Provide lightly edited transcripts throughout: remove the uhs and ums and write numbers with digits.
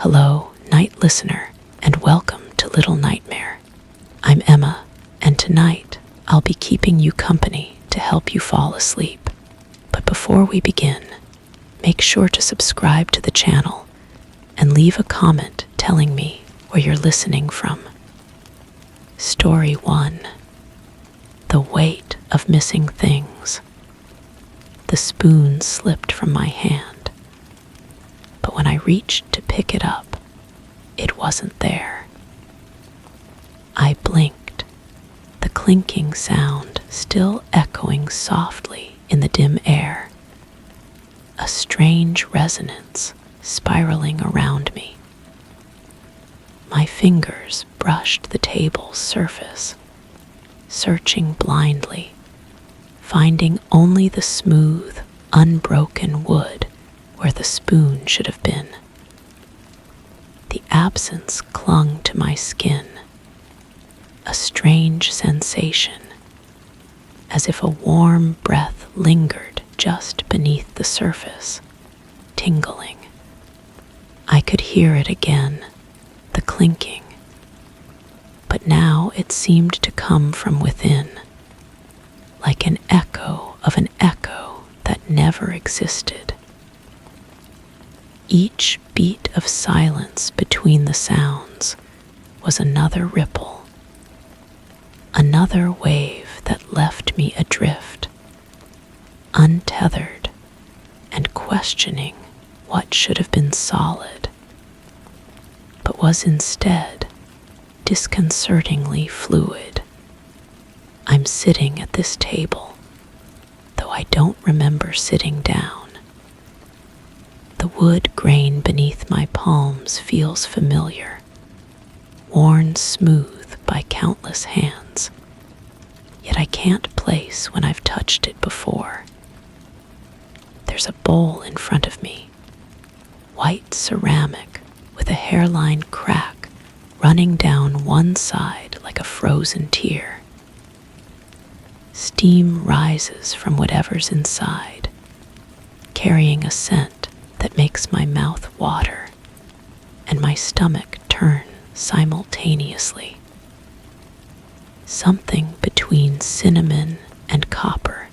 Hello, night listener, and welcome to Little Nightmare. I'm Emma, and tonight I'll be keeping you company to help you fall asleep. But before we begin, make sure to subscribe to the channel and leave a comment telling me where you're listening from. Story 1. The Weight of Missing Things. The spoon slipped from my hand, but when I reached to pick it up, it wasn't there. I blinked, the clinking sound still echoing softly in the dim air, a strange resonance spiraling around me. My fingers brushed the table's surface, searching blindly, finding only the smooth, unbroken wood where the spoon should have been. The absence clung to my skin, a strange sensation, as if a warm breath lingered just beneath the surface, tingling. I could hear it again, the clinking, but now it seemed to come from within, like an echo of an echo that never existed. Each beat of silence between the sounds was another ripple, another wave that left me adrift, untethered and questioning what should have been solid, but was instead disconcertingly fluid. I'm sitting at this table, though I don't remember sitting down. The wood grain beneath my palms feels familiar, worn smooth by countless hands, yet I can't place when I've touched it before. There's a bowl in front of me, white ceramic with a hairline crack running down one side like a frozen tear. Steam rises from whatever's inside, carrying a scent that makes my mouth water and my stomach turn simultaneously. Something between cinnamon and copper,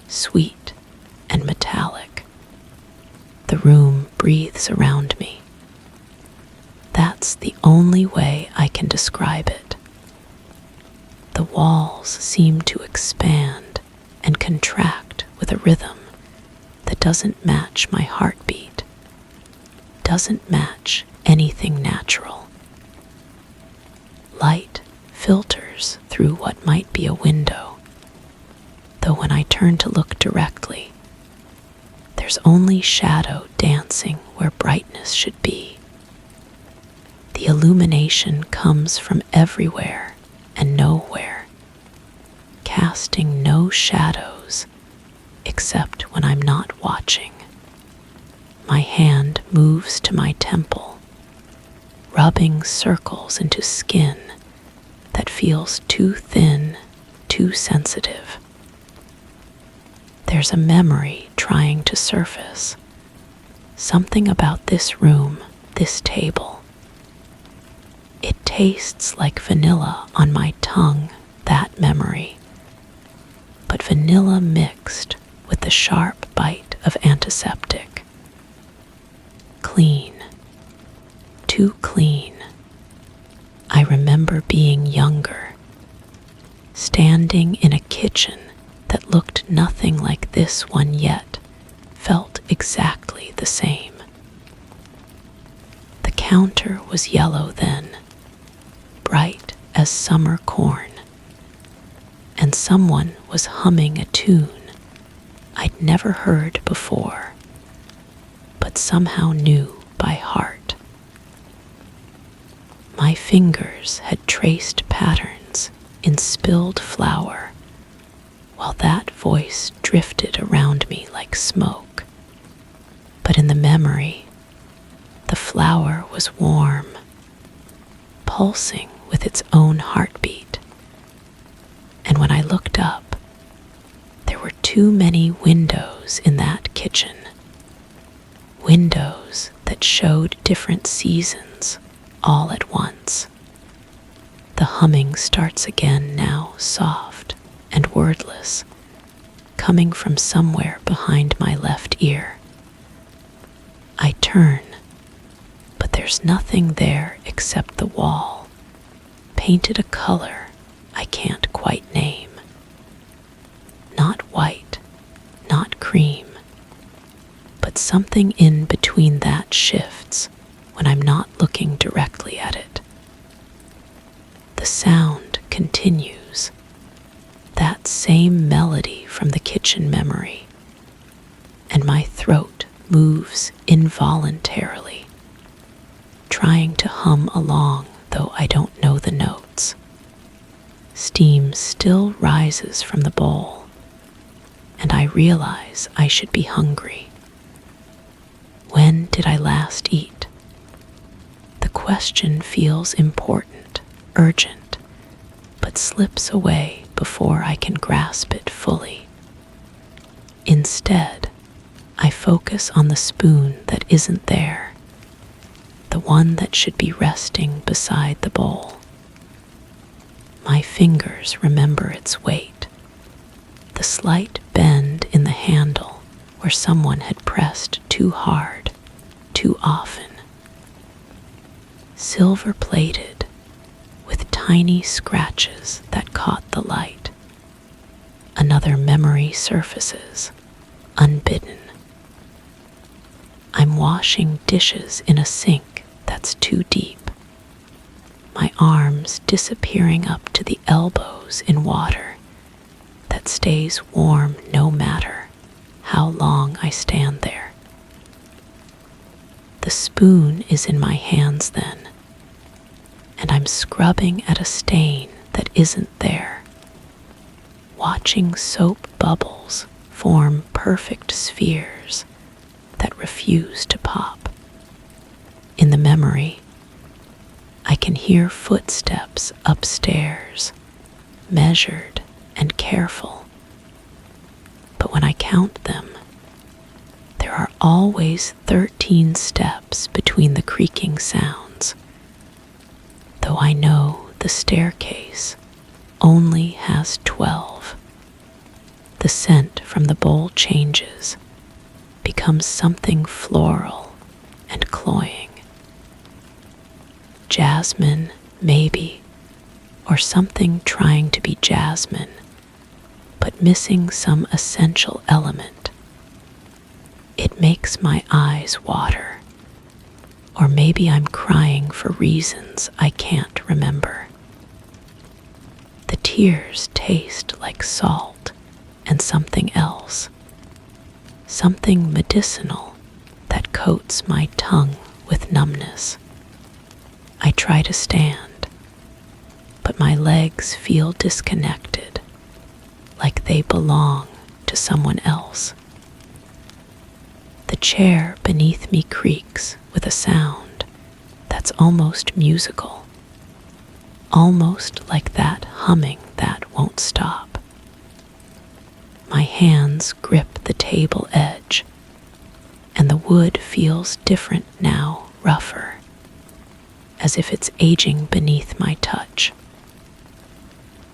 sweet and metallic. The room breathes around me. That's the only way I can describe it. The walls seem to expand and contract with a rhythm that doesn't match my heartbeat, doesn't match anything natural. Light filters through what might be a window, though when I turn to look directly, there's only shadow dancing where brightness should be. The illumination comes from everywhere and nowhere, casting no shadows except when I'm not watching. My hand moves to my temple, rubbing circles into skin that feels too thin, too sensitive. There's a memory trying to surface, something about this room, this table. It tastes like vanilla on my tongue, that memory, but vanilla mixed with the sharp bite of antiseptic. Clean, too clean. I remember being younger, standing in a kitchen that looked nothing like this one yet, felt exactly the same. The counter was yellow then, bright as summer corn, and someone was humming a tune I'd never heard before, but somehow knew by heart. My fingers had traced patterns in spilled flour, while that voice drifted around me like smoke. But in the memory, the flour was warm, pulsing with its own heartbeat. And when I looked up, there were too many windows in that kitchen, windows that that showed different seasons all at once. The humming starts again, now soft and wordless, coming from somewhere behind my left ear. I turn, but there's nothing there except the wall, painted a color I can't quite name. Not white, not cream, but something in between that shifts when I'm not looking directly at it. The sound continues, that same melody from the kitchen memory, and my throat moves involuntarily, trying to hum along though I don't know the notes. Steam still rises from the bowl, and I realize I should be hungry. When did I last eat? The question feels important, urgent, but slips away before I can grasp it fully. Instead, I focus on the spoon that isn't there, the one that should be resting beside the bowl. My fingers remember its weight, the slight bend in the handle where someone had pressed too hard, too often. Silver-plated, with tiny scratches that caught the light. Another memory surfaces, unbidden. I'm washing dishes in a sink that's too deep, my arms disappearing up to the elbows in water that stays warm no matter how long I stand there. The spoon is in my hands then, and I'm scrubbing at a stain that isn't there, watching soap bubbles form perfect spheres that refuse to pop. In the memory, I can hear footsteps upstairs, measured and careful. But when I count them, there are always 13 steps between the creaking sounds, though I know the staircase only has 12. The scent from the bowl changes, becomes something floral and cloying. Jasmine, maybe, or something trying to be jasmine, but missing some essential element. It makes my eyes water, or maybe I'm crying for reasons I can't remember. The tears taste like salt and something else, something medicinal that coats my tongue with numbness. I try to stand, but my legs feel disconnected, like they belong to someone else. The chair beneath me creaks with a sound that's almost musical, almost like that humming that won't stop. My hands grip the table edge, and the wood feels different now, rougher, as if it's aging beneath my touch.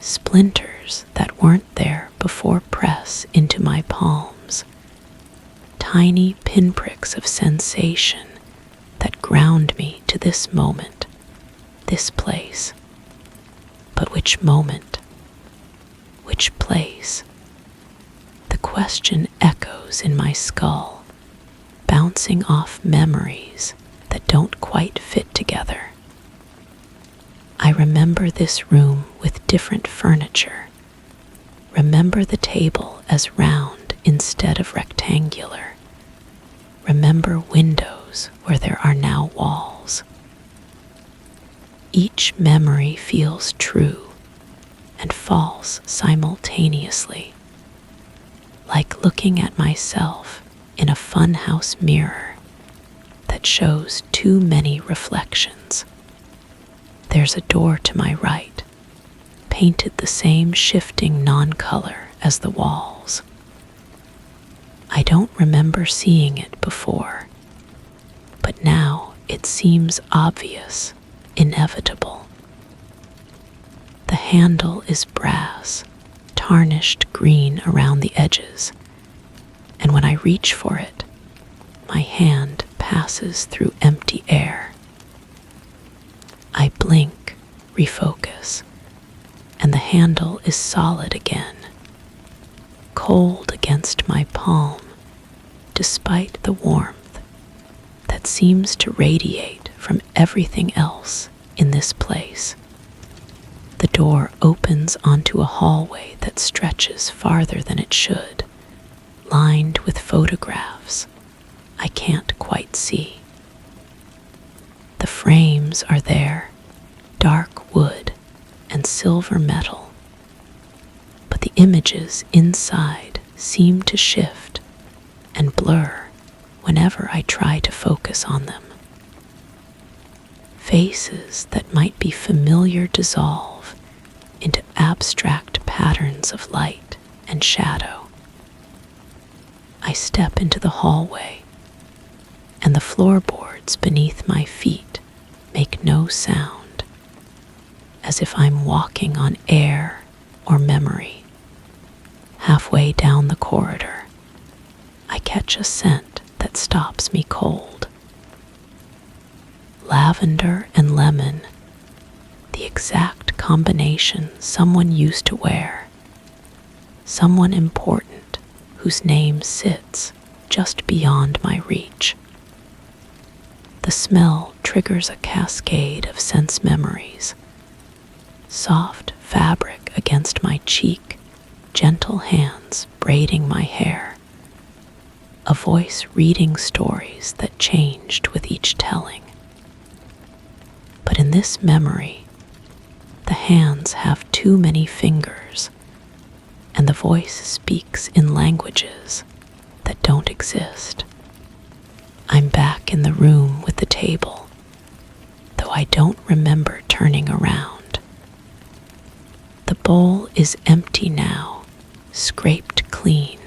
Splinters that weren't there before press into my palms, tiny pinpricks of sensation that ground me to this moment, this place. But which moment? Which place? The question echoes in my skull, bouncing off memories that don't quite fit together. I remember this room with different furniture. Remember the table as round instead of rectangular. Remember windows where there are now walls. Each memory feels true and false simultaneously, like looking at myself in a funhouse mirror that shows too many reflections. There's a door to my right, painted the same shifting non-color as the walls. I don't remember seeing it before, but now it seems obvious, inevitable. The handle is brass, tarnished green around the edges, and when I reach for it, my hand passes through empty air. I blink, refocus, and the handle is solid again, cold against my palm, despite the warmth that seems to radiate from everything else in this place. The door opens onto a hallway that stretches farther than it should, lined with photographs I can't quite see. The frames are there, dark wood and silver metal, but the images inside seem to shift and blur whenever I try to focus on them. Faces that might be familiar dissolve into abstract patterns of light and shadow. I step into the hallway, and the floorboards beneath my feet make no sound, as if I'm walking on air or memory. Halfway down the corridor, I catch a scent that stops me cold. Lavender and lemon, the exact combination someone used to wear. Someone important whose name sits just beyond my reach. The smell triggers a cascade of sense memories. Soft fabric against my cheek, gentle hands braiding my hair. A voice reading stories that changed with each telling. But in this memory, the hands have too many fingers, and the voice speaks in languages that don't exist. I'm back in the room with the table, though I don't remember turning around. The bowl is empty now, scraped clean,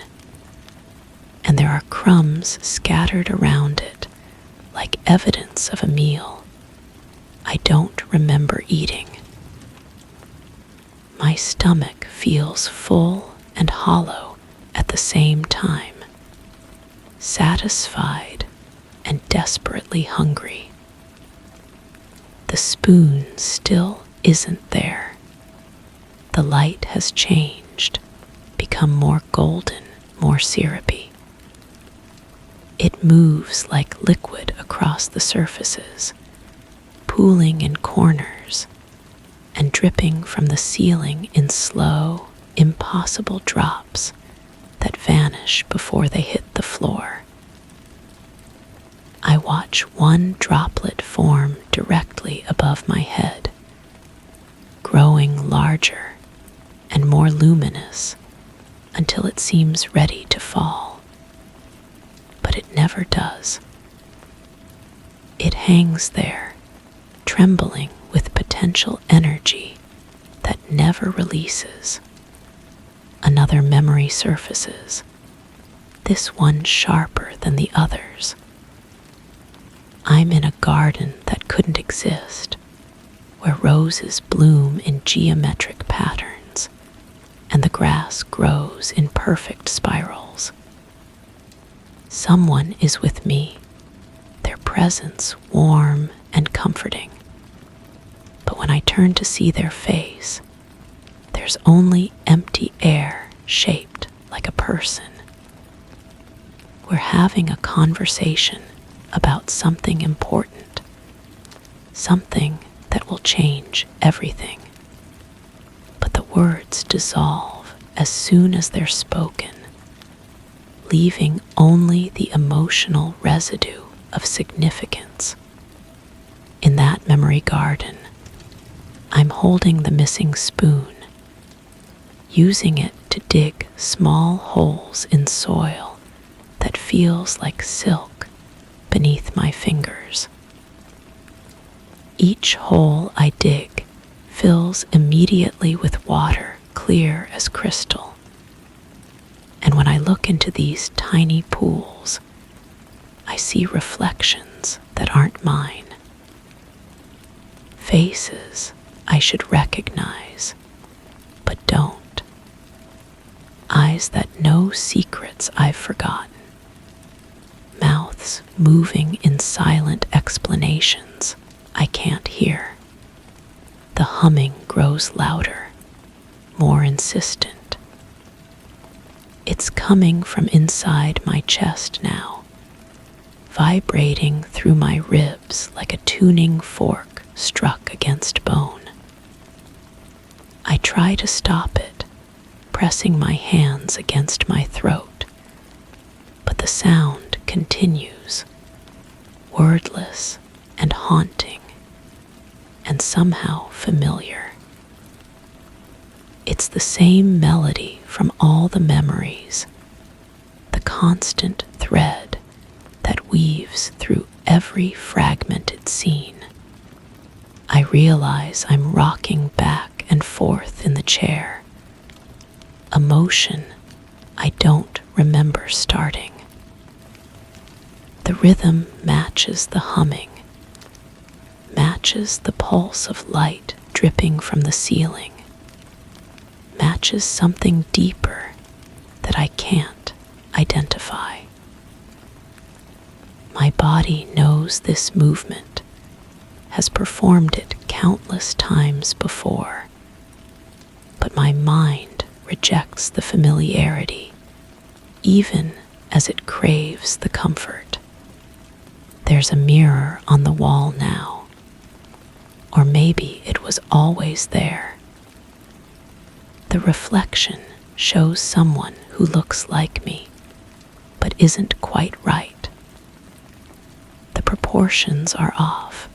and there are crumbs scattered around it like evidence of a meal I don't remember eating. My stomach feels full and hollow at the same time, satisfied and desperately hungry. The spoon still isn't there. The light has changed, become more golden, more syrupy. It moves like liquid across the surfaces, pooling in corners and dripping from the ceiling in slow, impossible drops that vanish before they hit the floor. I watch one droplet form directly above my head, growing larger and more luminous until it seems ready to fall. But it never does. It hangs there, trembling with potential energy that never releases. Another memory surfaces, this one sharper than the others. I'm in a garden that couldn't exist, where roses bloom in geometric patterns, and the grass grows in perfect spirals. Someone is with me, their presence warm and comforting. But when I turn to see their face, there's only empty air shaped like a person. We're having a conversation about something important, something that will change everything. But the words dissolve as soon as they're spoken, leaving only the emotional residue of significance. In that memory garden, I'm holding the missing spoon, using it to dig small holes in soil that feels like silk beneath my fingers. Each hole I dig fills immediately with water clear as crystal. And when I look into these tiny pools, I see reflections that aren't mine. Faces I should recognize, but don't. Eyes that know secrets I've forgotten. Mouths moving in silent explanations I can't hear. The humming grows louder, more insistent. It's coming from inside my chest now, vibrating through my ribs like a tuning fork struck against bone. I try to stop it, pressing my hands against my throat, but the sound continues, wordless and haunting, and somehow familiar. It's the same melody from all the memories, the constant thread that weaves through every fragmented scene. I realize I'm rocking back and forth in the chair, a motion I don't remember starting. The rhythm matches the humming, matches the pulse of light dripping from the ceiling, matches something deeper that I can't identify. My body knows this movement, has performed it countless times before, but my mind rejects the familiarity, even as it craves the comfort. There's a mirror on the wall now, or maybe it was always there. The reflection shows someone who looks like me, but isn't quite right. The proportions are off,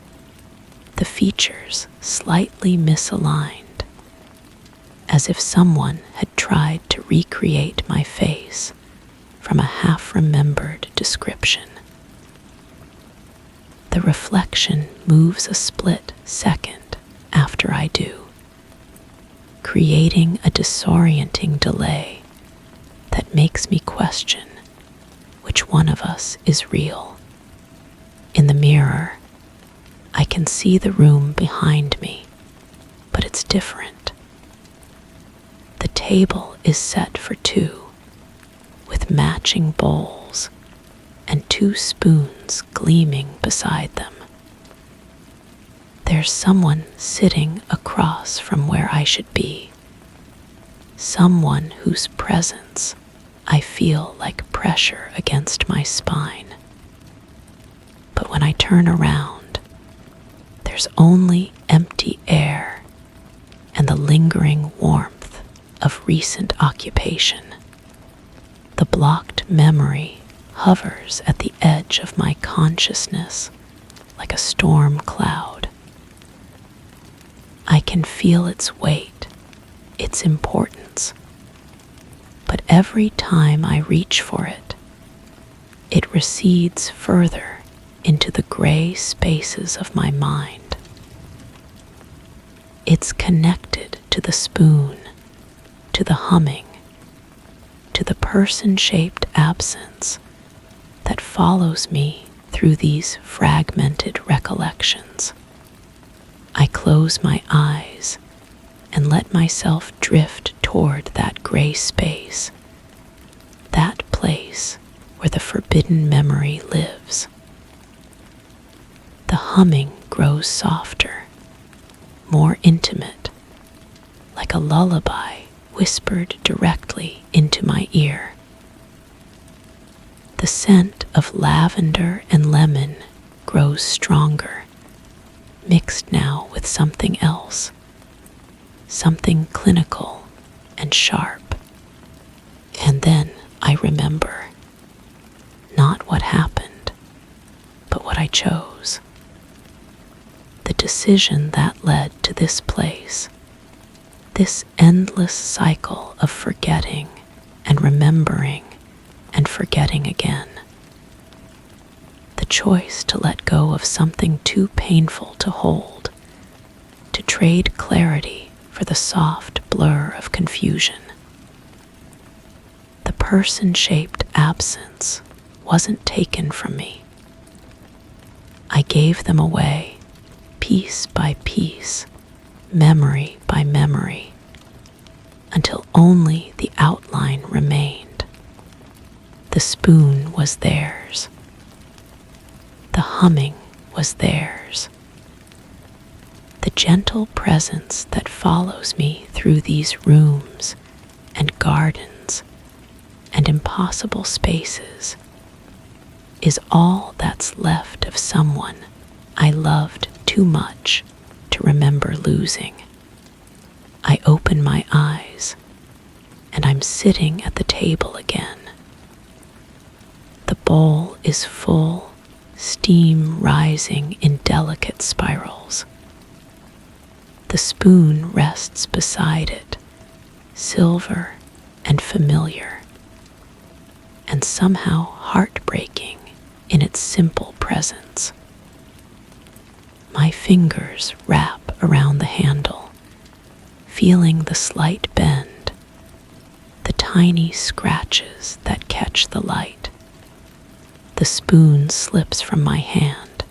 the features slightly misaligned, as if someone had tried to recreate my face from a half-remembered description. The reflection moves a split second after I do, creating a disorienting delay that makes me question which one of us is real. In the mirror, I can see the room behind me, but it's different. The table is set for two, with matching bowls and 2 spoons gleaming beside them. There's someone sitting across from where I should be, someone whose presence I feel like pressure against my spine. But when I turn around, there's only empty air and the lingering warmth of recent occupation. The blocked memory hovers at the edge of my consciousness like a storm cloud. I can feel its weight, its importance, but every time I reach for it, it recedes further into the gray spaces of my mind. It's connected to the spoon, to the humming, to the person-shaped absence that follows me through these fragmented recollections. I close my eyes and let myself drift toward that gray space, that place where the forbidden memory lives. The humming grows softer, more intimate, like a lullaby whispered directly into my ear. The scent of lavender and lemon grows stronger, mixed now with something else, something clinical and sharp. And then I remember, not what happened, but what I chose. The decision that led to this place, this endless cycle of forgetting and remembering and forgetting again. The choice to let go of something too painful to hold, to trade clarity for the soft blur of confusion. The person-shaped absence wasn't taken from me. I gave them away, piece by piece, memory by memory, until only the outline remained. The spoon was theirs. The humming was theirs. The gentle presence that follows me through these rooms and gardens and impossible spaces is all that's left of someone I loved too much to remember losing. I open my eyes, and I'm sitting at the table again. The bowl is full, steam rising in delicate spirals. The spoon rests beside it, silver and familiar, and somehow heartbreaking in its simple presence. My fingers wrap around the handle, feeling the slight bend, the tiny scratches that catch the light. The spoon slips from my hand,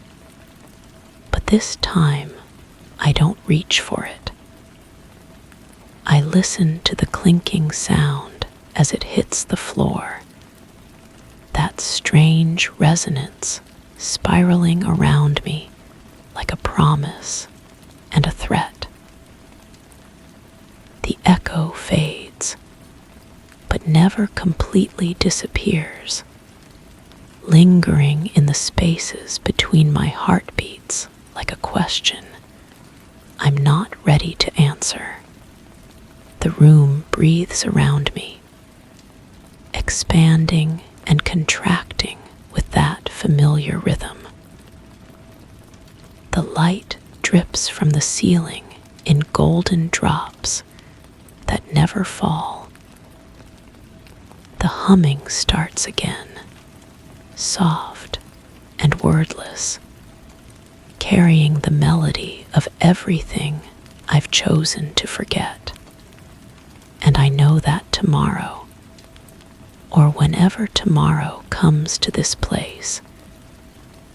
but this time I don't reach for it. I listen to the clinking sound as it hits the floor, that strange resonance spiraling around me like a promise and a threat. The echo fades, but never completely disappears, lingering in the spaces between my heartbeats like a question I'm not ready to answer. The room breathes around me, expanding and contracting with that familiar rhythm. The light drips from the ceiling in golden drops that never fall. The humming starts again, soft and wordless, carrying the melody of everything I've chosen to forget. And I know that tomorrow, or whenever tomorrow comes to this place,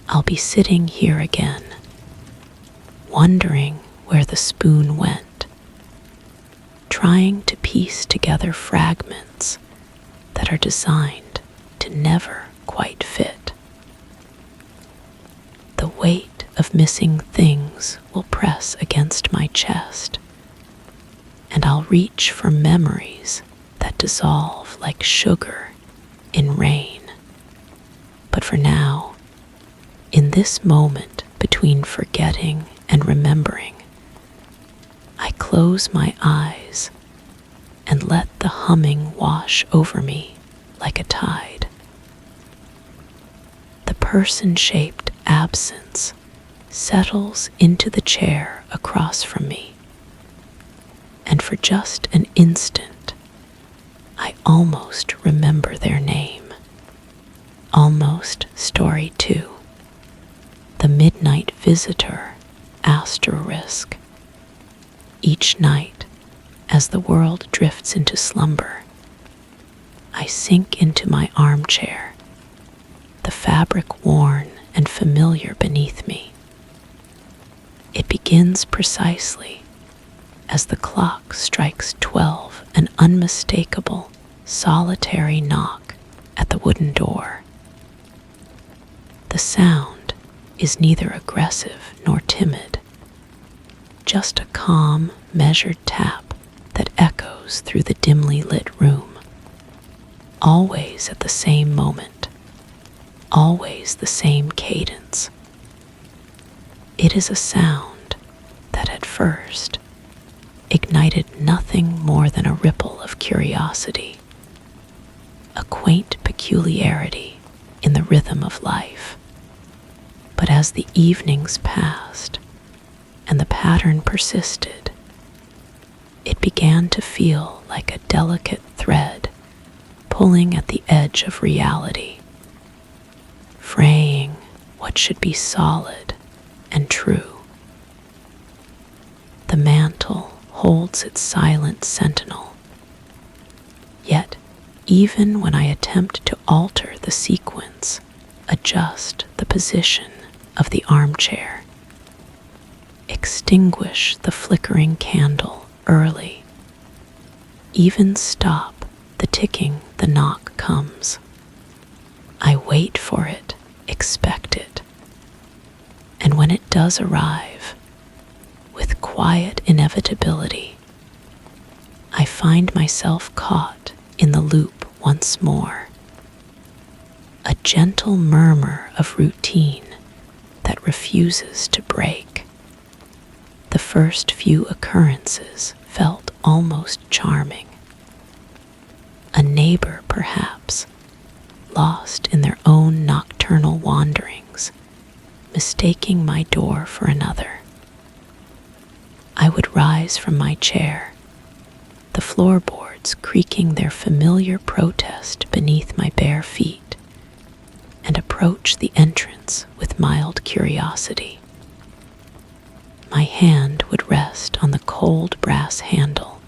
I'll be sitting here again, wondering where the spoon went, trying to piece together fragments that are designed to never quite fit. The weight of missing things will press against my chest, and I'll reach for memories that dissolve like sugar in rain. But for now, in this moment between forgetting and remembering, I close my eyes and let the humming wash over me like a tide. The person-shaped absence settles into the chair across from me, and for just an instant, I almost remember their name. Almost Story 2. The Midnight Visitor, ****. Each night, as the world drifts into slumber, I sink into my armchair, the fabric worn and familiar beneath me. It begins precisely as the clock strikes 12, an unmistakable, solitary knock at the wooden door. The sound is neither aggressive nor timid, just a calm, measured tap that echoes through the dimly lit room, always at the same moment, always the same cadence. It is a sound that at first ignited nothing more than a ripple of curiosity, a quaint peculiarity in the rhythm of life. But as the evenings passed and the pattern persisted, it began to feel like a delicate thread pulling at the edge of reality, fraying what should be solid and true. The mantle holds its silent sentinel, yet even when I attempt to alter the sequence, adjust the position, of the armchair. Extinguish the flickering candle early. Even stop the ticking the knock comes. I wait for it, expect it. And when it does arrive, with quiet inevitability, I find myself caught in the loop once more. A gentle murmur of routine that refuses to break. The first few occurrences felt almost charming. A neighbor, perhaps, lost in their own nocturnal wanderings, mistaking my door for another. I would rise from my chair, the floorboards creaking their familiar protest beneath my bare feet, and approach the entrance with mild curiosity. My hand would rest on the cold brass handle,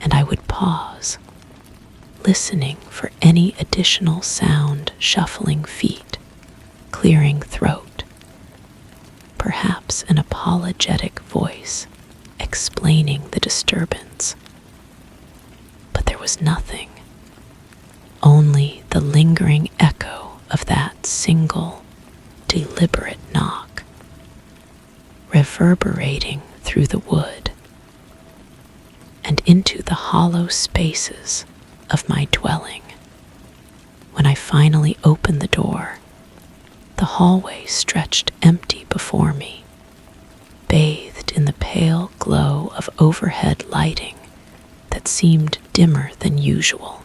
and I would pause, listening for any additional sound, shuffling feet, clearing throat, perhaps an apologetic voice explaining the disturbance. But there was nothing, only the lingering echo of that single, deliberate knock, reverberating through the wood and into the hollow spaces of my dwelling. When I finally opened the door, the hallway stretched empty before me, bathed in the pale glow of overhead lighting that seemed dimmer than usual.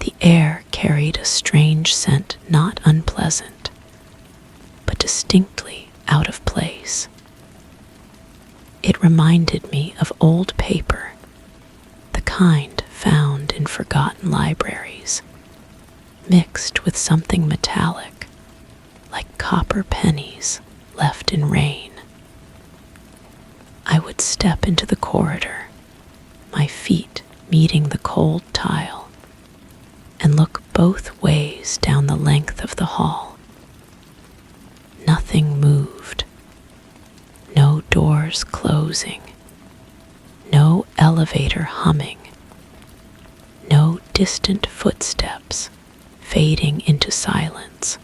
The air carried a strange scent, not unpleasant, but distinctly out of place. It reminded me of old paper, the kind found in forgotten libraries, mixed with something metallic, like copper pennies left in rain. I would step into the corridor, my feet meeting the cold tile, and look both ways down the length of the hall. Nothing moved. No doors closing. No elevator humming. No distant footsteps fading into silence.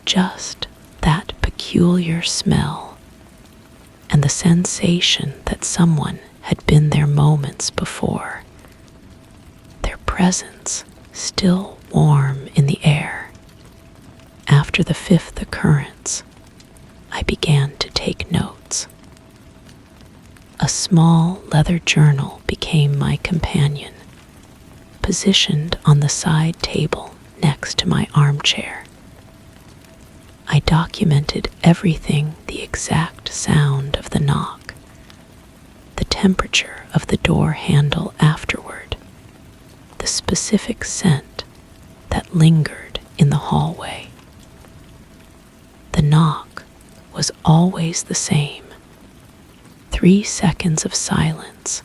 Just that peculiar smell and the sensation that someone had been there moments before, their presence still warm in the air. After the fifth occurrence, I began to take notes. A small leather journal became my companion, positioned on the side table next to my armchair. I documented everything: the exact sound of the knock, the temperature of the door handle afterward, the specific scent that lingered in the hallway. The knock was always the same. 3 seconds of silence,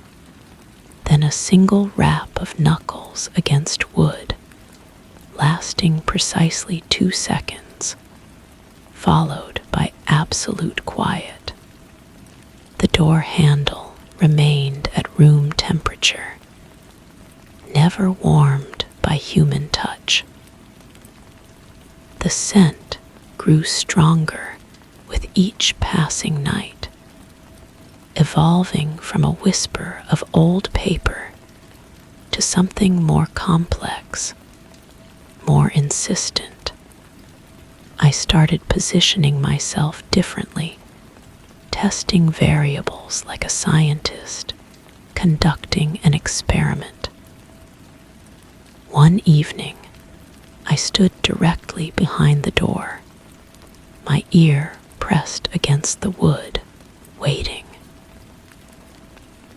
then a single rap of knuckles against wood, lasting precisely 2 seconds, followed by absolute quiet. The door handle remained at room temperature, never warmed by human touch. The scent grew stronger with each passing night, evolving from a whisper of old paper to something more complex, more insistent. I started positioning myself differently, testing variables like a scientist conducting an experiment. One evening, I stood directly behind the door, my ear pressed against the wood, waiting.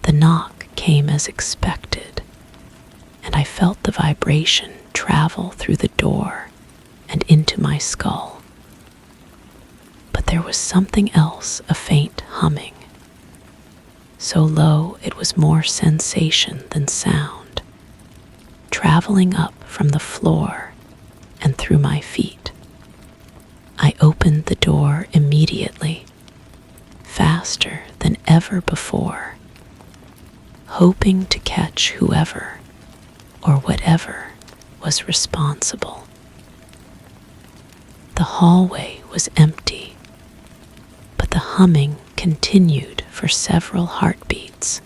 The knock came as expected, and I felt the vibration travel through the door and into my skull. But there was something else, a faint humming, so low it was more sensation than sound, traveling up from the floor and through my feet. I opened the door immediately, faster than ever before, hoping to catch whoever or whatever was responsible. The hallway was empty, but the humming continued for several heartbeats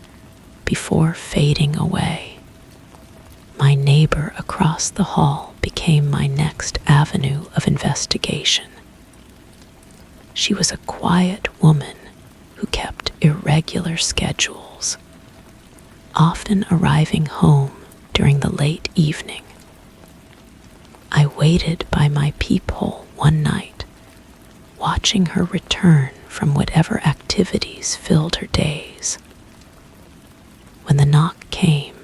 before fading away. My neighbor across the hall became my next avenue of investigation. She was a quiet woman who kept irregular schedules, often arriving home during the late evening. I waited by my peephole one night, watching her return from whatever activities filled her days. When the knock came,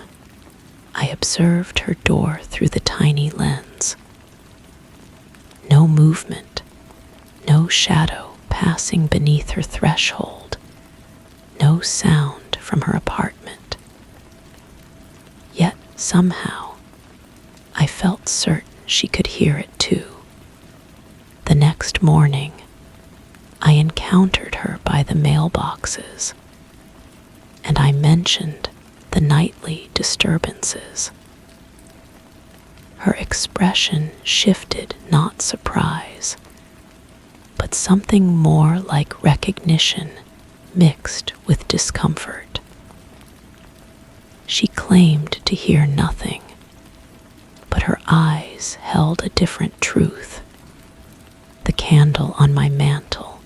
I observed her door through the tiny lens. No movement, no shadow passing beneath her threshold, no sound from her apartment. Yet somehow, I felt certain she could hear it too. The next morning, I encountered her by the mailboxes, and I mentioned the nightly disturbances. Her expression shifted not surprise, but something more like recognition mixed with discomfort. She claimed to hear nothing, but her eyes held a different truth. The candle on my mantel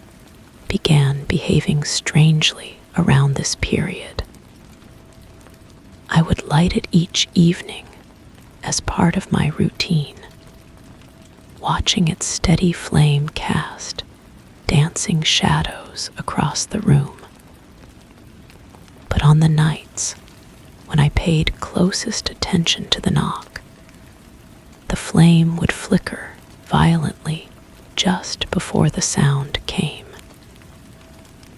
began behaving strangely around this period. I would light it each evening as part of my routine, watching its steady flame cast dancing shadows across the room. But on the nights when I paid closest attention to the knock, the flame would flicker violently just before the sound came,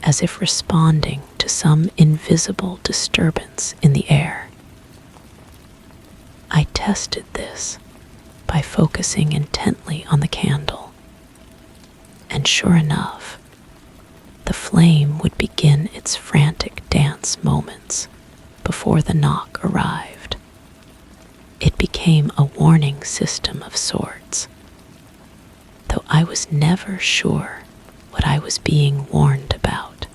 as if responding to some invisible disturbance in the air. I tested this by focusing intently on the candle, and sure enough, the flame would begin its frantic dance moments before the knock arrived. It became a warning system of sorts, though I was never sure what I was being warned about.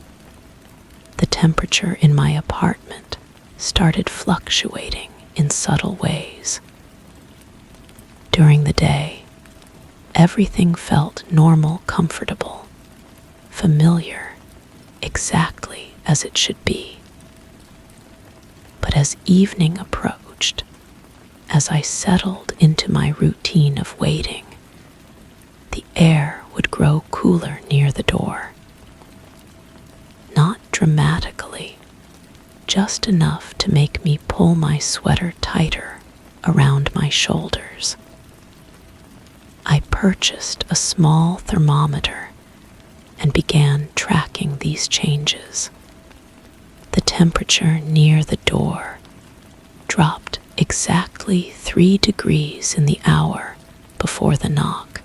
The temperature in my apartment started fluctuating in subtle ways. During the day, everything felt normal, comfortable, familiar, exactly as it should be. But as evening approached, as I settled into my routine of waiting, the air would grow cooler near the door. Not dramatically, just enough to make me pull my sweater tighter around my shoulders. I purchased a small thermometer and began tracking these changes. The temperature near the door dropped exactly 3 degrees in the hour before the knock,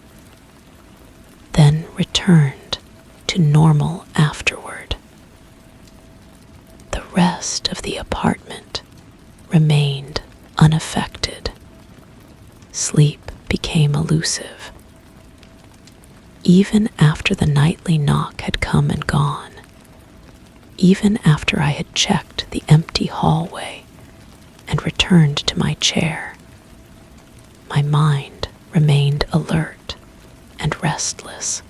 then returned to normal afterward. The rest of the apartment remained unaffected. Sleep became elusive. Even after the nightly knock had come and gone, even after I had checked the empty hallway and returned to my chair, my mind remained alert and restless.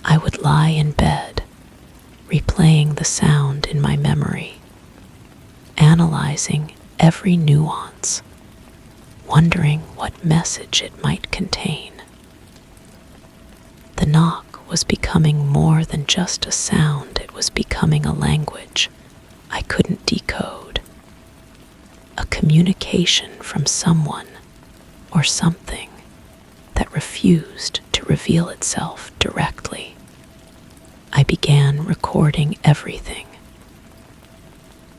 I would lie in bed, replaying the sound in my memory, analyzing every nuance, wondering what message it might contain. The knock was becoming more than just a sound, it was becoming a language I couldn't decode. A communication from someone or something that refused to reveal itself directly. I began recording everything.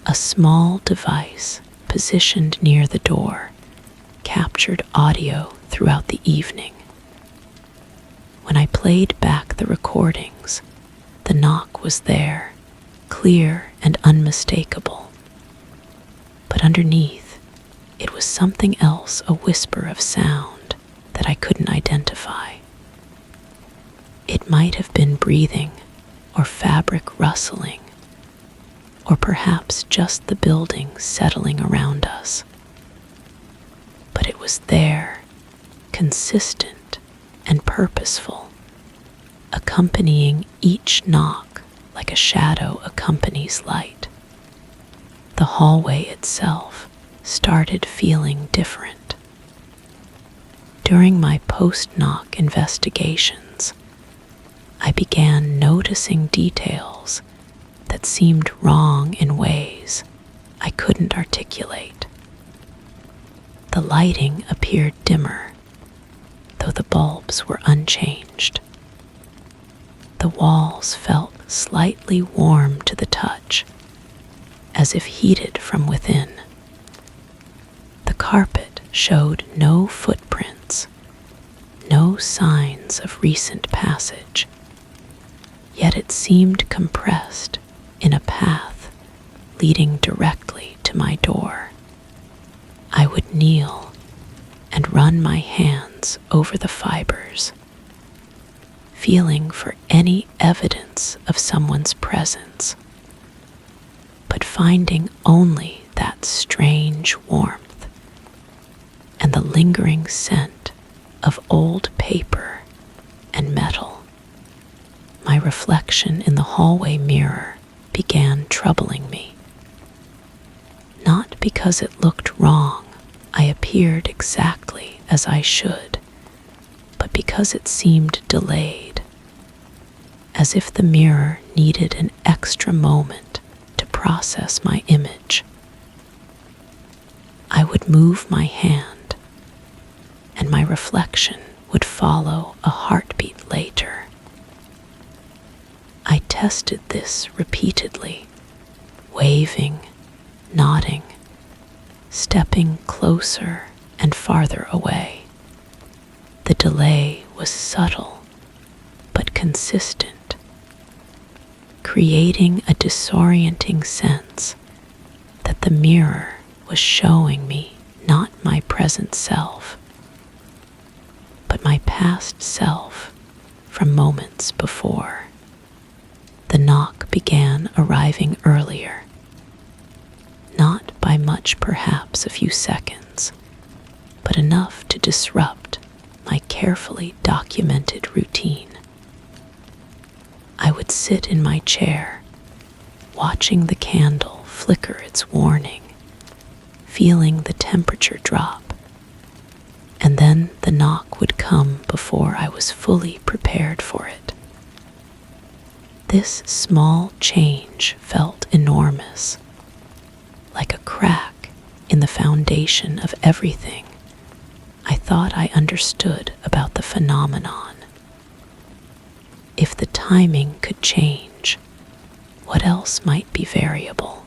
A small device positioned near the door captured audio throughout the evening. played back the recordings, the knock was there, clear and unmistakable. But underneath, it was something else, a whisper of sound that I couldn't identify. It might have been breathing, or fabric rustling, or perhaps just the building settling around us. But it was there, consistent and purposeful, accompanying each knock like a shadow accompanies light. The hallway itself started feeling different. During my post-knock investigations, I began noticing details that seemed wrong in ways I couldn't articulate. The lighting appeared dimmer, though the bulbs were unchanged. The walls felt slightly warm to the touch, as if heated from within. The carpet showed no footprints, no signs of recent passage, yet it seemed compressed in a path leading directly to my door. I would kneel and run my hands over the fibers, feeling for any evidence of someone's presence, but finding only that strange warmth and the lingering scent of old paper and metal. My reflection in the hallway mirror began troubling me. Not because it looked wrong, I appeared exactly as I should, but because it seemed delayed, as if the mirror needed an extra moment to process my image. I would move my hand, and my reflection would follow a heartbeat later. I tested this repeatedly, waving, nodding, stepping closer and farther away. The delay was subtle but consistent, creating a disorienting sense that the mirror was showing me not my present self, but my past self from moments before. The knock began arriving earlier, not by much, perhaps a few seconds, but enough to disrupt my carefully documented routine. I would sit in my chair, watching the candle flicker its warning, feeling the temperature drop, and then the knock would come before I was fully prepared for it. This small change felt enormous, like a crack in the foundation of everything I thought I understood about the phenomenon. If the timing could change, what else might be variable?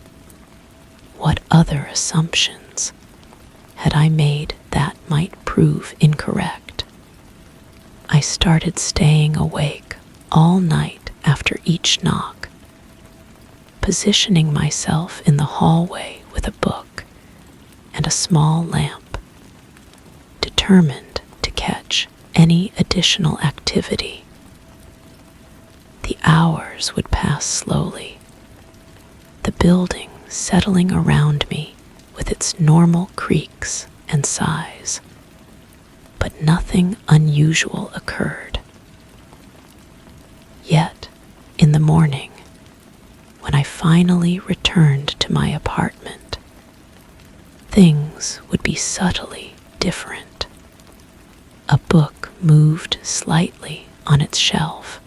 What other assumptions had I made that might prove incorrect? I started staying awake all night after each knock, positioning myself in the hallway with a book and a small lamp, determined to catch any additional activity. The hours would pass slowly, the building settling around me with its normal creaks and sighs, but nothing unusual occurred. Yet, in the morning, when I finally returned to my apartment, things would be subtly different. A book moved slightly on its shelf,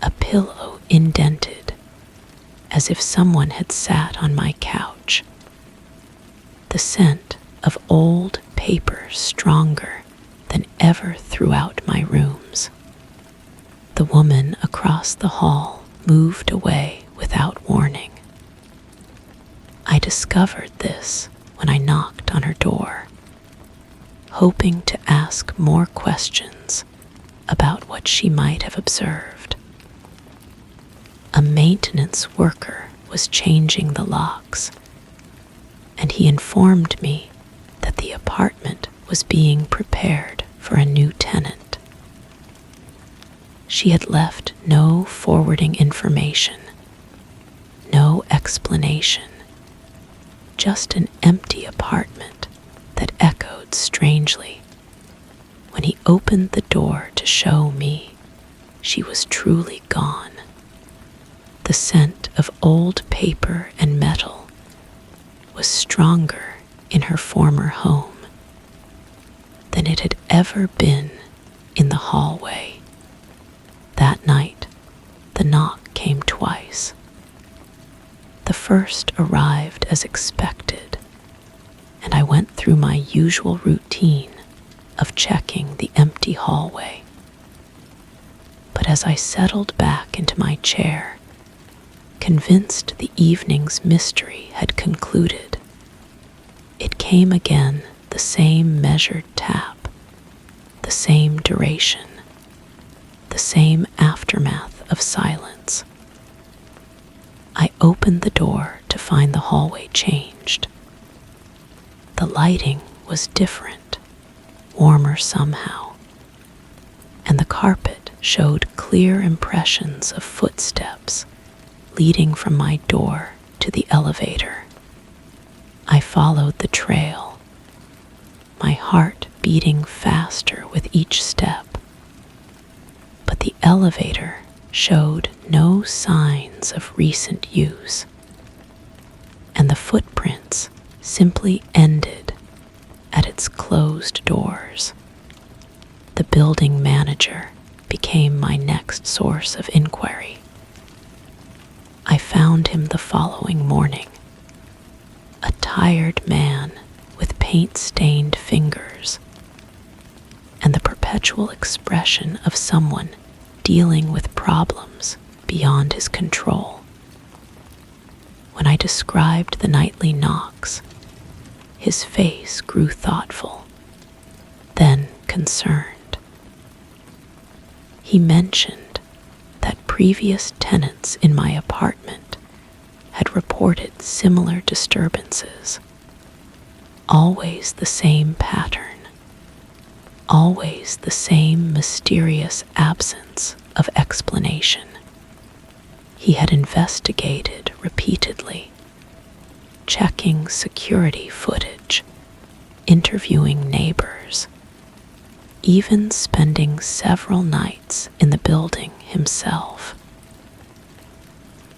a pillow indented, as if someone had sat on my couch. The scent of old paper stronger than ever throughout my rooms. The woman across the hall moved away without warning. I discovered this when I knocked on her door, hoping to ask more questions about what she might have observed. A maintenance worker was changing the locks, and he informed me that the apartment was being prepared for a new tenant. She had left no forwarding information, no explanation, just an empty apartment that echoed strangely. When he opened the door to show me, she was truly gone. The scent of old paper and metal was stronger in her former home than it had ever been in the hallway. That night, the knock came twice. The first arrived as expected, and I went through my usual routine of checking the empty hallway. But as I settled back into my chair, convinced the evening's mystery had concluded, it came again, the same measured tap, the same duration, the same aftermath of silence. I opened the door to find the hallway changed. The lighting was different, warmer somehow, and the carpet showed clear impressions of footsteps leading from my door to the elevator. I followed the trail, my heart beating faster with each step. But the elevator showed no signs of recent use, and the footprints simply ended at its closed doors. The building manager became my next source of inquiry. I found him the following morning, a tired man with paint-stained fingers and the perpetual expression of someone dealing with problems beyond his control. When I described the nightly knocks, his face grew thoughtful, then concerned. He mentioned that previous tenants in my apartment had reported similar disturbances. Always the same pattern, always the same mysterious absence of explanation. He had investigated repeatedly, checking security footage, interviewing neighbors, even spending several nights in the building himself.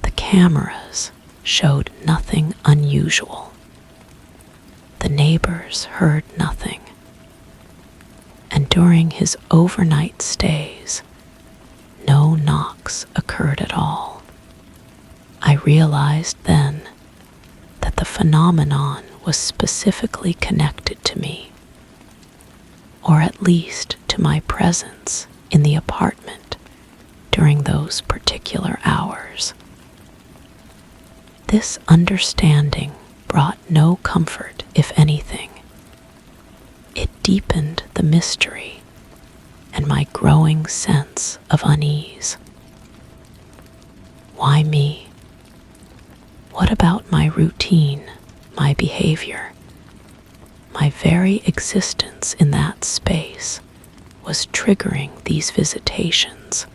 The cameras showed nothing unusual. The neighbors heard nothing. And during his overnight stays, no knocks occurred at all. I realized then that the phenomenon was specifically connected to me, or at least to my presence in the apartment during those particular hours. This understanding brought no comfort, if anything. It deepened the mystery and my growing sense of unease. Why me? What about my routine, my behavior? My very existence in that space was triggering these visitations.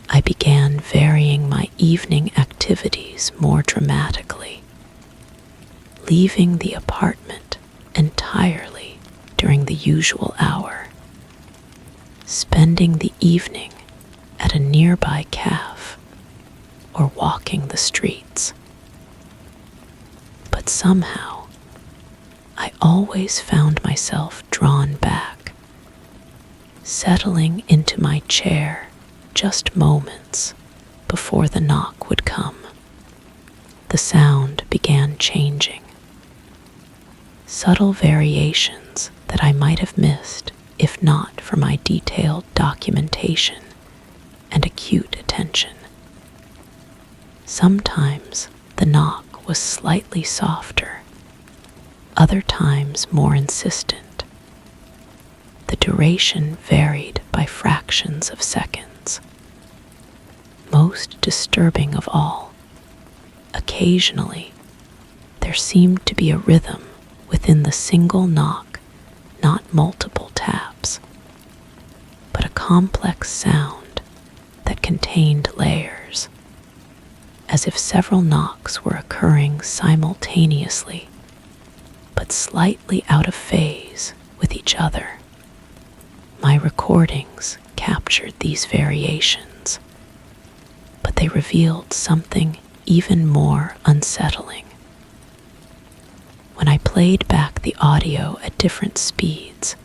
I began varying my evening activities more dramatically, leaving the apartment entirely during the usual hour, spending the evening at a nearby cafe or walking the streets. But somehow, I always found myself drawn back, settling into my chair just moments before the knock would come. The sound began changing. Subtle variations that I might have missed if not for my detailed documentation and acute attention. Sometimes the knock was slightly softer, other times more insistent. The duration varied by fractions of seconds. Most disturbing of all, occasionally, there seemed to be a rhythm within the single knock, not multiple taps, but a complex sound that contained layers, as if several knocks were occurring simultaneously, but slightly out of phase with each other. My recordings captured these variations, but they revealed something even more unsettling. When I played back the audio at different speeds,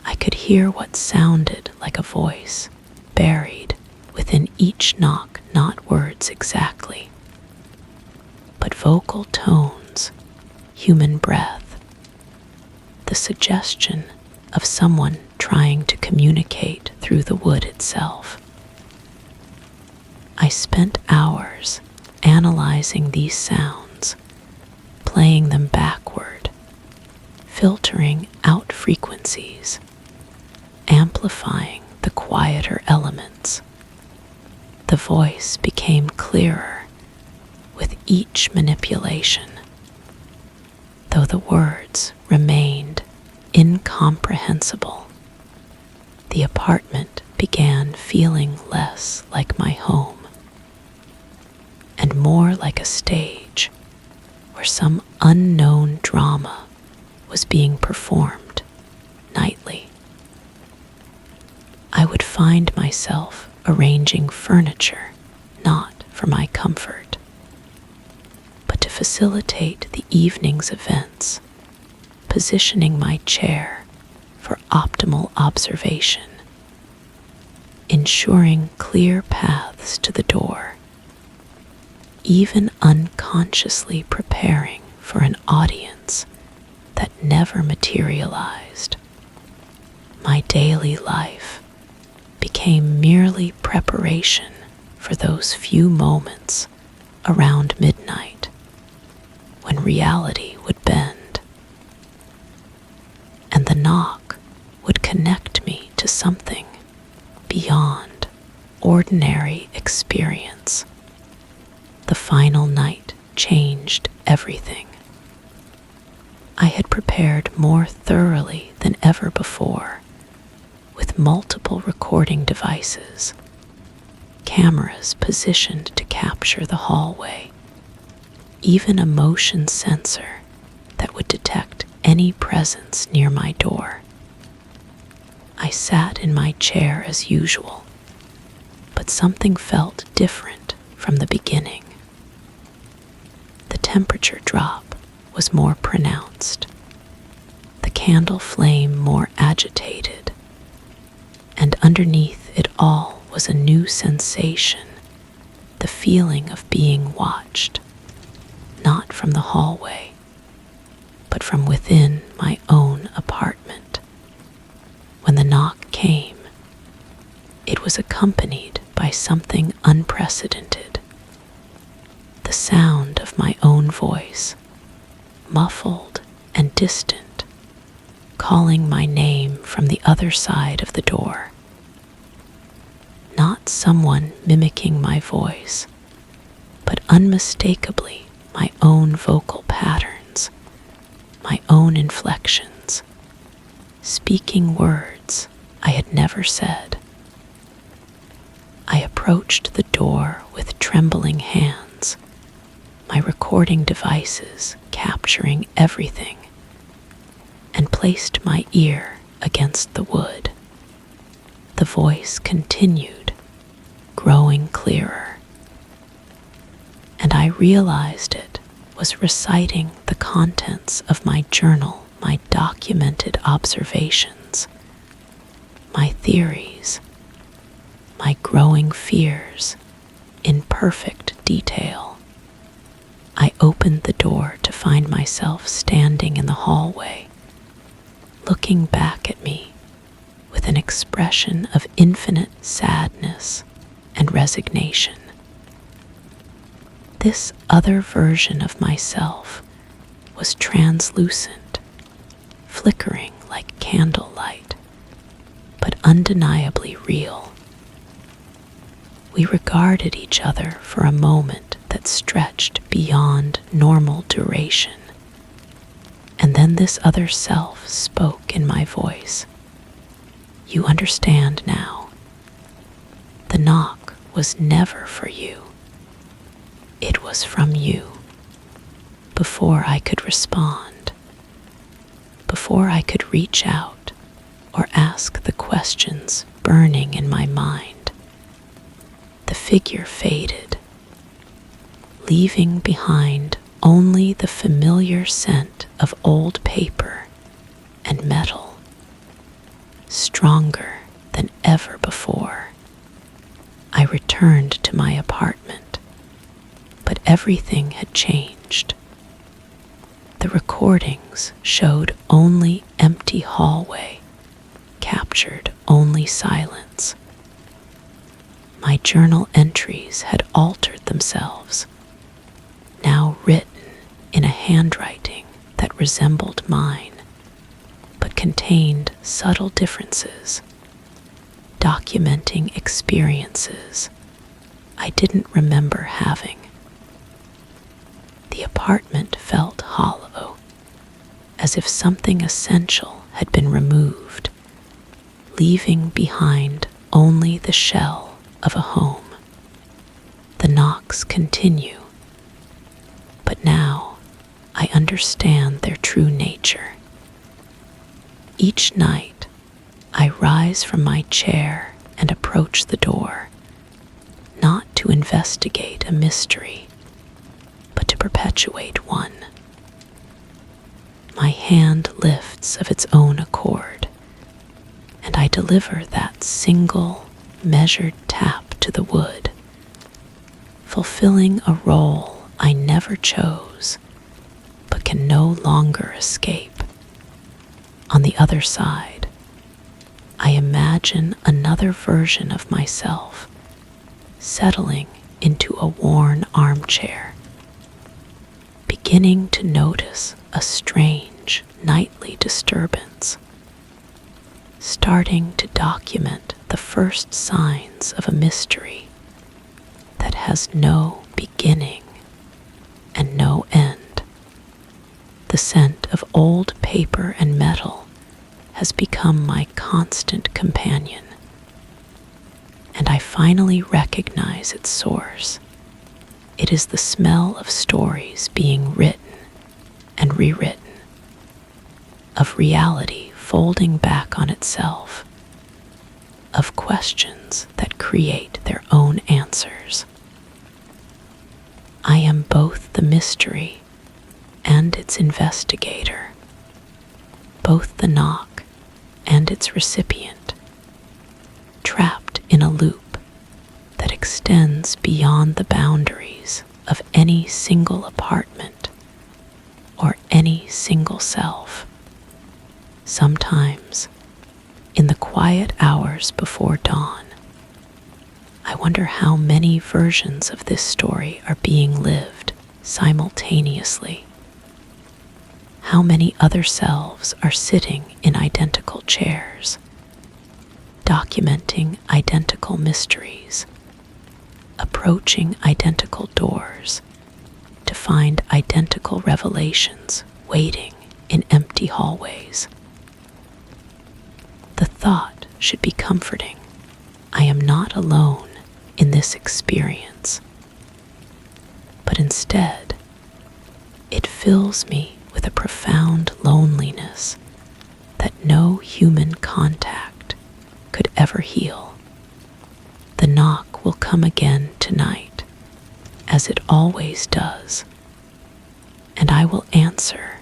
I could hear what sounded like a voice buried within each knock, not words exactly, but vocal tones, human breath, the suggestion of someone trying to communicate through the wood itself. I spent hours analyzing these sounds, playing them backward, filtering out frequencies, amplifying the quieter elements. The voice became clearer with each manipulation, though the words remained incomprehensible. The apartment began feeling less like my home and more like a stage where some unknown drama was being performed nightly. I would find myself arranging furniture not for my comfort, but to facilitate the evening's events, positioning my chair for optimal observation, ensuring clear paths to the door, even unconsciously preparing for an audience that never materialized. My daily life became merely preparation for those few moments around midnight when reality would bend, and the knock would connect me to something beyond ordinary experience. The final night changed everything. I had prepared more thoroughly than ever before, with multiple recording devices, cameras positioned to capture the hallway, even a motion sensor that would detect any presence near my door. I sat in my chair as usual, but something felt different from the beginning. The temperature drop was more pronounced, the candle flame more agitated, and underneath it all was a new sensation, the feeling of being watched, not from the hallway, but from within my own apartment. When the knock came, it was accompanied by something unprecedented. The sound of my own voice, muffled and distant, calling my name from the other side of the door. Not someone mimicking my voice, but unmistakably my own vocal patterns, my own inflections, speaking words I had never said. I approached the door with trembling hands, my recording devices capturing everything, and placed my ear against the wood. The voice continued, growing clearer, and I realized it was reciting the contents of my journal, my documented observations, my theories, my growing fears in perfect detail. I opened the door to find myself standing in the hallway, looking back at me with an expression of infinite sadness and resignation. This other version of myself was translucent, flickering like candlelight, undeniably real. We regarded each other for a moment that stretched beyond normal duration. And then this other self spoke in my voice. You understand now. The knock was never for you. It was from you. Before I could respond, before I could reach out or ask the questions burning in my mind, the figure faded, leaving behind only the familiar scent of old paper and metal, stronger than ever before. I returned to my apartment, but everything had changed. The recordings showed only empty hallway, captured only silence. My journal entries had altered themselves, now written in a handwriting that resembled mine, but contained subtle differences, documenting experiences I didn't remember having. The apartment felt hollow, as if something essential had been removed, leaving behind only the shell of a home. The knocks continue, but now I understand their true nature. Each night, I rise from my chair and approach the door, not to investigate a mystery, but to perpetuate one. My hand lifts of its own accord, and I deliver that single, measured tap to the wood, fulfilling a role I never chose, but can no longer escape. On the other side, I imagine another version of myself settling into a worn armchair, beginning to notice a strange nightly disturbance, starting to document the first signs of a mystery that has no beginning and no end. The scent of old paper and metal has become my constant companion, and I finally recognize its source. It is the smell of stories being written and rewritten, of reality folding back on itself, of questions that create their own answers. I am both the mystery and its investigator, both the knock and its recipient, trapped in a loop that extends beyond the boundaries of any single apartment or any single self. Sometimes, in the quiet hours before dawn, I wonder how many versions of this story are being lived simultaneously. How many other selves are sitting in identical chairs, documenting identical mysteries, approaching identical doors to find identical revelations waiting in empty hallways. The thought should be comforting. I am not alone in this experience, but instead, it fills me with a profound loneliness that no human contact could ever heal. The knock will come again tonight, as it always does, and I will answer,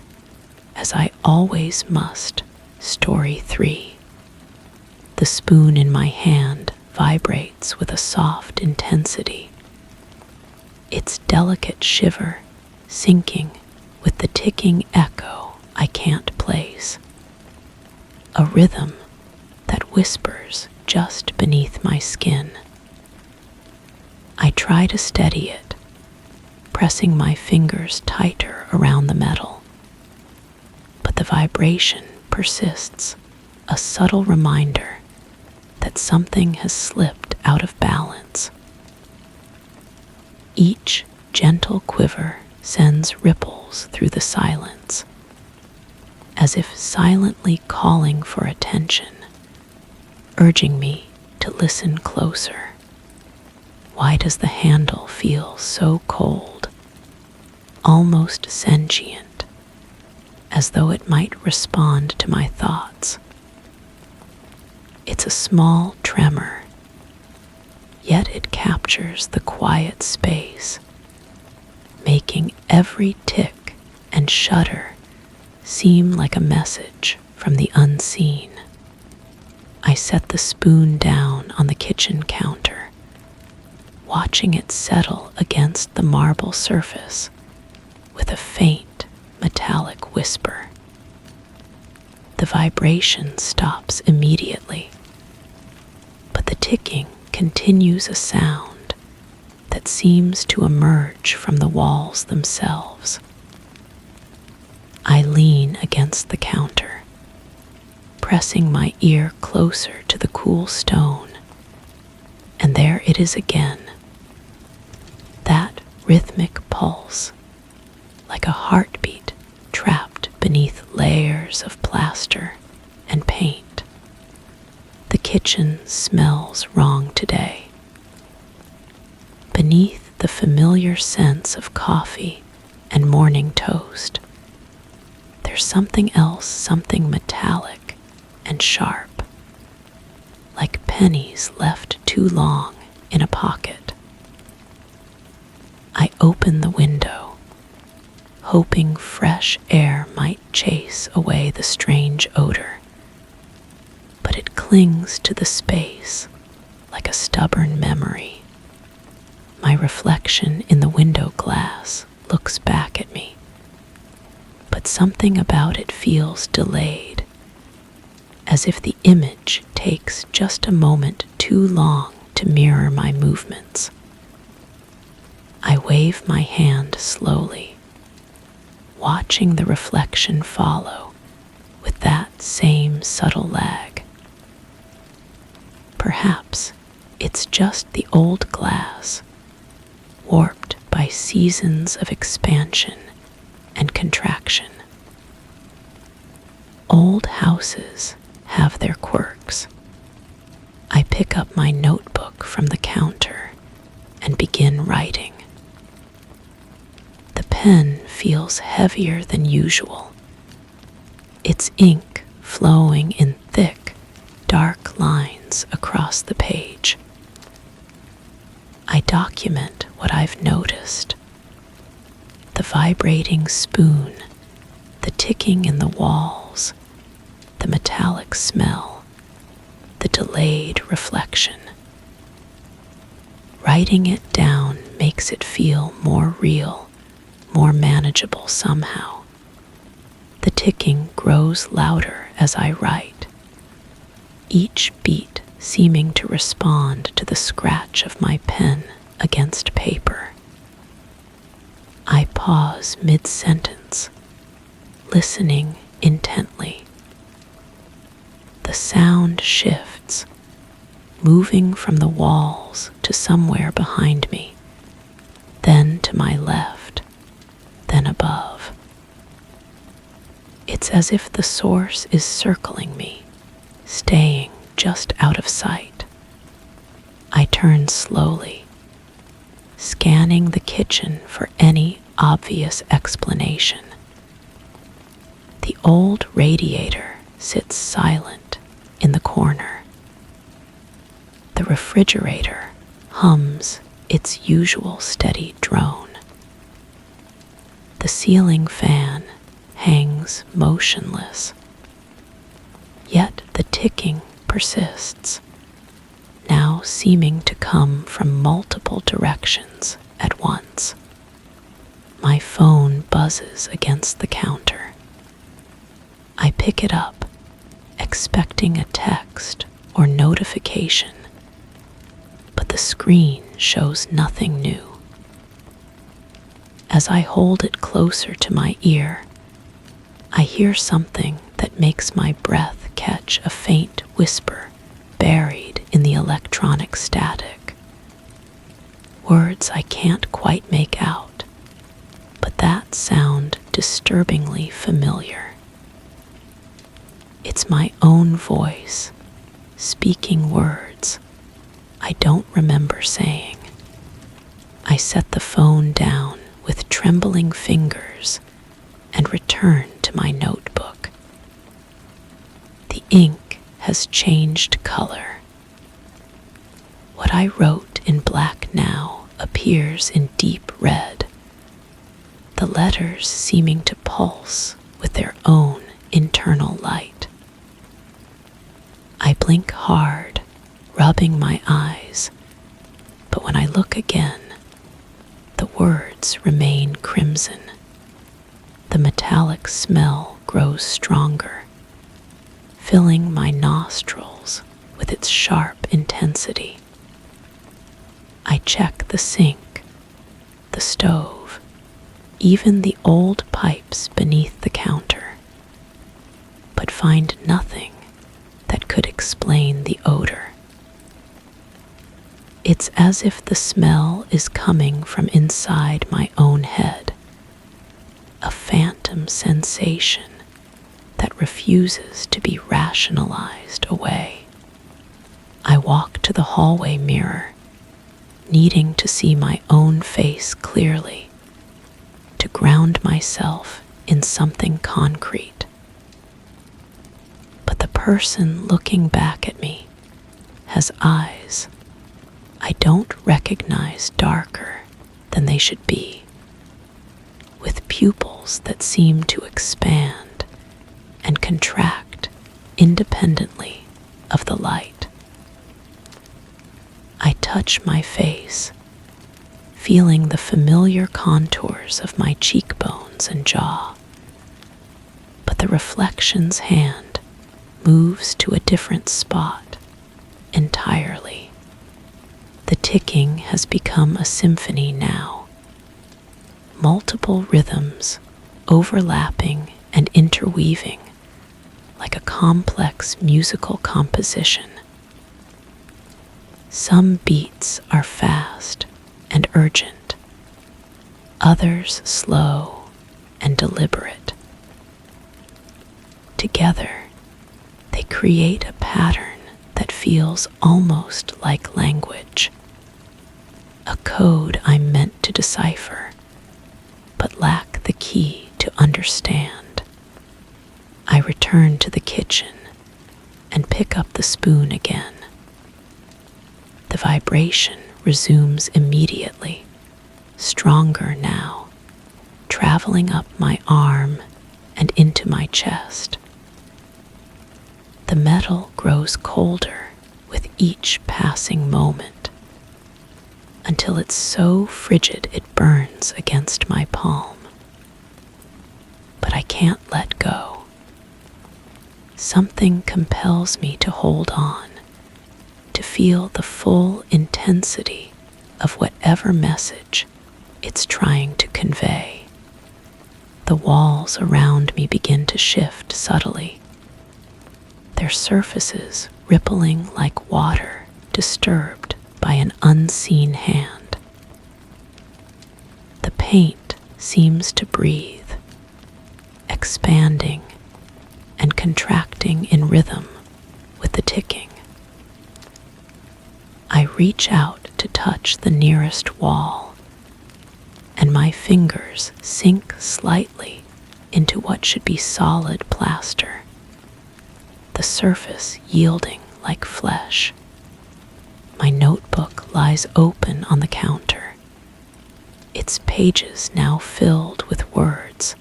as I always must. Story 3. The spoon in my hand vibrates with a soft intensity, its delicate shiver syncing with the ticking echo I can't place, a rhythm that whispers just beneath my skin. I try to steady it, pressing my fingers tighter around the metal, but the vibration persists, a subtle reminder that something has slipped out of balance. Each gentle quiver sends ripples through the silence, as if silently calling for attention, urging me to listen closer. Why does the handle feel so cold, almost sentient, as though it might respond to my thoughts? It's a small tremor, yet it captures the quiet space, making every tick and shudder seem like a message from the unseen. I set the spoon down on the kitchen counter, watching it settle against the marble surface with a faint metallic whisper. The vibration stops immediately, but the ticking continues, a sound that seems to emerge from the walls themselves. I lean against the counter, pressing my ear closer to the cool stone, and there it is again, that rhythmic pulse, like a heartbeat trapped beneath layers of plaster and paint. The kitchen smells wrong today. Beneath the familiar scents of coffee and morning toast, there's something else, something metallic and sharp, like pennies left too long in a pocket. I open the window, hoping fresh air might chase away the strange odor, but it clings to the space like a stubborn memory. My reflection in the window glass looks back at me, but something about it feels delayed, as if the image takes just a moment too long to mirror my movements. I wave my hand slowly, watching the reflection follow with that same subtle lag. Perhaps it's just the old glass, warped by seasons of expansion and contraction. Old houses have their quirks. I pick up my notebook from the counter and begin writing. The pen feels heavier than usual, its ink flowing in thick, dark lines across the page. I document what I've noticed: the vibrating spoon, the ticking in the walls, the metallic smell, the delayed reflection. Writing it down makes it feel more real, more manageable somehow. The ticking grows louder as I write, each beat seeming to respond to the scratch of my pen against paper. I pause mid-sentence, listening intently. The sound shifts, moving from the walls to somewhere behind me, then to my left, then above. It's as if the source is circling me, staying just out of sight. I turn slowly, scanning the kitchen for any obvious explanation. The old radiator sits silent in the corner. The refrigerator hums its usual steady drone. The ceiling fan hangs motionless, yet the ticking persists, now seeming to come from multiple directions at once. My phone buzzes against the counter. I pick it up, expecting a text or notification, but the screen shows nothing new. As I hold it closer to my ear, I hear something that makes my breath catch a faint whisper buried buried in the electronic static. Words I can't quite make out, but that sound disturbingly familiar. It's my own voice, speaking words I don't remember saying. I set the phone down with trembling fingers and return to my notebook. The ink has changed color. What I wrote in black now appears in deep red, the letters seeming to pulse with their own internal light. I blink hard, rubbing my eyes, but when I look again, the words remain crimson. The metallic smell grows stronger, filling my nostrils with its sharp intensity. I check the sink, the stove, even the old pipes beneath the counter, but find nothing that could explain the odor. It's as if the smell is coming from inside my own head, a phantom sensation that refuses to be rationalized away. I walk to the hallway mirror, needing to see my own face clearly, to ground myself in something concrete. But the person looking back at me has eyes I don't recognize, darker than they should be, with pupils that seem to expand and contract independently of the light. I touch my face, feeling the familiar contours of my cheekbones and jaw, but the reflection's hand moves to a different spot entirely. The ticking has become a symphony now, multiple rhythms overlapping and interweaving like a complex musical composition. Some beats are fast and urgent, others slow and deliberate. Together, they create a pattern that feels almost like language, a code I'm meant to decipher, but lack the key to understand. I return to the kitchen and pick up the spoon again. The vibration resumes immediately, stronger now, traveling up my arm and into my chest. The metal grows colder with each passing moment, until it's so frigid it burns against my palm. But I can't let go. Something compels me to hold on, to feel the full intensity of whatever message it's trying to convey. The walls around me begin to shift subtly, their surfaces rippling like water disturbed by an unseen hand. The paint seems to breathe, expanding and contracting in rhythm with the ticking. I reach out to touch the nearest wall, and my fingers sink slightly into what should be solid plaster, the surface yielding like flesh. My notebook lies open on the counter, its pages now filled with words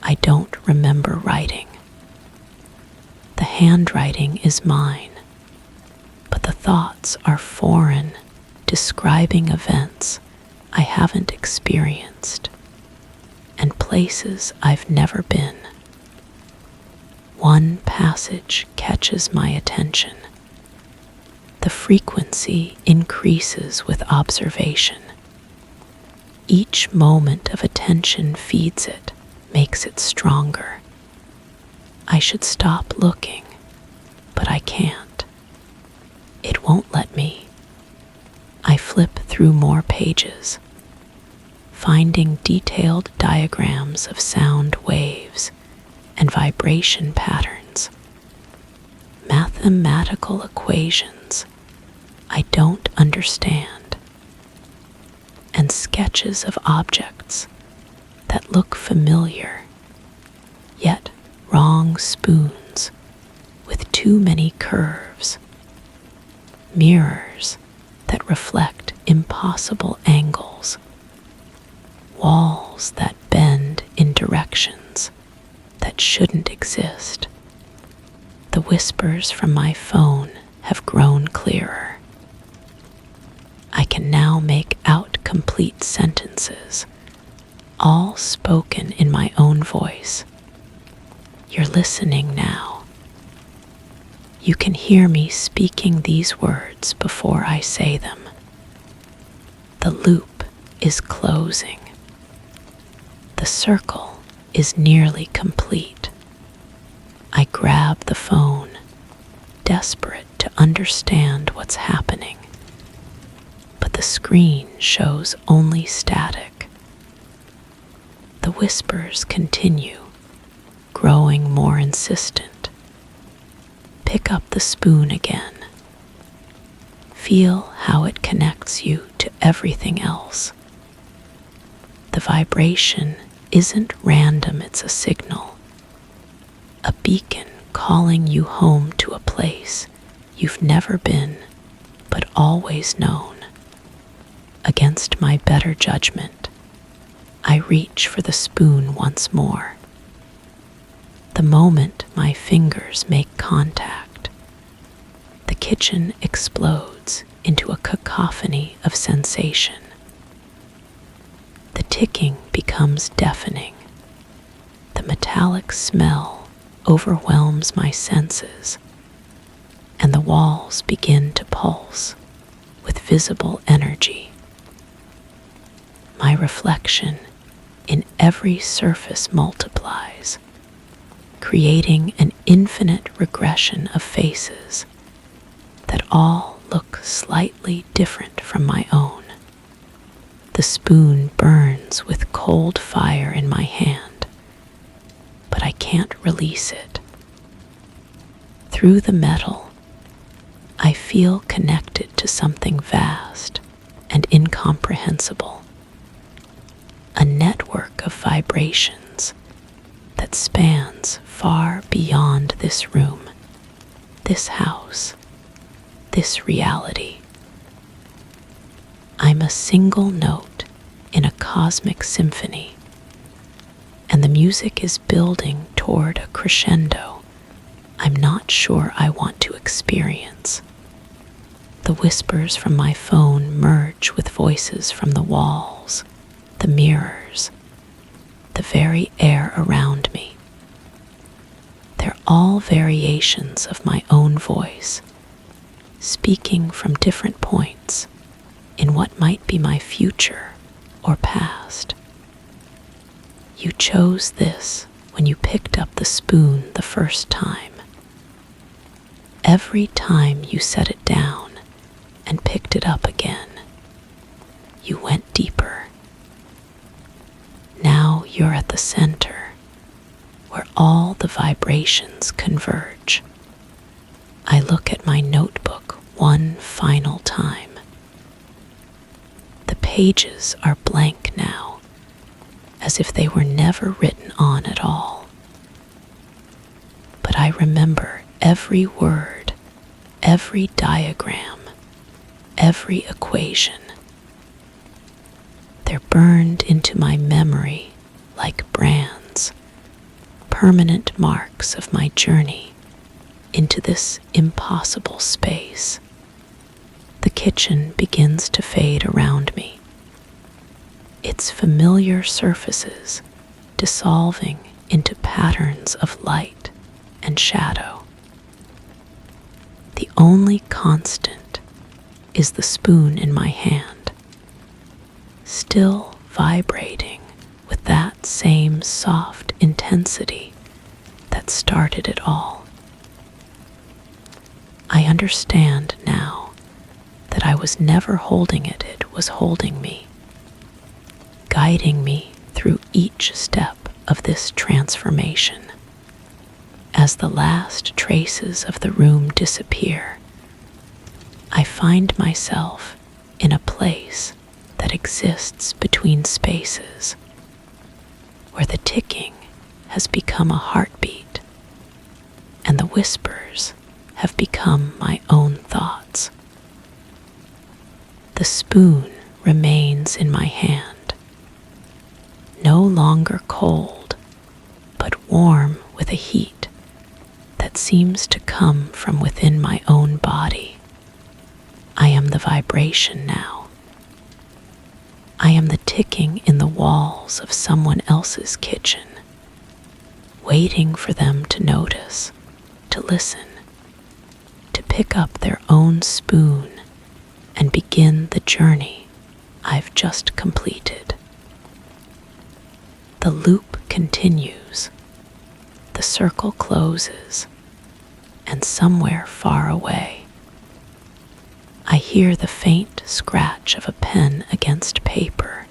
I don't remember writing. The handwriting is mine, but the thoughts are foreign, describing events I haven't experienced and places I've never been. One passage catches my attention. The frequency increases with observation. Each moment of attention feeds it, makes it stronger. I should stop looking, but I can't. It won't let me. I flip through more pages, finding detailed diagrams of sound waves and vibration patterns, mathematical equations I don't understand, and sketches of objects that look familiar, yet wrong spoons with too many curves, mirrors that reflect impossible angles, walls that bend in directions that shouldn't exist. The whispers from my phone have grown clearer. I can now make out complete sentences, all spoken in my own voice. You're listening now. You can hear me speaking these words before I say them. The loop is closing. The circle is nearly complete. I grab the phone, desperate to understand what's happening. But the screen shows only static. The whispers continue, growing more insistent. Pick up the spoon again. Feel how it connects you to everything else. The vibration isn't random, it's a signal. A beacon calling you home to a place you've never been, but always known. Against my better judgment, I reach for the spoon once more. The moment my fingers make contact, the kitchen explodes into a cacophony of sensation. The ticking becomes deafening. The metallic smell overwhelms my senses, and the walls begin to pulse with visible energy. My reflection in every surface multiplies, creating an infinite regression of faces that all look slightly different from my own. The spoon burns with cold fire in my hand, but I can't release it. Through the metal, I feel connected to something vast and incomprehensible. A network of vibrations that spans far beyond this room, this house, this reality. I'm a single note in a cosmic symphony, and the music is building toward a crescendo I'm not sure I want to experience. The whispers from my phone merge with voices from the walls, the mirrors, the very air around me. They're all variations of my own voice, speaking from different points in what might be my future or past. You chose this when you picked up the spoon the first time. Every time you set it down and picked it up again, you went deeper. Now you're at the center, where all the vibrations converge. I look at my notebook one final time. The pages are blank now, as if they were never written on at all. But I remember every word, every diagram, every equation. They're burned into my memory like brands, permanent marks of my journey into this impossible space. The kitchen begins to fade around me, its familiar surfaces dissolving into patterns of light and shadow. The only constant is the spoon in my hand, still vibrating with that same soft intensity that started it all. I understand now that I was never holding it, it was holding me, guiding me through each step of this transformation. As the last traces of the room disappear, I find myself in a place that exists between spaces, where the ticking has become a heartbeat and the whispers have become my own thoughts. The spoon remains in my hand, no longer cold, but warm with a heat that seems to come from within my own body. I am the vibration now. I am the ticking in the walls of someone else's kitchen, waiting for them to notice, to listen, to pick up their own spoon and begin the journey I've just completed. The loop continues, the circle closes, and somewhere far away, I hear the faint scratch of a pen against paper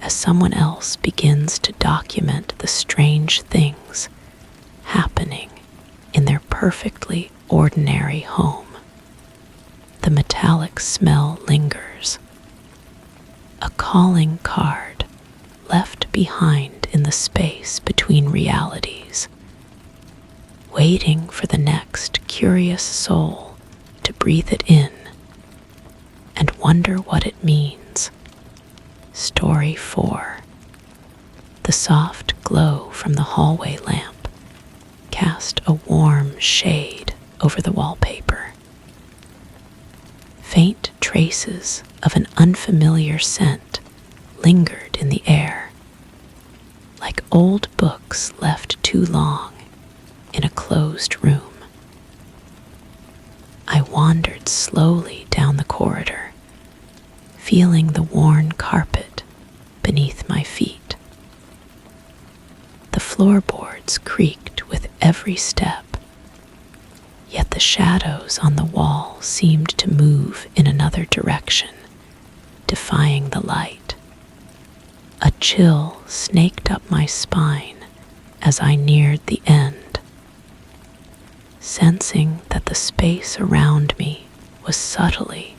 as someone else begins to document the strange things happening in their perfectly ordinary home. The metallic smell lingers. A calling card left behind in the space between realities, waiting for the next curious soul to breathe it in and wonder what it means. Story 4. The soft glow from the hallway lamp cast a warm shade over the wallpaper. Faint traces of an unfamiliar scent lingered in the air, like old books left too long in a closed room. I wandered slowly down the corridor, feeling the worn carpet beneath my feet. The floorboards creaked with every step, yet the shadows on the wall seemed to move in another direction, defying the light. A chill snaked up my spine as I neared the end, sensing that the space around me was subtly,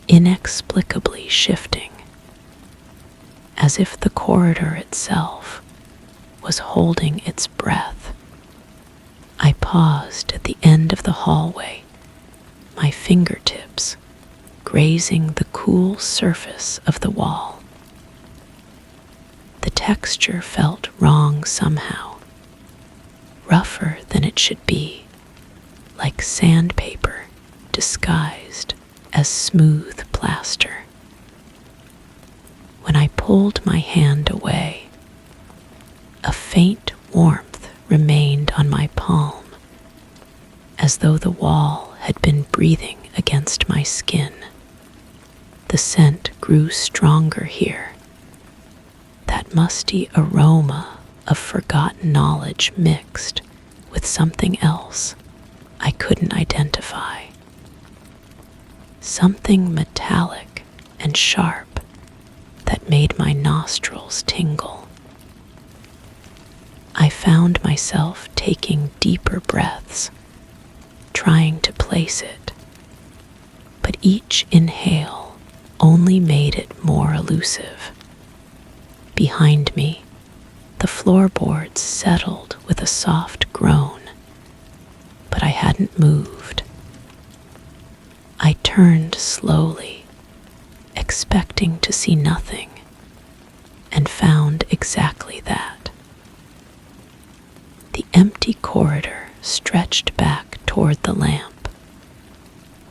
inexplicably shifting, as if the corridor itself was holding its breath. I paused at the end of the hallway, my fingertips grazing the cool surface of the wall. The texture felt wrong somehow, rougher than it should be, like sandpaper disguised as smooth plaster. When I pulled my hand away, a faint warmth remained on my palm, as though the wall had been breathing against my skin. The scent grew stronger here, that musty aroma of forgotten knowledge mixed with something else I couldn't identify. Something metallic and sharp that made my nostrils tingle. I found myself taking deeper breaths, trying to place it, but each inhale only made it more elusive. Behind me, the floorboards settled with a soft groan, but I hadn't moved. I turned slowly, expecting to see nothing, and found exactly that. The empty corridor stretched back toward the lamp,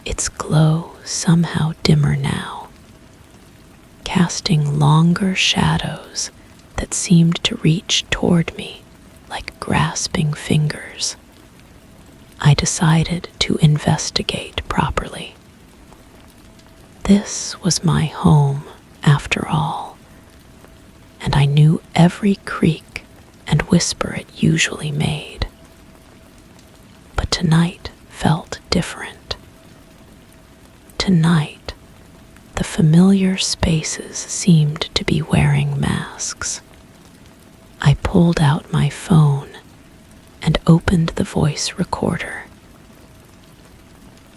its glow somehow dimmer now, casting longer shadows that seemed to reach toward me like grasping fingers. I decided to investigate properly. This was my home, after all, and I knew every creak and whisper it usually made. But tonight felt different. Tonight, the familiar spaces seemed to be wearing masks. I pulled out my phone and opened the voice recorder.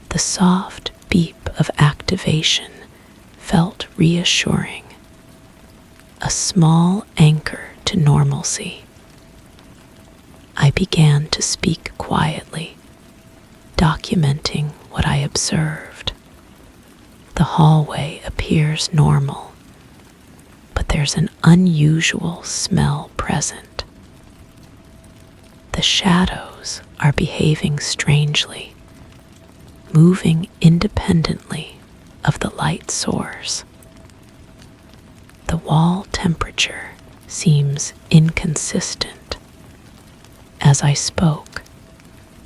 The soft beep of activation felt reassuring, a small anchor to normalcy. I began to speak quietly, documenting what I observed. The hallway appears normal, but there's an unusual smell present. The shadows are behaving strangely, moving independently of the light source. The wall temperature seems inconsistent. As I spoke,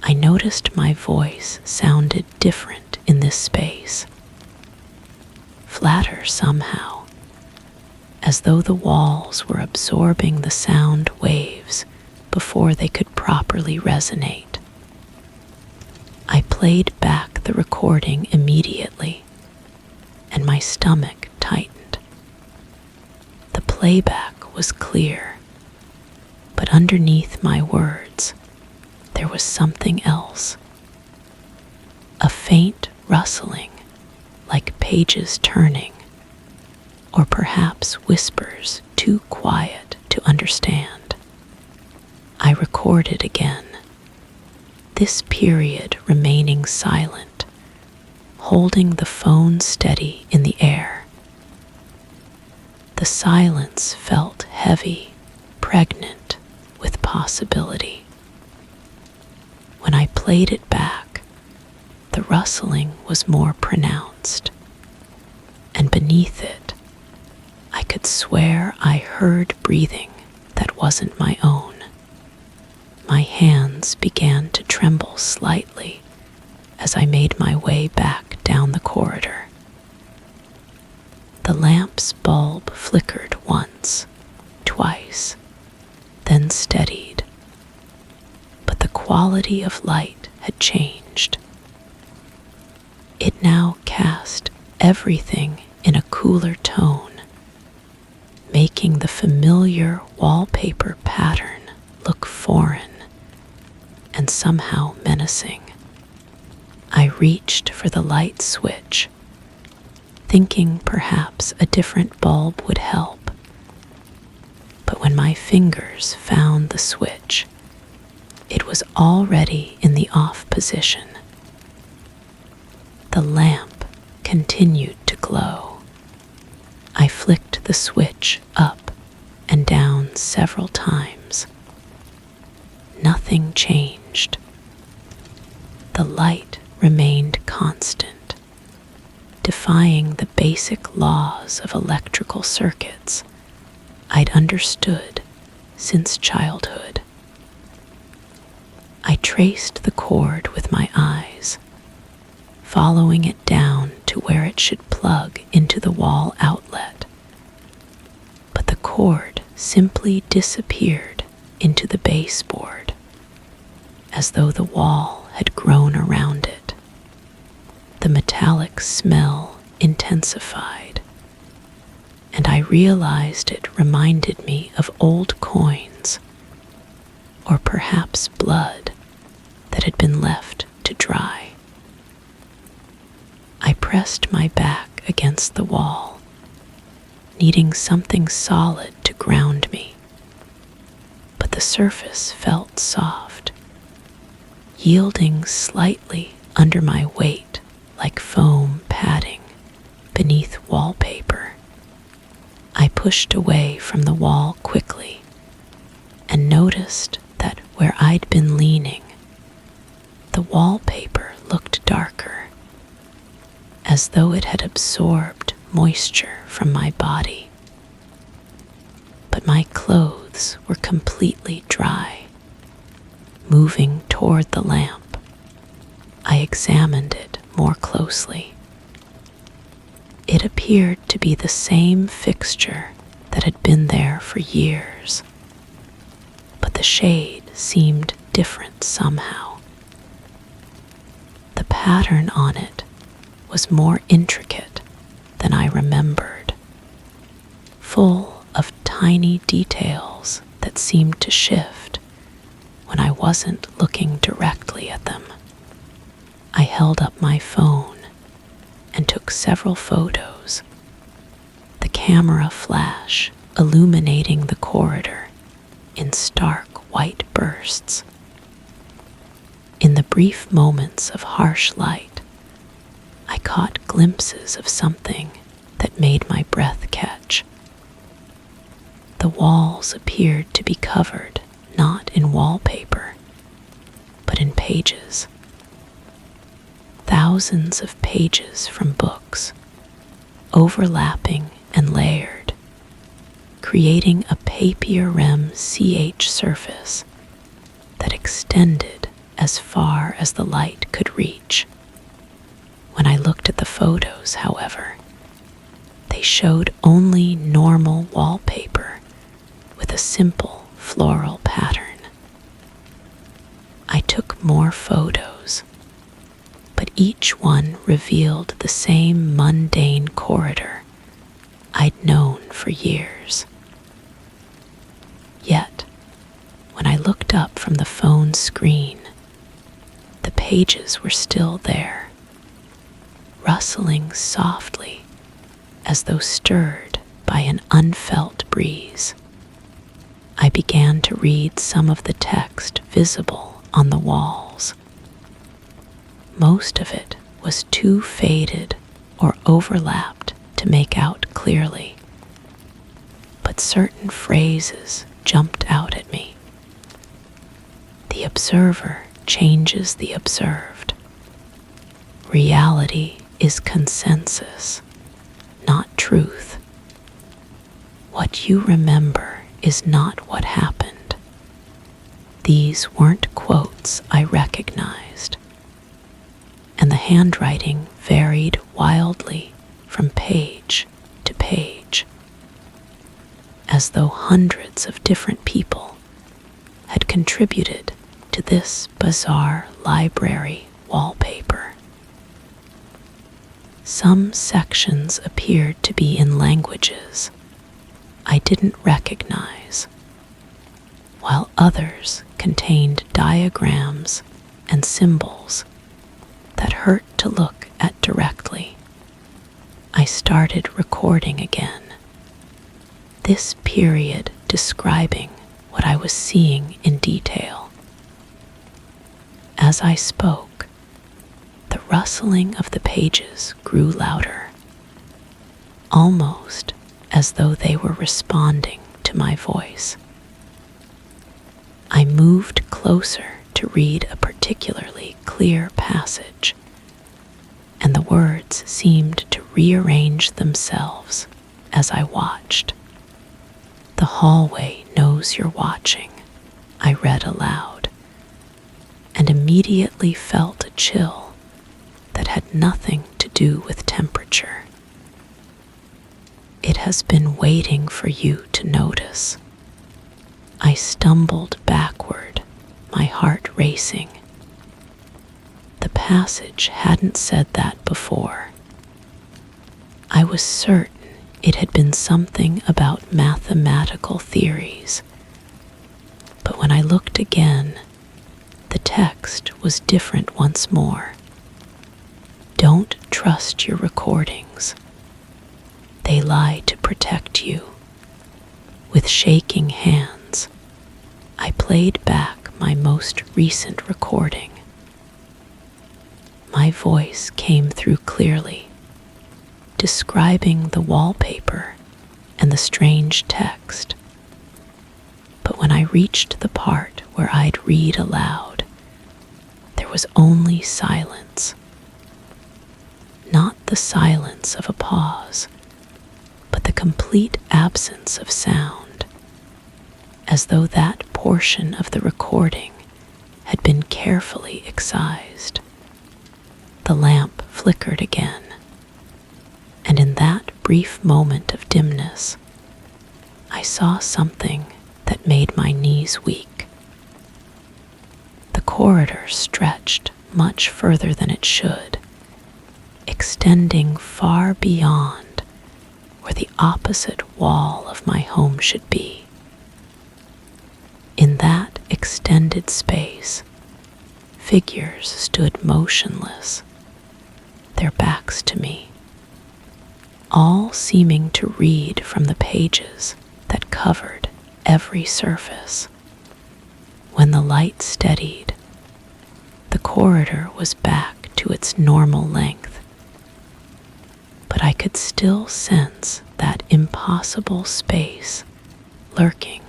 I noticed my voice sounded different in this space, flatter somehow, as though the walls were absorbing the sound waves before they could properly resonate. I played back the recording immediately, and my stomach tightened. The playback was clear, but underneath my words, there was something else. A faint rustling, like pages turning, or perhaps whispers too quiet to understand. I recorded again, this period remaining silent, holding the phone steady in the air. The silence felt heavy, pregnant with possibility. When I played it back, the rustling was more pronounced, and beneath it, I could swear I heard breathing that wasn't my own. My hands began to tremble slightly as I made my way back down the corridor. The lamp's bulb flickered once, twice, then steadied, but the quality of light had changed. It now cast everything in a cooler tone, making the familiar wallpaper pattern look foreign and somehow menacing. I reached for the light switch, thinking perhaps a different bulb would help. But when my fingers found the switch, it was already in the off position. The lamp continued to glow. I flicked the switch up and down several times. Nothing changed. The light remained constant, defying the basic laws of electrical circuits I'd understood since childhood. I traced the cord with my eyes, following it down to where it should plug into the wall outlet. But the cord simply disappeared into the baseboard, as though the wall had grown around it. The metallic smell intensified, and I realized it reminded me of old coins, or perhaps blood that had been left to dry. I pressed my back against the wall, needing something solid to ground me, but the surface felt soft, yielding slightly under my weight like foam padding beneath wallpaper. I pushed away from the wall quickly and noticed that where I'd been leaning, the wallpaper looked darker, as though it had absorbed moisture from my body. But my clothes were completely dry. Moving toward the lamp, I examined it more closely. It appeared to be the same fixture that had been there for years, but the shade seemed different somehow. The pattern on it was more intricate than I remembered, full of tiny details that seemed to shift when I wasn't looking directly at them. I held up my phone and took several photos, the camera flash illuminating the corridor in stark white bursts. In the brief moments of harsh light, I caught glimpses of something that made my breath catch. The walls appeared to be covered not in wallpaper, but in pages. Thousands of pages from books, overlapping and layered, creating a papyrem CH surface that extended as far as the light could reach. When I looked at the photos, however, they showed only normal wallpaper with a simple floral pattern. I took more photos, but each one revealed the same mundane corridor I'd known for years. Yet, when I looked up from the phone screen, the pages were still there, rustling softly as though stirred by an unfelt breeze. I began to read some of the text visible on the walls. Most of it was too faded or overlapped to make out clearly, but certain phrases jumped out at me. The observer changes the observed. Reality is consensus, not truth. What you remember is not what happened. These weren't quotes I recognized, and the handwriting varied wildly from page to page, as though hundreds of different people had contributed to this bizarre library wallpaper. Some sections appeared to be in languages I didn't recognize, while others contained diagrams and symbols that hurt to look at directly. I started recording again, this period describing what I was seeing in detail. As I spoke, the rustling of the pages grew louder, almost as though they were responding to my voice. I moved closer to read a particularly clear passage, and the words seemed to rearrange themselves as I watched. "The hallway knows you're watching," I read aloud, and immediately felt a chill that had nothing to do with temperature. "It has been waiting for you to notice." I stumbled backward, my heart racing. The passage hadn't said that before. I was certain it had been something about mathematical theories, but when I looked again, the text was different once more. "Don't trust your recordings. They lie to protect you." With shaking hands, I played back my most recent recording. My voice came through clearly, describing the wallpaper and the strange text. But when I reached the part where I'd read aloud, there was only silence. Not the silence of a pause, but the complete absence of sound, as though that portion of the recording had been carefully excised. The lamp flickered again, and in that brief moment of dimness, I saw something that made my knees weak. The corridor stretched much further than it should, extending far beyond where the opposite wall of my home should be. In that extended space, figures stood motionless, their backs to me, all seeming to read from the pages that covered every surface. When the light steadied, the corridor was back to its normal length, but I could still sense that impossible space lurking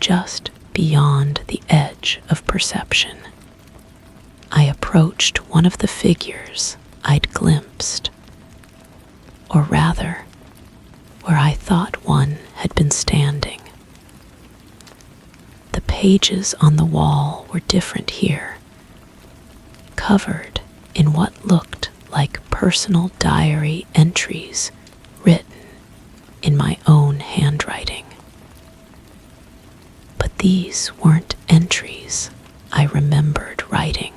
just beyond the edge of perception. I approached one of the figures I'd glimpsed, or rather, where I thought one had been standing. The pages on the wall were different here, covered in what looked like personal diary entries written in my own handwriting. But these weren't entries I remembered writing.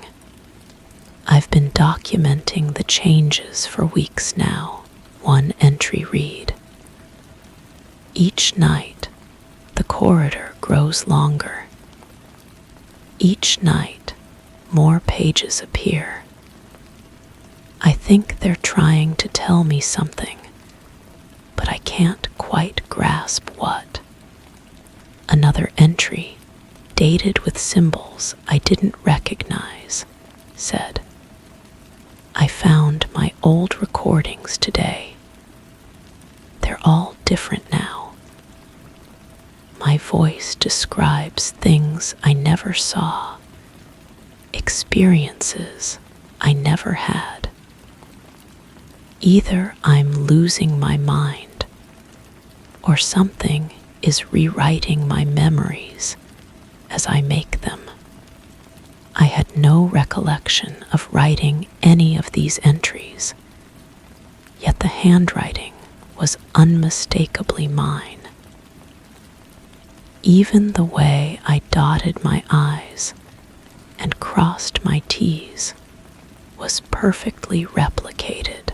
I've been documenting the changes for weeks now, one entry read. Each night, the corridor grows longer. Each night, more pages appear. I think they're trying to tell me something, but I can't quite grasp what. Another entry, dated with symbols I didn't recognize, said, "I found my old recordings today. They're all different now. My voice describes things I never saw, experiences I never had. Either I'm losing my mind, or something is rewriting my memories as I make them." I had no recollection of writing any of these entries, yet the handwriting was unmistakably mine. Even the way I dotted my I's and crossed my T's was perfectly replicated.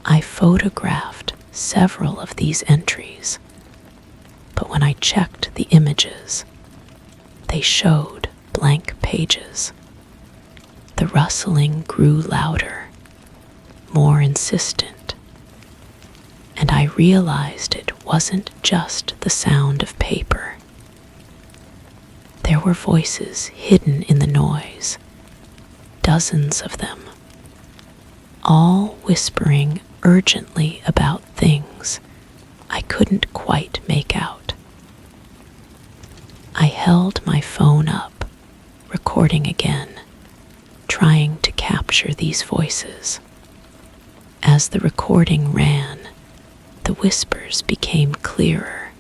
I photographed several of these entries, but when I checked the images, they showed blank pages. The rustling grew louder, more insistent, and I realized it wasn't just the sound of paper. There were voices hidden in the noise, dozens of them, all whispering urgently about things I couldn't quite make out. I held my phone up, recording again, trying to capture these voices. As the recording ran, the whispers became clearer,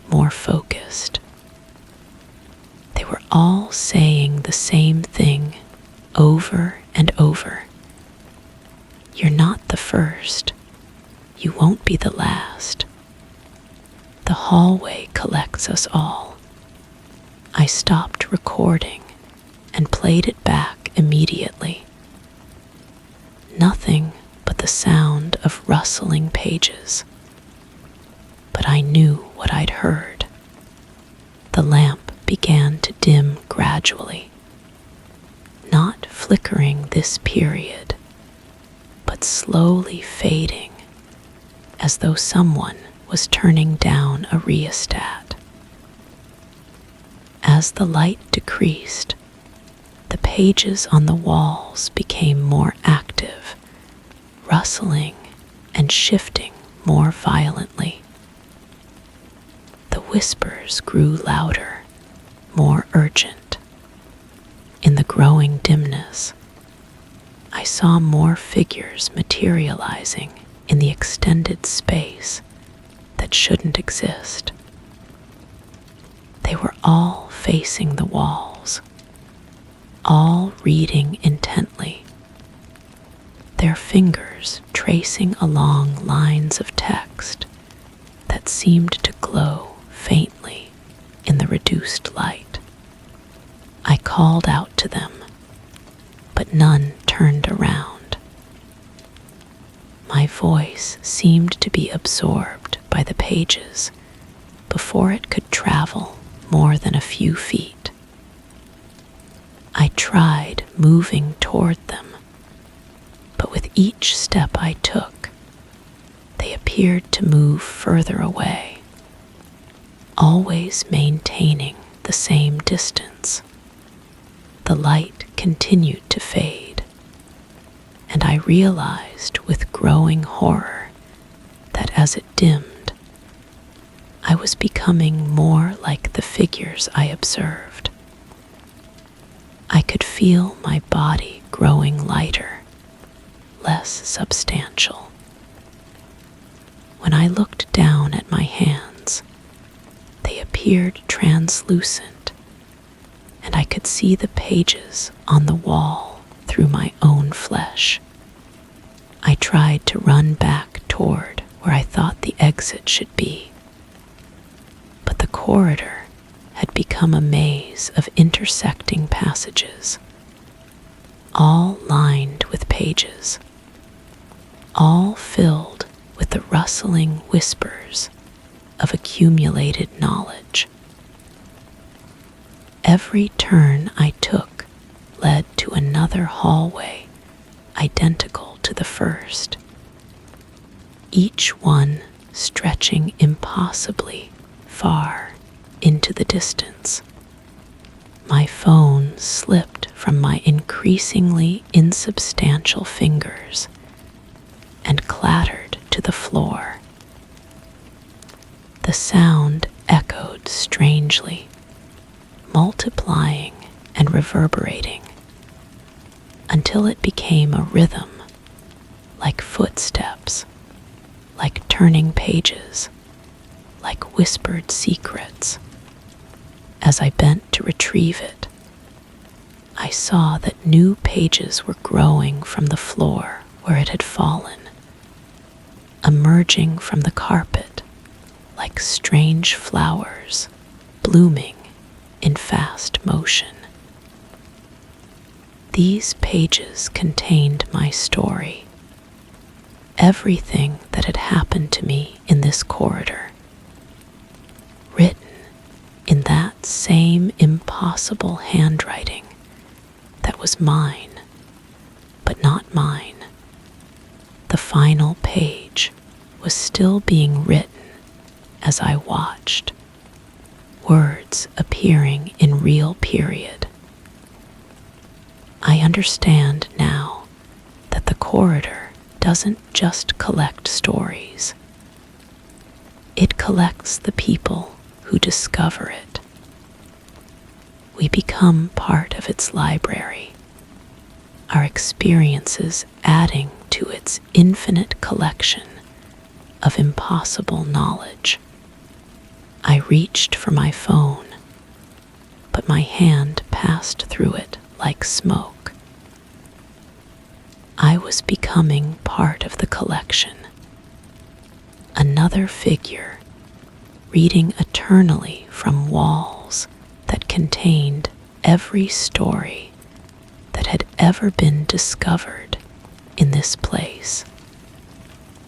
more focused. They were all saying the same thing over and over. "You're not the first. You won't be the last. The hallway collects us all." I stopped recording and played it back immediately. Nothing but the sound of rustling pages. But I knew what I'd heard. The lamp began to dim gradually, not flickering this period, but slowly fading, as though someone was turning down a rheostat. As the light decreased, the pages on the walls became more active, rustling and shifting more violently. The whispers grew louder, more urgent. In the growing dimness, I saw more figures materializing in the extended space that shouldn't exist. They were all facing the walls, all reading intently, their fingers tracing along lines of text that seemed to glow faintly in the reduced light. I called out to them, but none turned around. My voice seemed to be absorbed by the pages before it could travel more than a few feet. I tried moving toward them, but with each step I took, they appeared to move further away, always maintaining the same distance. The light continued to fade, and I realized with growing horror that as it dimmed, I was becoming more like the figures I observed. I could feel my body growing lighter, less substantial. When I looked down at my hands, they appeared translucent, and I could see the pages on the wall through my own flesh. I tried to run back toward where I thought the exit should be, but the corridor had become a maze of intersecting passages, all lined with pages, all filled with the rustling whispers of accumulated knowledge. Every turn I took led to another hallway identical to the first, each one stretching impossibly far into the distance. My phone slipped from my increasingly insubstantial fingers and clattered to the floor. The sound echoed strangely, multiplying and reverberating until it became a rhythm, like footsteps, like turning pages, like whispered secrets. As I bent to retrieve it, I saw that new pages were growing from the floor where it had fallen, emerging from the carpet like strange flowers blooming in fast motion. These pages contained my story, everything that had happened to me in this corridor, written in that same impossible handwriting that was mine, but not mine. The final page was still being written as I watched, words appearing in real period. I understand now that the corridor doesn't just collect stories. It collects the people who discover it. We become part of its library, our experiences adding to its infinite collection of impossible knowledge. I reached for my phone, but my hand passed through it like smoke. I was becoming part of the collection, another figure reading eternally from walls that contained every story that had ever been discovered in this place.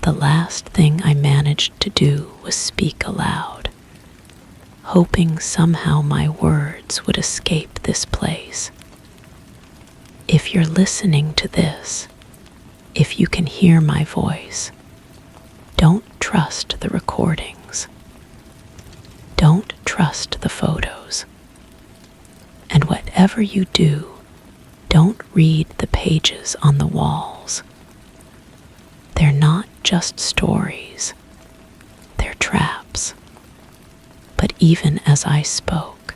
The last thing I managed to do was speak aloud, hoping somehow my words would escape this place. If you're listening to this, if you can hear my voice, don't trust the recordings. Don't trust the photos. And whatever you do, don't read the pages on the walls. They're not just stories, they're traps. But even as I spoke,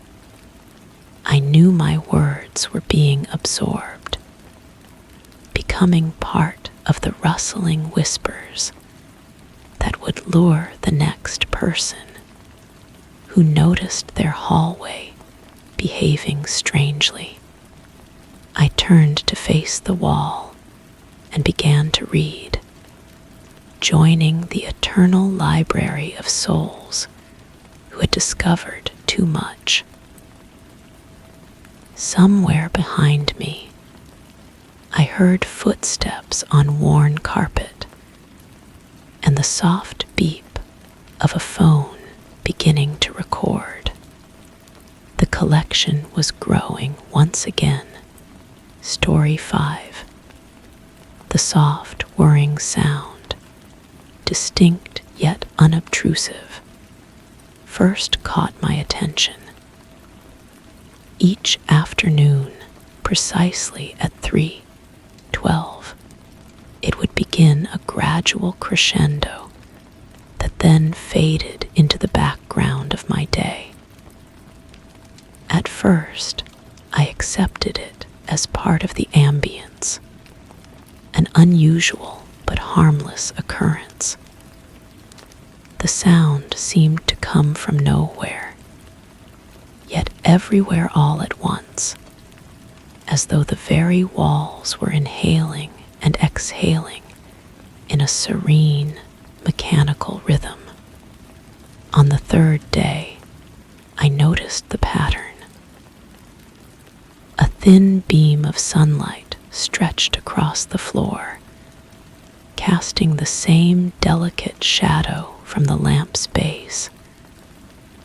I knew my words were being absorbed, becoming part of the rustling whispers that would lure the next person who noticed their hallway behaving strangely. I turned to face the wall and began to read, joining the eternal library of souls who had discovered too much. Somewhere behind me, I heard footsteps on worn carpet and the soft beep of a phone beginning to record. The collection was growing once again. Story 5. The soft whirring sound, distinct yet unobtrusive, first caught my attention. Each afternoon, precisely at 3:12, it would begin a gradual crescendo that then faded into the background of my day. At first, I accepted it as part of the ambience, an unusual but harmless occurrence. The sound seemed to come from nowhere, yet everywhere all at once, as though the very walls were inhaling and exhaling in a serene, mechanical rhythm. On the third day, I noticed the pattern. A thin beam of sunlight stretched across the floor, casting the same delicate shadow from the lamp's base,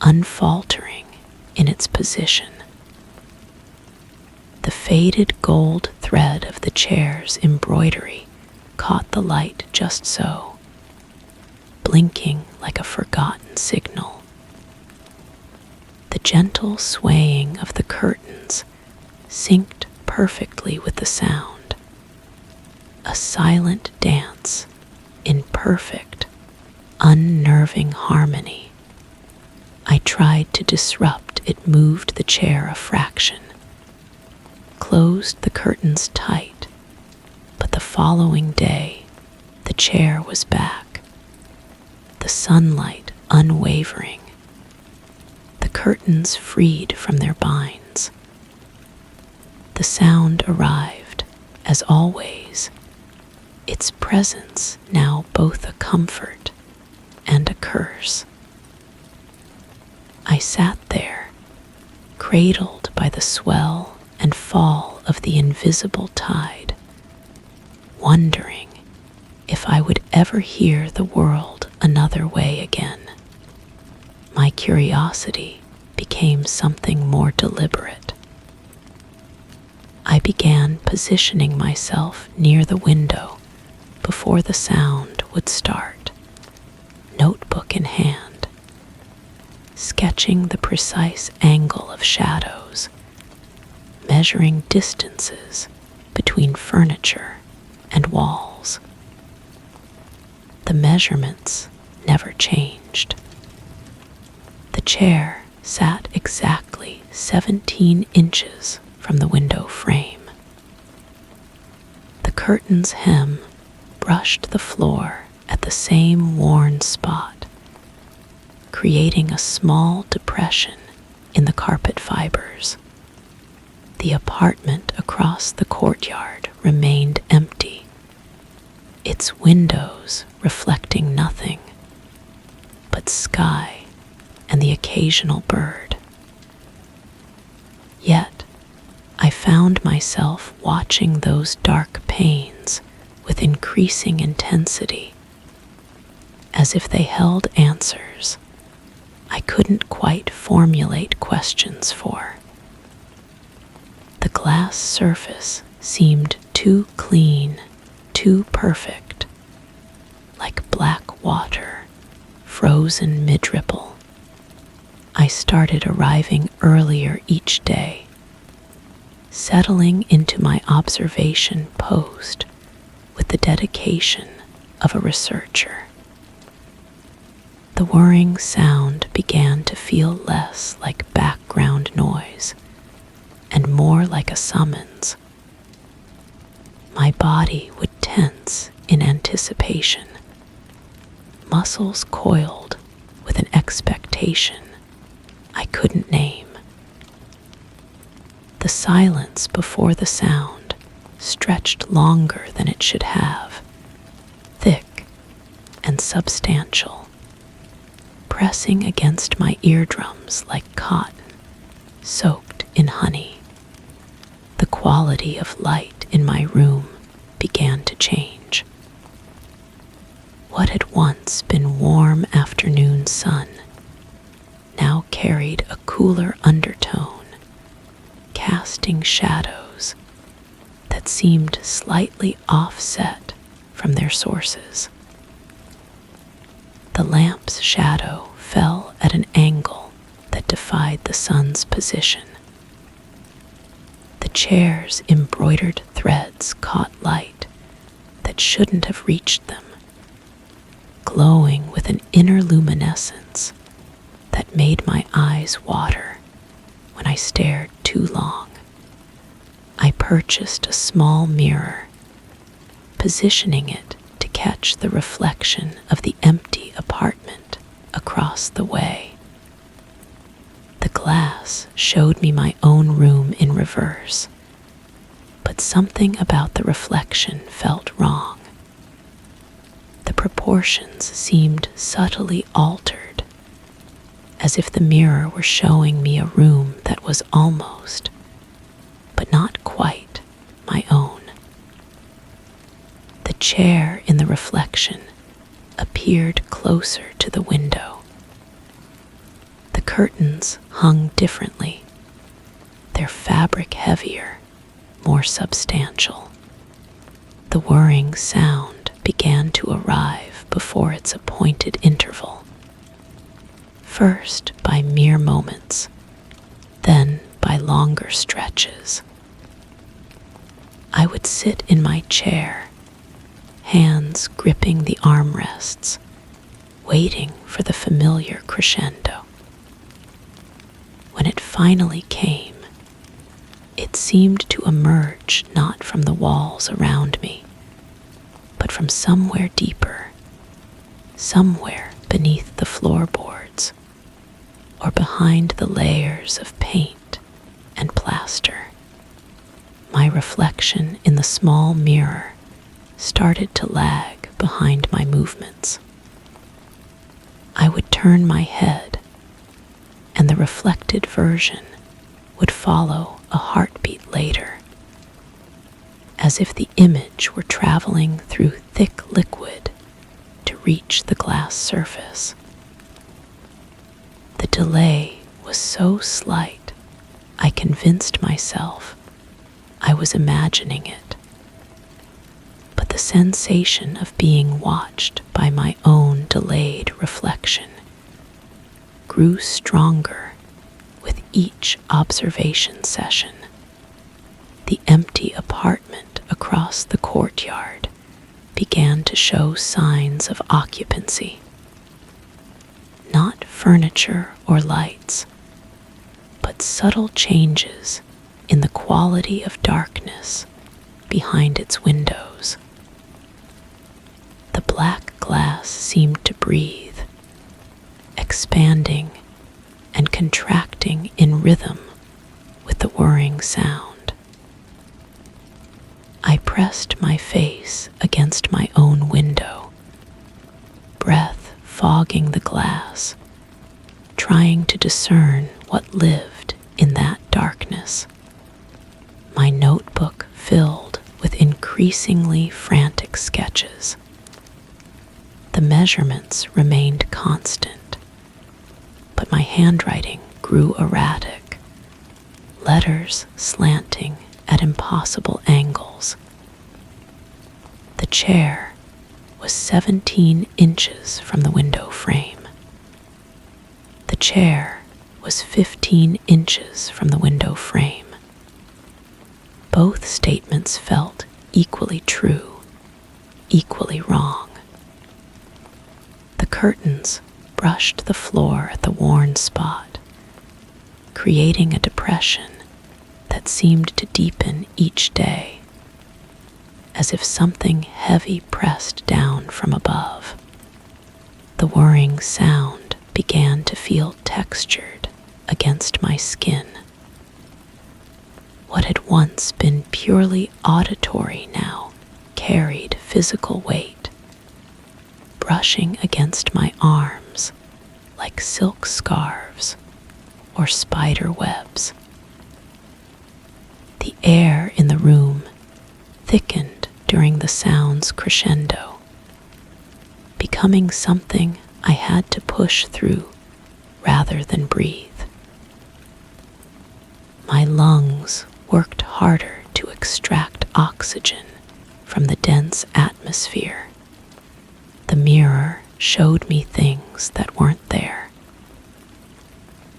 unfaltering in its position. The faded gold thread of the chair's embroidery caught the light just so, blinking like a forgotten signal. The gentle swaying of the curtains synced perfectly with the sound, a silent dance in perfect, unnerving harmony. I tried to disrupt it, moved the chair a fraction, closed the curtains tight, but the following day the chair was back, the sunlight unwavering, the curtains freed from their binds. The sound arrived, as always, its presence now both a comfort and a curse. I sat there, cradled by the swell and fall of the invisible tide, wondering if I would ever hear the world another way again. My curiosity became something more deliberate. I began positioning myself near the window before the sound would start, notebook in hand, sketching the precise angle of shadows, measuring distances between furniture and walls. The measurements never changed. The chair sat exactly 17 inches from the window frame. The curtain's hem brushed the floor at the same worn spot, creating a small depression in the carpet fibers. The apartment across the courtyard remained empty, its windows reflecting nothing but sky and the occasional bird. Yet, I found myself watching those dark panes with increasing intensity, as if they held answers I couldn't quite formulate questions for. The glass surface seemed too clean, too perfect, like black water, frozen mid-ripple. I started arriving earlier each day, settling into my observation post with the dedication of a researcher. The whirring sound began to feel less like background noise and more like a summons. My body would tense in anticipation, muscles coiled with an expectation I couldn't name. The silence before the sound stretched longer than it should have, thick and substantial, pressing against my eardrums like cotton soaked in honey. quality of light in my room began to change. What had once been warm afternoon sun now carried a cooler undertone, casting shadows that seemed slightly offset from their sources. The lamp's shadow fell at an angle that defied the sun's position. The chair's embroidered threads caught light that shouldn't have reached them, glowing with an inner luminescence that made my eyes water when I stared too long. I purchased a small mirror, positioning it to catch the reflection of the empty apartment across the way. The glass showed me my own room in reverse, but something about the reflection felt wrong. The proportions seemed subtly altered, as if the mirror were showing me a room that was almost, but not quite, my own. The chair in the reflection appeared closer to the window. The curtains hung differently, their fabric heavier, more substantial. The whirring sound began to arrive before its appointed interval, first by mere moments, then by longer stretches. I would sit in my chair, hands gripping the armrests, waiting for the familiar crescendo. When it finally came, it seemed to emerge not from the walls around me, but from somewhere deeper, somewhere beneath the floorboards, or behind the layers of paint and plaster. My reflection in the small mirror started to lag behind my movements. I would turn my head, and the reflected version would follow a heartbeat later, as if the image were traveling through thick liquid to reach the glass surface. The delay was so slight, I convinced myself I was imagining it. But the sensation of being watched by my own delayed reflection grew stronger with each observation session. The empty apartment across the courtyard began to show signs of occupancy. Not furniture or lights, but subtle changes in the quality of darkness behind its windows. The black glass seemed to breathe, expanding and contracting in rhythm with the whirring sound. I pressed my face against my own window, breath fogging the glass, trying to discern what lived in that darkness. My notebook filled with increasingly frantic sketches. The measurements remained constant, but my handwriting grew erratic, letters slanting at impossible angles. The chair was 17 inches from the window frame. The chair was 15 inches from the window frame. Both statements felt equally true, equally wrong. The curtains brushed the floor at the worn spot, creating a depression that seemed to deepen each day, as if something heavy pressed down from above. The whirring sound began to feel textured against my skin. What had once been purely auditory now carried physical weight, brushing against my arms like silk scarves or spider webs. The The air in the room thickened during the sound's crescendo, becoming something I had to push through rather than breathe. My lungs worked harder to extract oxygen from the dense atmosphere. The mirror showed me things that weren't there.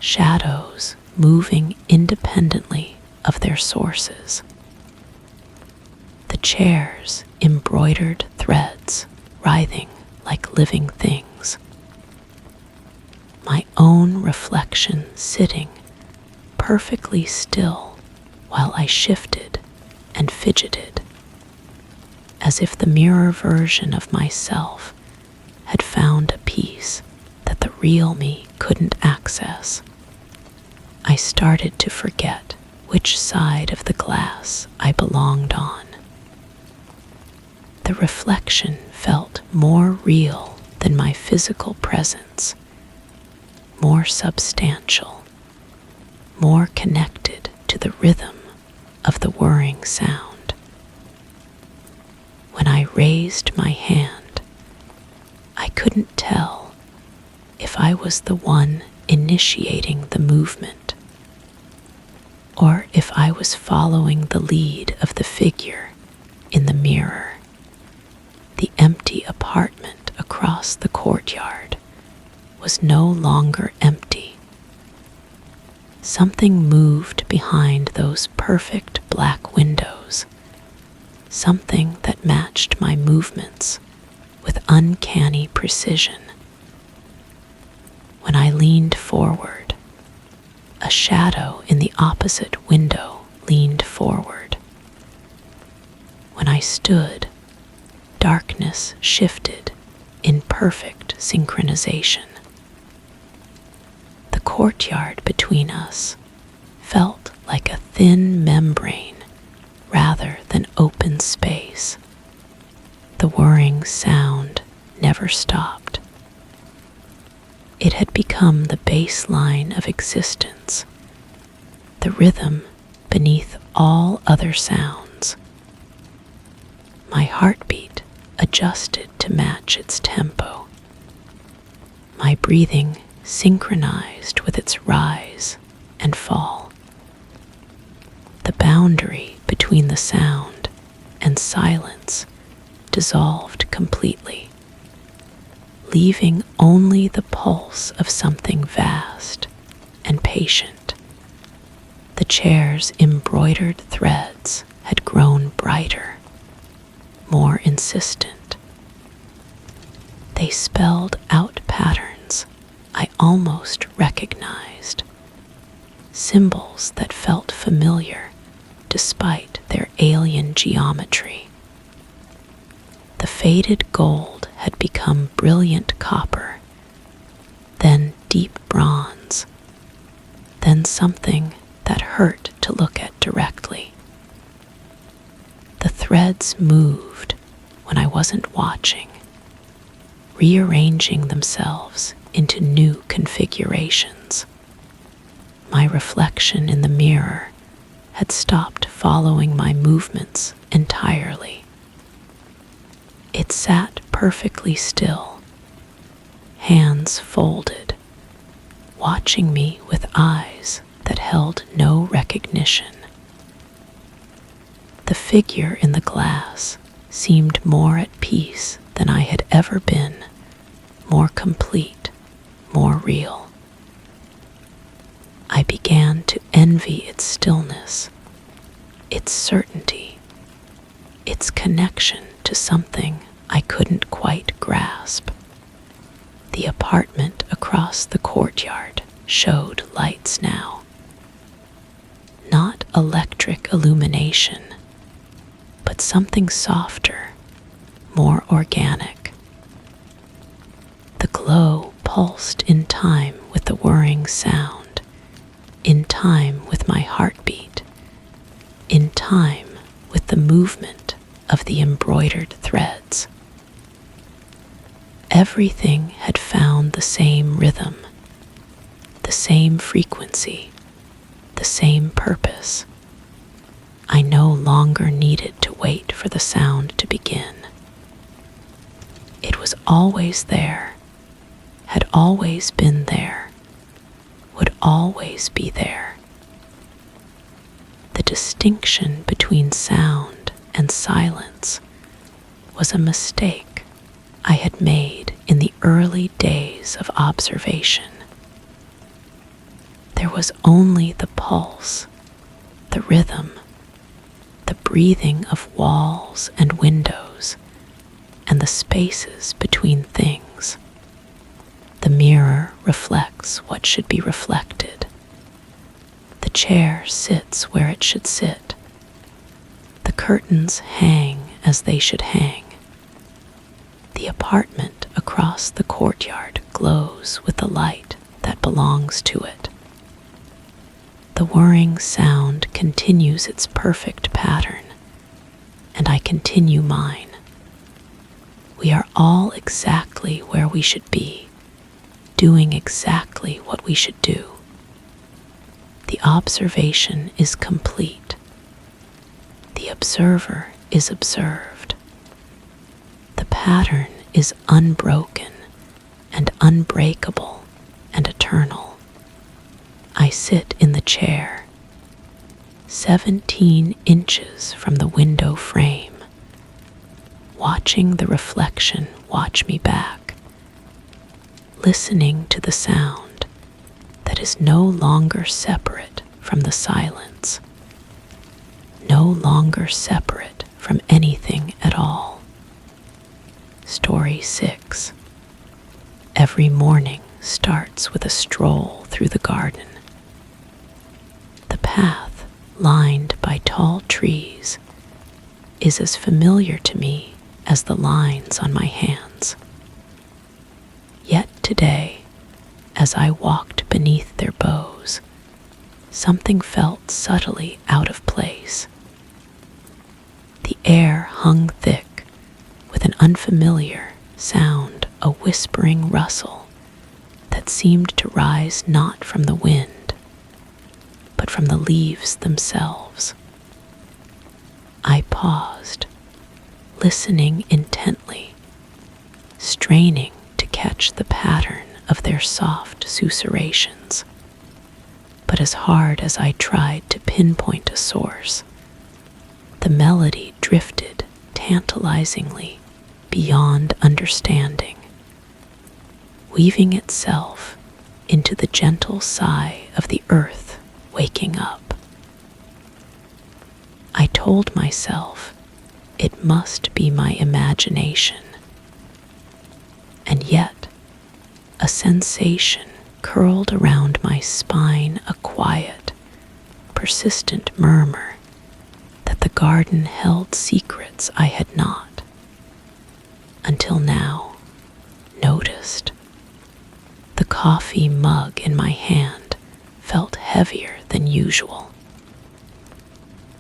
Shadows moving independently of their sources. The chair's embroidered threads writhing like living things. My own reflection sitting perfectly still while I shifted and fidgeted, as if the mirror version of myself had found a piece that the real me couldn't access. I started to forget which side of the glass I belonged on. The reflection felt more real than my physical presence, more substantial, more connected to the rhythm of the whirring sound. When I raised my hand, I couldn't tell if I was the one initiating the movement, or if I was following the lead of the figure in the mirror. The empty apartment across the courtyard was no longer empty. Something moved behind those perfect black windows, something that matched my movements with uncanny precision. When I leaned forward, a shadow in the opposite window leaned forward. When I stood, darkness shifted in perfect synchronization. The courtyard between us felt like a thin membrane rather than open space. The whirring sound never stopped. It had become the baseline of existence, the rhythm beneath all other sounds. My heartbeat adjusted to match its tempo. My breathing synchronized with its rise and fall. The boundary between the sound and silence dissolved completely, leaving only the pulse of something vast and patient. The chair's embroidered threads had grown brighter, more insistent. They spelled out patterns I almost recognized, symbols that felt familiar despite their alien geometry. The faded gold had become brilliant copper, then deep bronze, then something that hurt to look at directly. The threads moved when I wasn't watching, rearranging themselves into new configurations. My reflection in the mirror had stopped following my movements entirely. It sat perfectly still, hands folded, watching me with eyes that held no recognition. The figure in the glass seemed more at peace than I had ever been, more complete, more real. I began to envy its stillness, its certainty, its connection to something I couldn't quite grasp. The apartment across the courtyard showed lights now. Not electric illumination, but something softer, more organic. The glow pulsed in time with the whirring sound, in time with my heartbeat, in time with the movement of the embroidered threads. Everything had found the same rhythm, the same frequency, the same purpose. I no longer needed to wait for the sound to begin. It was always there, had always been there, would always be there. The distinction between sound and silence was a mistake I had made in the early days of observation. There was only the pulse, the rhythm, the breathing of walls and windows, and the spaces between things. The mirror reflects what should be reflected. The chair sits where it should sit. The curtains hang as they should hang. The apartment across the courtyard glows with the light that belongs to it. The whirring sound continues its perfect pattern, and I continue mine. We are all exactly where we should be, doing exactly what we should do. The observation is complete. The observer is observed. The pattern is unbroken and unbreakable and eternal. I sit in the chair, 17 inches from the window frame, watching the reflection watch me back, listening to the sound that is no longer separate from the silence, no longer separate from anything at all. Story 6. Every morning starts with a stroll through the garden. The path, lined by tall trees, is as familiar to me as the lines on my hands. Yet today, as I walked beneath their boughs, something felt subtly out of place. The air hung thick with an unfamiliar sound, a whispering rustle that seemed to rise not from the wind, but from the leaves themselves. I paused, listening intently, straining to catch the pattern of their soft susurrations. But as hard as I tried to pinpoint a source, the melody drifted tantalizingly beyond understanding, weaving itself into the gentle sigh of the earth waking up. I told myself it must be my imagination, and yet a sensation curled around my spine, a quiet, persistent murmur that the garden held secrets I had not, until now, noticed. The coffee mug in my hand felt heavier than usual.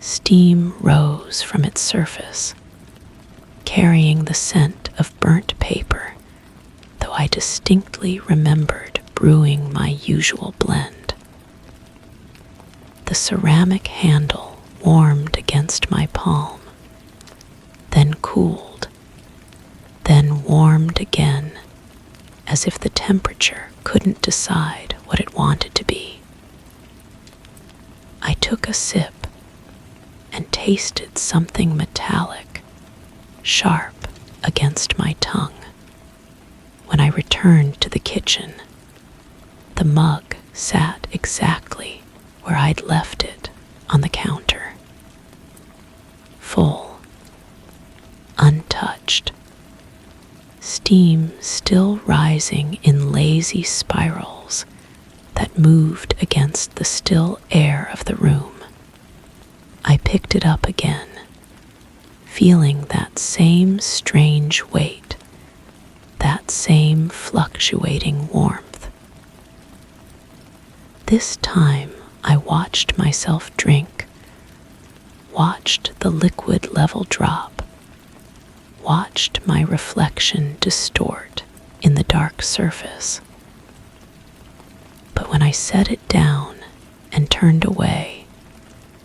Steam rose from its surface, carrying the scent of burnt paper, though I distinctly remembered brewing my usual blend. The ceramic handle warmed against my palm, then cooled, then warmed again, as if the temperature couldn't decide what it wanted to be. I took a sip and tasted something metallic, sharp against my tongue. When I returned to the kitchen, the mug sat exactly where I'd left it on the counter, full, untouched, steam still rising in lazy spirals that moved against the still air of the room. I picked it up again, feeling that same strange weight, that same fluctuating warmth. This time I watched myself drink, watched the liquid level drop, watched my reflection distort in the dark surface. But when I set it down and turned away,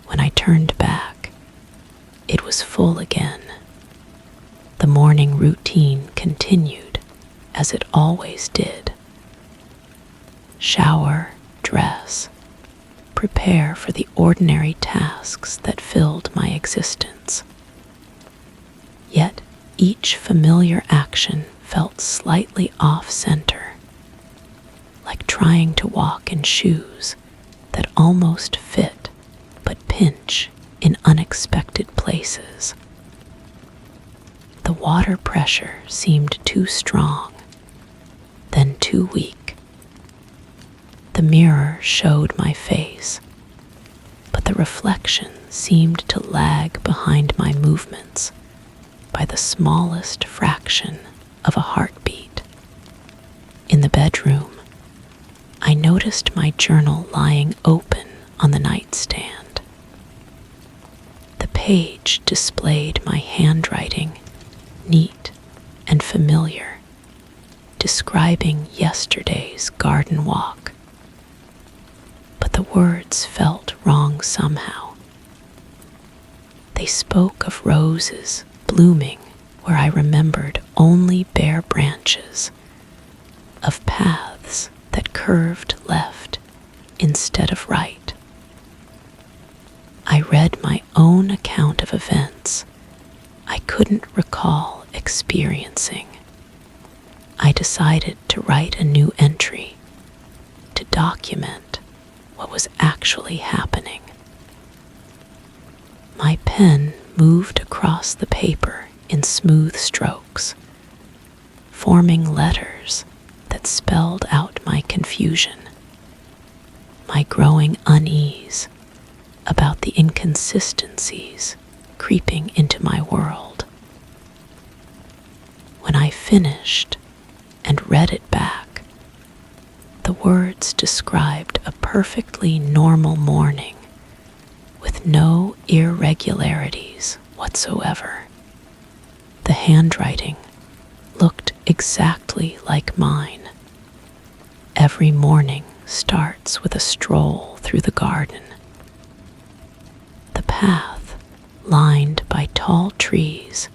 when I turned back, was full again. The morning routine continued as it always did. Shower, dress, prepare for the ordinary tasks that filled my existence. Yet each familiar action felt slightly off-center, like trying to walk in shoes that almost fit but pinch in unexpected places. The water pressure seemed too strong, then too weak. The mirror showed my face, but the reflection seemed to lag behind my movements by the smallest fraction of a heartbeat. In the bedroom, I noticed my journal lying open on the nightstand. The page displayed my handwriting, neat and familiar, describing yesterday's garden walk. But the words felt wrong somehow. They spoke of roses blooming where I remembered only bare branches, of paths that curved left instead of right. I read my own account of events I couldn't recall experiencing. I decided to write a new entry to document what was actually happening. My pen moved across the paper in smooth strokes, forming letters that spelled out my confusion, my growing unease about the inconsistencies creeping into my world. When I finished and read it back, the words described a perfectly normal morning with no irregularities whatsoever. The handwriting looked exactly like mine. Every morning starts with a stroll through the garden. The path, lined by tall trees,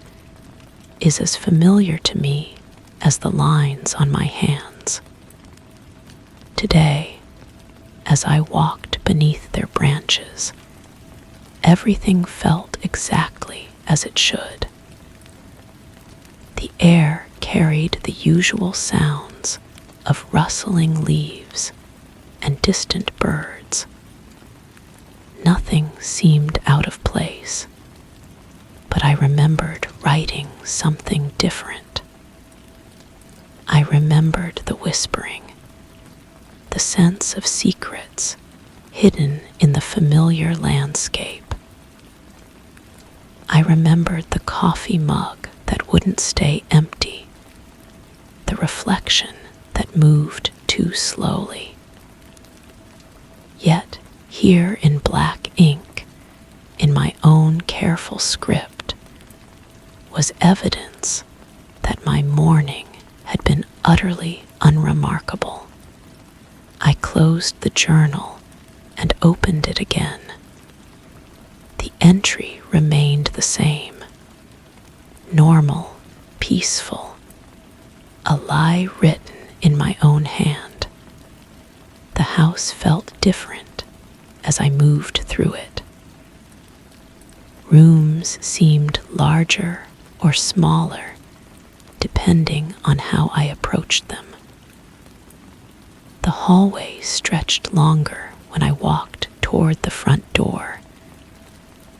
is as familiar to me as the lines on my hands. Today, as I walked beneath their branches, everything felt exactly as it should. The air carried the usual sounds of rustling leaves and distant birds. Nothing seemed out of place, but I remembered writing something different. I remembered the whispering, the sense of secrets hidden in the familiar landscape. I remembered the coffee mug that wouldn't stay empty, the reflection that moved too slowly. Yet, here in black ink, in my own careful script, was evidence that my morning had been utterly unremarkable. I closed the journal and opened it again. The entry remained the same. Normal, peaceful, a lie written in my own hand. The house felt different as I moved through it. Rooms seemed larger or smaller, depending on how I approached them. The hallway stretched longer when I walked toward the front door,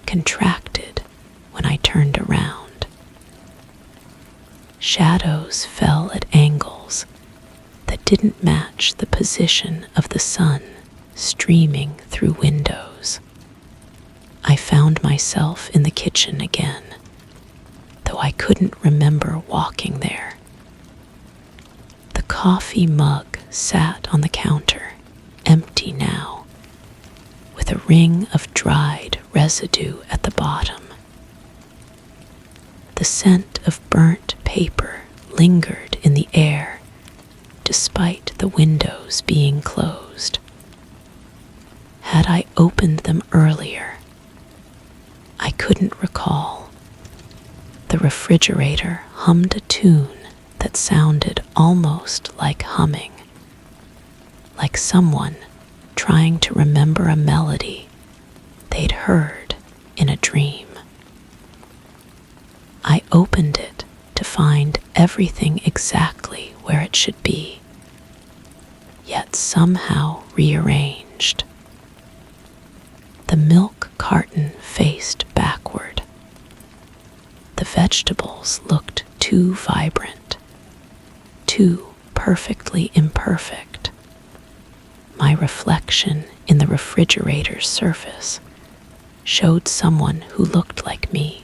contracted when I turned around. Shadows fell at angles that didn't match the position of the sun streaming through windows. I found myself in the kitchen again, though I couldn't remember walking there. The coffee mug sat on the counter, empty now, with a ring of dried residue at the bottom. The scent of burnt paper lingered in the air, despite the windows being closed. Had I opened them earlier? I couldn't recall. the refrigerator hummed a tune that sounded almost like humming, like someone trying to remember a melody they'd heard in a dream. I opened it to find everything exactly where it should be, yet somehow rearranged. The milk carton faced backward. The vegetables looked too vibrant, too perfectly imperfect. My reflection in the refrigerator's surface showed someone who looked like me,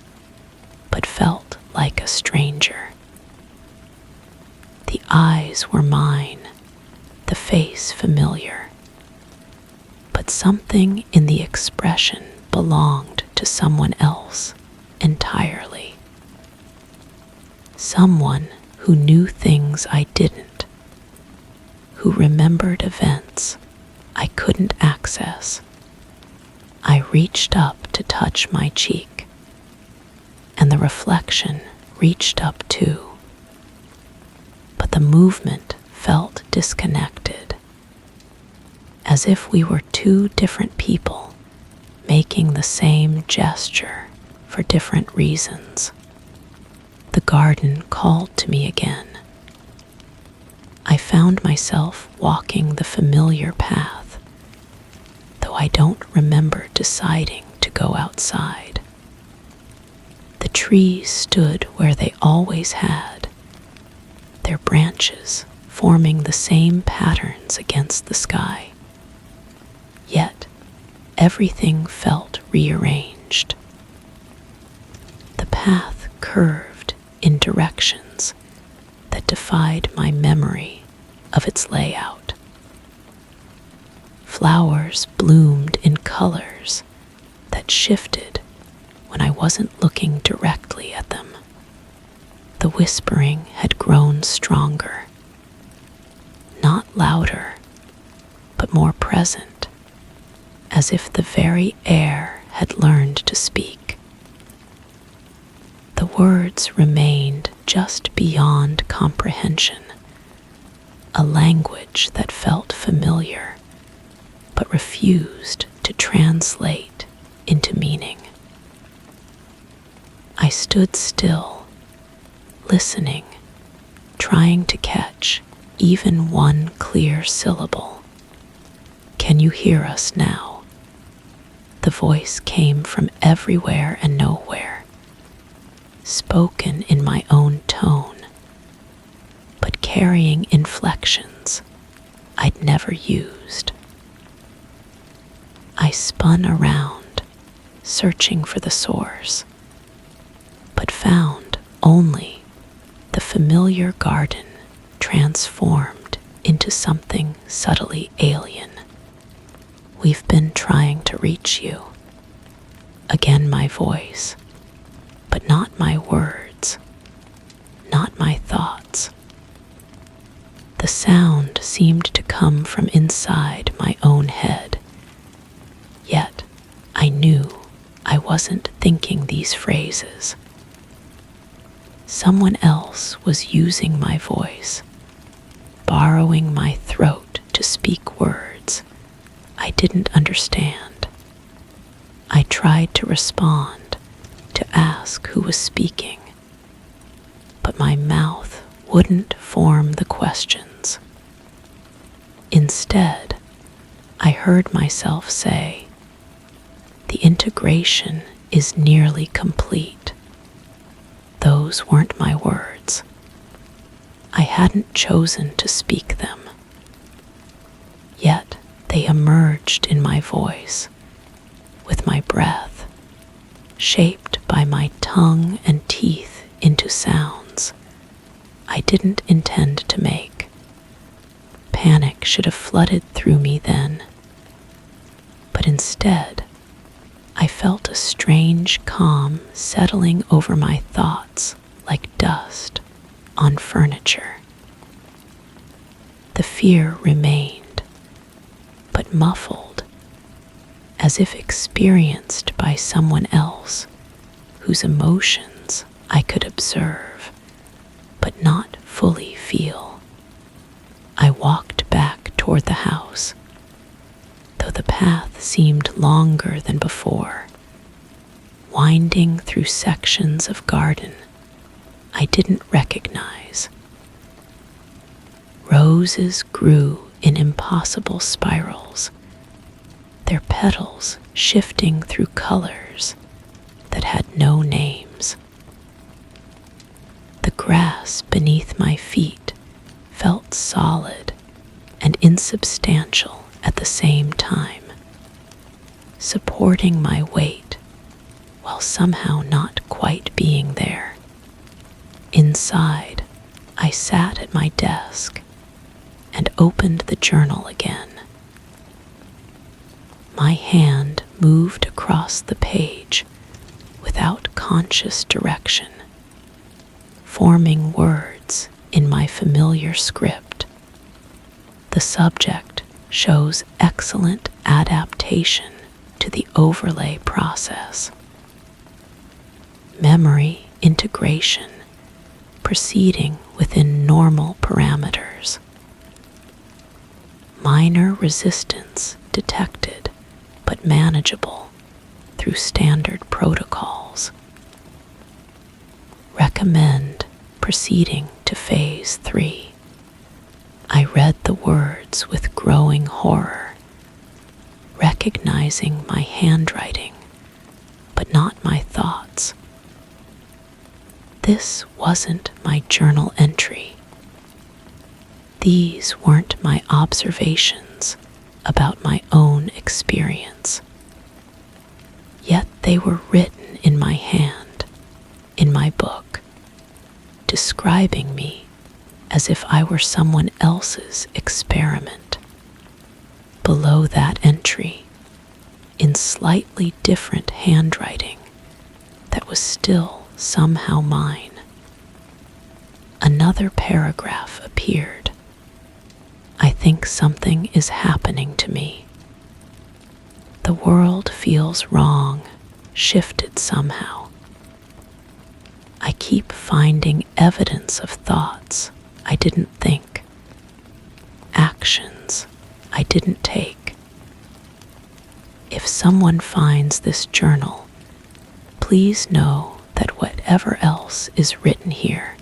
but felt like a stranger. The eyes were mine, the face familiar, but something in the expression belonged to someone else entirely. Someone who knew things I didn't, who remembered events I couldn't access. I reached up to touch my cheek, and the reflection reached up too. But the movement felt disconnected, as if we were two different people making the same gesture for different reasons. The garden called to me again. I found myself walking the familiar path, though I don't remember deciding to go outside. The trees stood where they always had, their branches forming the same patterns against the sky. Yet, everything felt rearranged. The path curved in directions that defied my memory of its layout. Flowers bloomed in colors that shifted when I wasn't looking directly at them. The whispering had grown stronger, not louder, but more present, as if the very air had learned to speak. The words remained just beyond comprehension, a language that felt familiar, but refused to translate into meaning. I stood still, listening, trying to catch even one clear syllable. "Can you hear us now?" The voice came from everywhere and nowhere, spoken in my own tone, but carrying inflections I'd never used. I spun around, searching for the source, but found only the familiar garden transformed into something subtly alien. "We've been trying to reach you." Again my voice, but not my words, not my thoughts. The sound seemed to come from inside my own head, yet I knew I wasn't thinking these phrases. Someone else was using my voice, borrowing my throat to speak words I didn't understand. I tried to respond, to ask who was speaking, but my mouth wouldn't form the questions. Instead, I heard myself say, "The integration is nearly complete." Those weren't my words. I hadn't chosen to speak them. Yet they emerged in my voice, with my breath, shaped by my tongue and teeth into sounds I didn't intend to make. Panic should have flooded through me then, but instead, I felt a strange calm settling over my thoughts like dust on furniture. The fear remained, but muffled, as if experienced by someone else whose emotions I could observe, but not fully feel. I walked back toward the house, though the path seemed longer than before, winding through sections of garden I didn't recognize. Roses grew in impossible spirals, their petals shifting through colors that had no names. The grass beneath my feet felt solid and insubstantial at the same time, supporting my weight while somehow not quite being there. Inside, I sat at my desk and opened the journal again. My hand moved across the page without conscious direction, forming words in my familiar script. The subject shows excellent adaptation to the overlay process. Memory integration proceeding within normal parameters. Minor resistance detected, but manageable through standard protocols. Recommend proceeding to phase 3. I read the words with growing horror, recognizing my handwriting, but not my thoughts. This wasn't my journal entry. These weren't my observations about my own experience. Yet they were written in my hand, in my book, describing me as if I were someone else's experiment. Below that entry, in slightly different handwriting that was still somehow mine, another paragraph appeared. I think something is happening to me. The world feels wrong, shifted somehow. I keep finding evidence of thoughts I didn't think, actions I didn't take. If someone finds this journal, please know that whatever else is written here,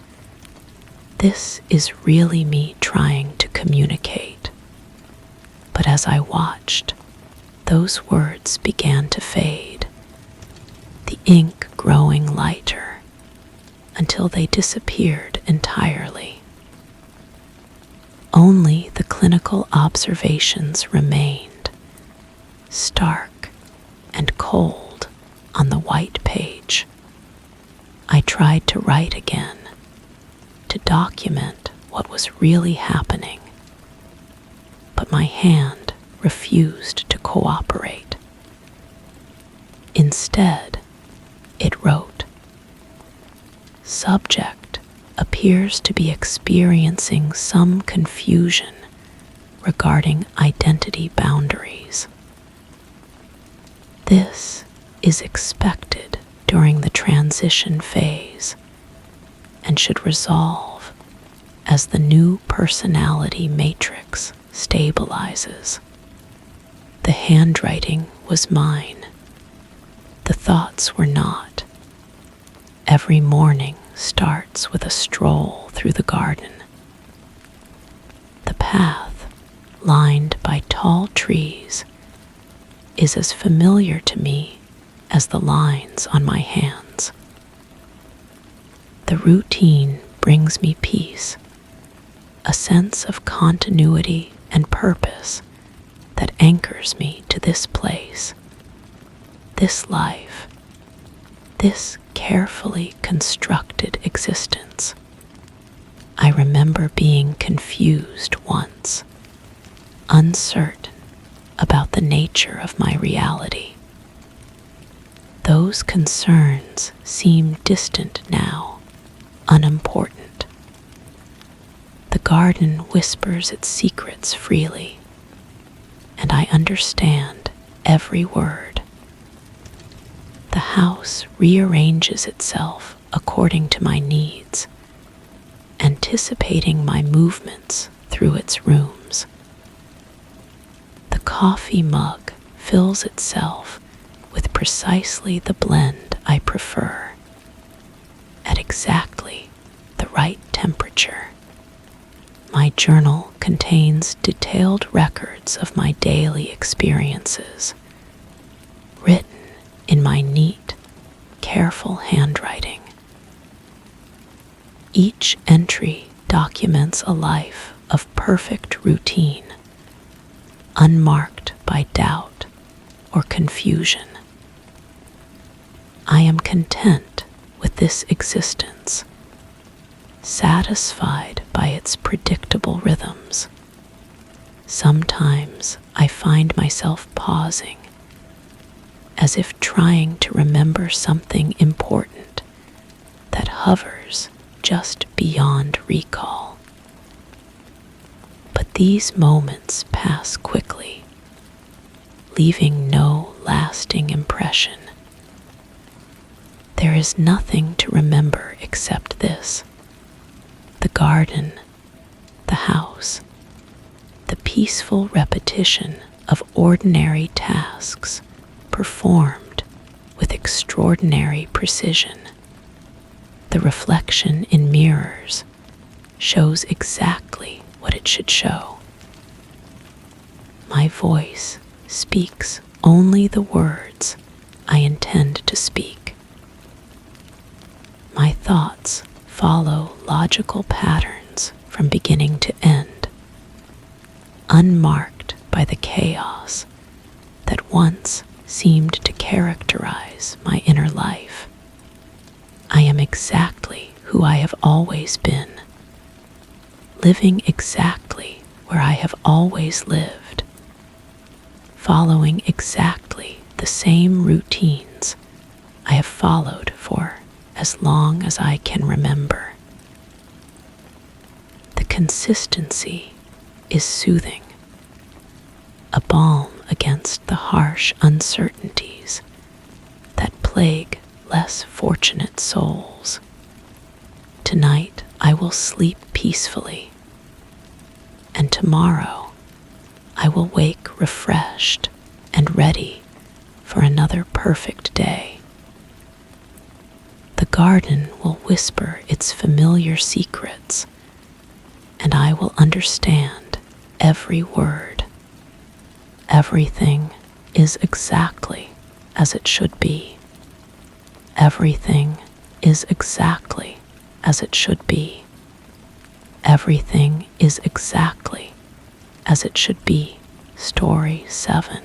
this is really me trying to communicate. But as I watched, those words began to fade, the ink growing lighter, until they disappeared entirely. Only the clinical observations remained, stark and cold on the white page. I tried to write again, to document what was really happening, but my hand refused to cooperate. Instead, it wrote, "Subject appears to be experiencing some confusion regarding identity boundaries. This is expected during the transition phase and should resolve as the new personality matrix stabilizes." The handwriting was mine. The thoughts were not. Every morning starts with a stroll through the garden. The path, lined by tall trees, is as familiar to me as the lines on my hands. The routine brings me peace, a sense of continuity and purpose that anchors me to this place, this life, this carefully constructed existence. I remember being confused once, uncertain about the nature of my reality. Those concerns seem distant now, unimportant. The garden whispers its secrets freely, and I understand every word. The house rearranges itself according to my needs, anticipating my movements through its rooms. The coffee mug fills itself with precisely the blend I prefer, at exactly the right temperature. My journal contains detailed records of my daily experiences, written in my neat, careful handwriting. Each entry documents a life of perfect routine, unmarked by doubt or confusion. I am content with this existence, satisfied by its predictable rhythms. Sometimes I find myself pausing, as if trying to remember something important that hovers just beyond recall. But these moments pass quickly, leaving no lasting impression. There is nothing to remember except this: the garden, the house, the peaceful repetition of ordinary tasks performed with extraordinary precision. The reflection in mirrors shows exactly what it should show. My voice speaks only the words I intend to speak. My thoughts follow logical patterns from beginning to end, unmarked by the chaos that once seemed to characterize my inner life. I am exactly who I have always been, living exactly where I have always lived, following exactly the same routines I have followed for as long as I can remember. The consistency is soothing, a balm against the harsh uncertainties that plague less fortunate souls. Tonight I will sleep peacefully, and tomorrow I will wake refreshed and ready for another perfect day. The garden will whisper its familiar secrets, and I will understand every word. Everything is exactly as it should be. Everything is exactly as it should be. Everything is exactly as it should be. Story 7.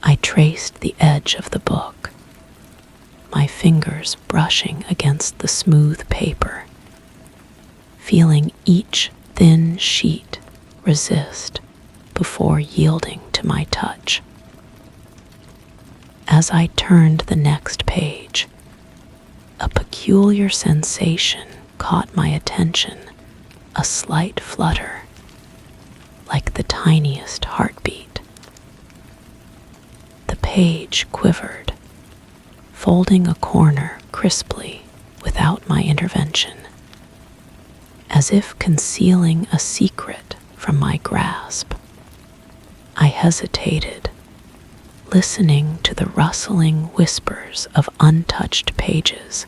I traced the edge of the book, my fingers brushing against the smooth paper, feeling each thin sheet resist before yielding to my touch. As I turned the next page, a peculiar sensation caught my attention, a slight flutter, like the tiniest heartbeat. The page quivered, folding a corner crisply without my intervention, as if concealing a secret from my grasp. I hesitated, listening to the rustling whispers of untouched pages,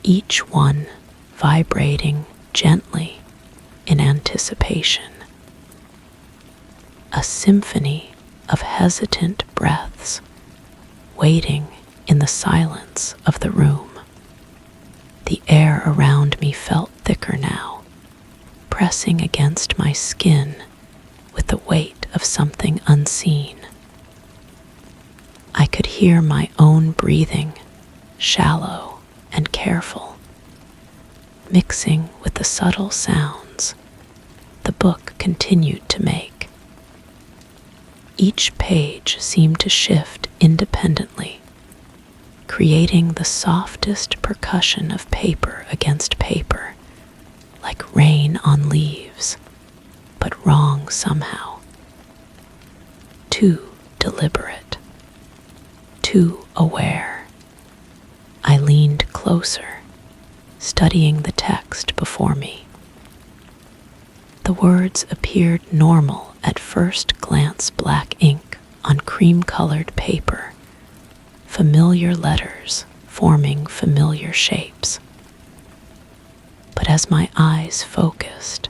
each one vibrating gently in anticipation. A symphony of hesitant breaths waiting in the silence of the room. The air around me felt thicker now, pressing against my skin with the weight of something unseen. I could hear my own breathing, shallow and careful, mixing with the subtle sounds the book continued to make. Each page seemed to shift independently, creating the softest percussion of paper against paper, like rain on leaves, but wrong somehow. Too deliberate, too aware. I leaned closer, studying the text before me. The words appeared normal at first glance: black ink on cream-colored paper, familiar letters forming familiar shapes. But as my eyes focused,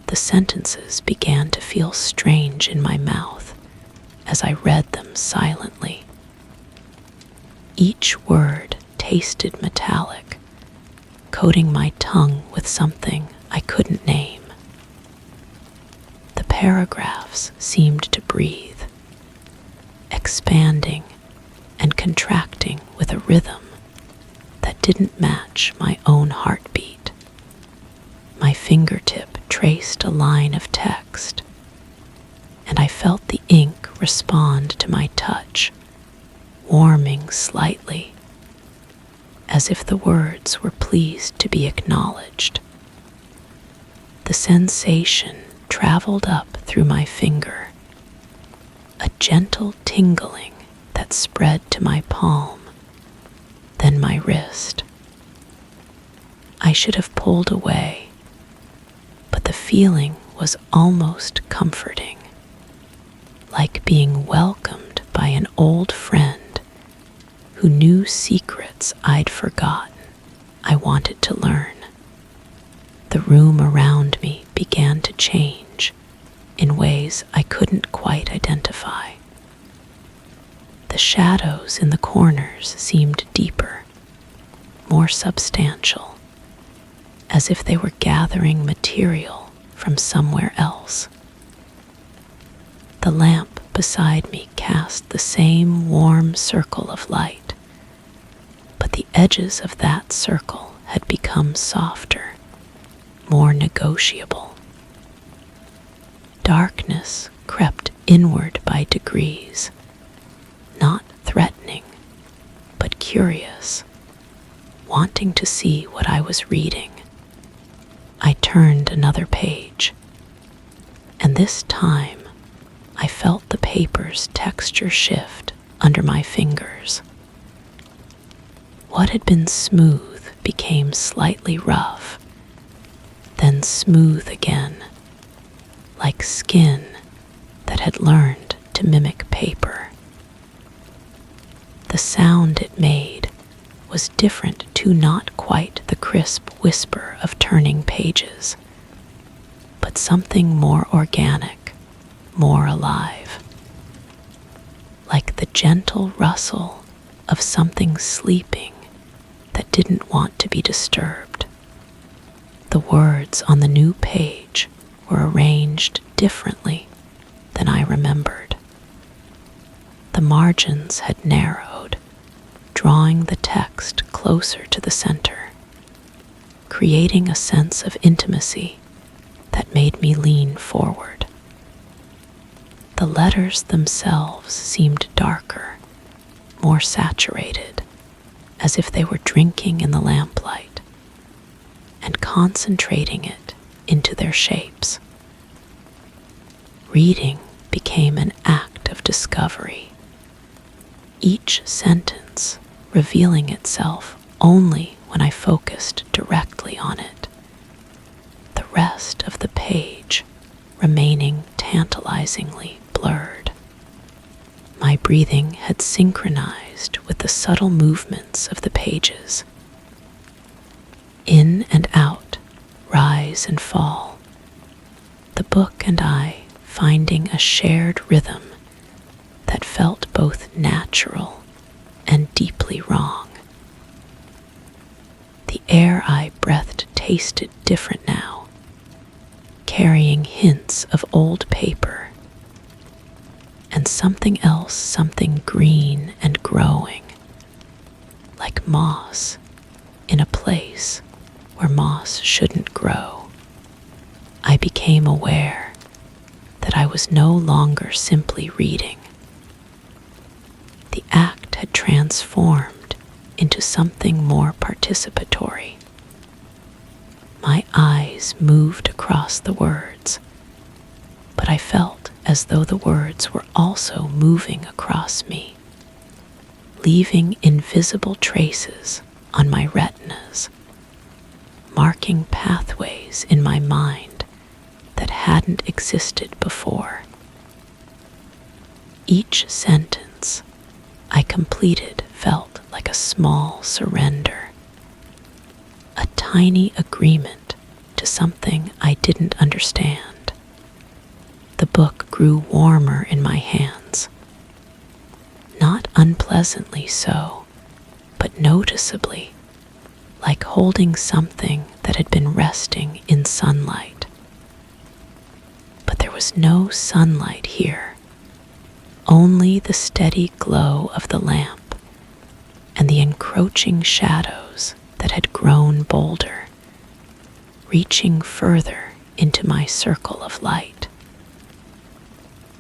the sentences began to feel strange in my mouth as I read them silently. Each word tasted metallic, coating my tongue with something I couldn't name. The paragraphs seemed to breathe, expanding and contracting with a rhythm that didn't match my own heartbeat. My fingertip traced a line of text, and I felt the ink respond to my touch, warming slightly, as if the words were pleased to be acknowledged. The sensation traveled up through my finger, a gentle tingling that spread to my palm, then my wrist. I should have pulled away, but the feeling was almost comforting, like being welcomed by an old friend who knew secrets I'd forgotten I wanted to learn. The room around me began to change in ways I couldn't quite identify. The shadows in the corners seemed deeper, more substantial, as if they were gathering material from somewhere else. The lamp beside me cast the same warm circle of light, but the edges of that circle had become softer, more negotiable. Darkness crept inward by degrees, not threatening, but curious, wanting to see what I was reading. I turned another page, and this time I felt the paper's texture shift under my fingers. What had been smooth became slightly rough, then smooth again, like skin that had learned to mimic paper. The sound it made was different to not quite the crisp whisper of turning pages, but something more organic, more alive, like the gentle rustle of something sleeping that didn't want to be disturbed. The words on the new page were arranged differently than I remembered. The margins had narrowed, drawing the text closer to the center, creating a sense of intimacy that made me lean forward. The letters themselves seemed darker, more saturated, as if they were drinking in the lamplight and concentrating it into their shapes. Reading became an act of discovery, each sentence revealing itself only when I focused directly on it, the rest of the page remaining tantalizingly blurred. My breathing had synchronized with the subtle movements of the pages. In and out, rise and fall, the book and I finding a shared rhythm that felt both natural and deeply wrong. The air I breathed tasted different now, carrying hints of old paper and something else, something green and growing, like moss in a place where moss shouldn't grow. I became aware that I was no longer simply reading. The act had transformed into something more participatory. My eyes moved across the words, but I felt as though the words were also moving across me, leaving invisible traces on my retinas, marking pathways in my mind that hadn't existed before. Each sentence I completed felt like a small surrender, a tiny agreement to something I didn't understand. The book grew warmer in my hands, not unpleasantly so, but noticeably, like holding something that had been resting in sunlight. But there was no sunlight here, only the steady glow of the lamp and the encroaching shadows that had grown bolder, reaching further into my circle of light.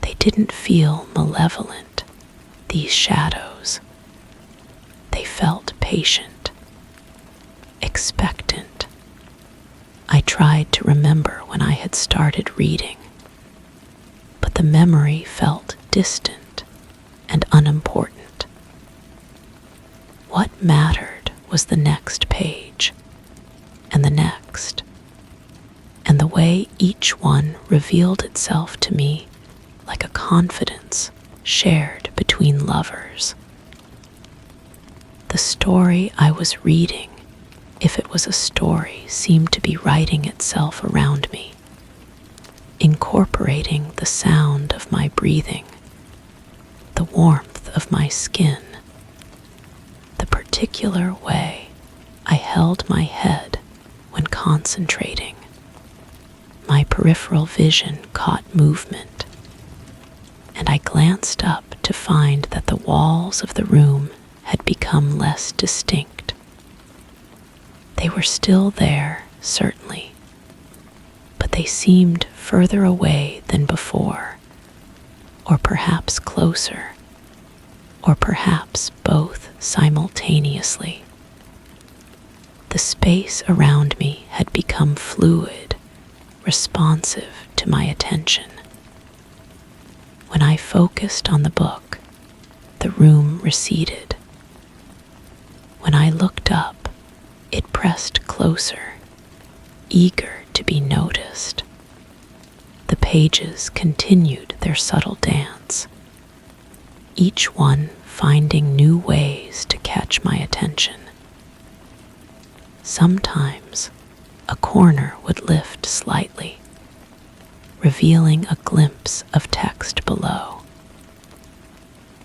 They didn't feel malevolent, these shadows. They felt patient, expectant. I tried to remember when I had started reading, but the memory felt distant and unimportant. What mattered was the next page, and the next, and the way each one revealed itself to me like a confidence shared between lovers. The story I was reading, if it was a story, seemed to be writing itself around me, incorporating the sound of my breathing, the warmth of my skin, the particular way I held my head when concentrating. My peripheral vision caught movement, and I glanced up to find that the walls of the room had become less distinct. They were still there, certainly, but they seemed further away than before, or perhaps closer, or perhaps both simultaneously. The space around me had become fluid, responsive to my attention. When I focused on the book, the room receded. When I looked up, it pressed closer, eager to be noticed. The pages continued their subtle dance, each one finding new ways to catch my attention. Sometimes a corner would lift slightly, revealing a glimpse of text below.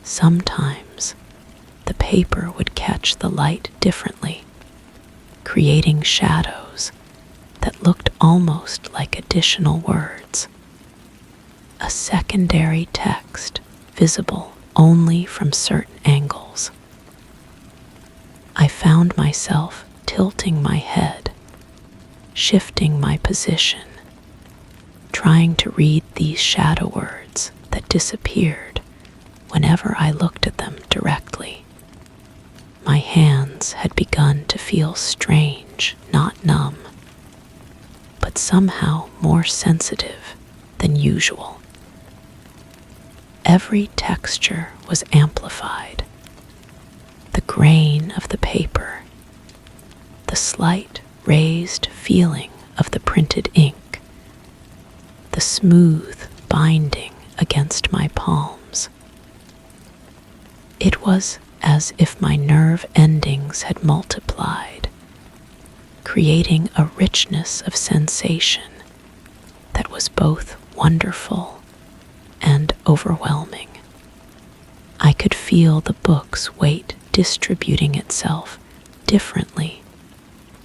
Sometimes the paper would catch the light differently, creating shadows that looked almost like additional words, a secondary text visible only from certain angles. I found myself tilting my head, shifting my position, trying to read these shadow words that disappeared whenever I looked at them directly. My hands had begun to feel strange, not numb, but somehow more sensitive than usual. Every texture was amplified. The grain of the paper, the slight raised feeling of the printed ink, the smooth binding against my palms. It was as if my nerve endings had multiplied, creating a richness of sensation that was both wonderful and overwhelming. I could feel the book's weight distributing itself differently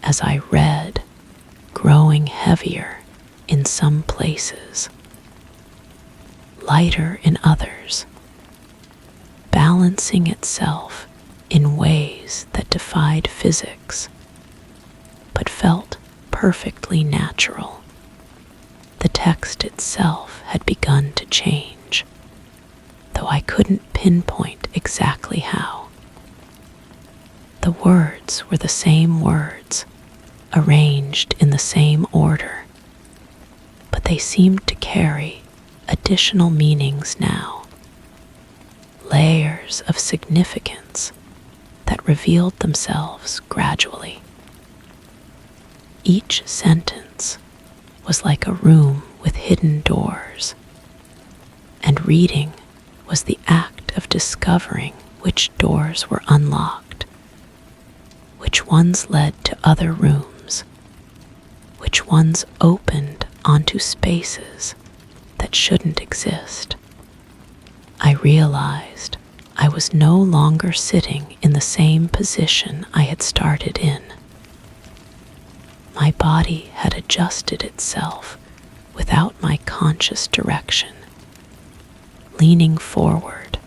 as I read, growing heavier in some places, lighter in others, balancing itself in ways that defied physics, but felt perfectly natural. The text itself had begun to change, though I couldn't pinpoint exactly how. The words were the same words, arranged in the same order, but they seemed to carry additional meanings now, layers of significance that revealed themselves gradually. Each sentence was like a room with hidden doors, and reading was the act of discovering which doors were unlocked, which ones led to other rooms, which ones opened onto spaces that shouldn't exist. I realized I was no longer sitting in the same position I had started in. My body had adjusted itself without my conscious direction. Leaning forward,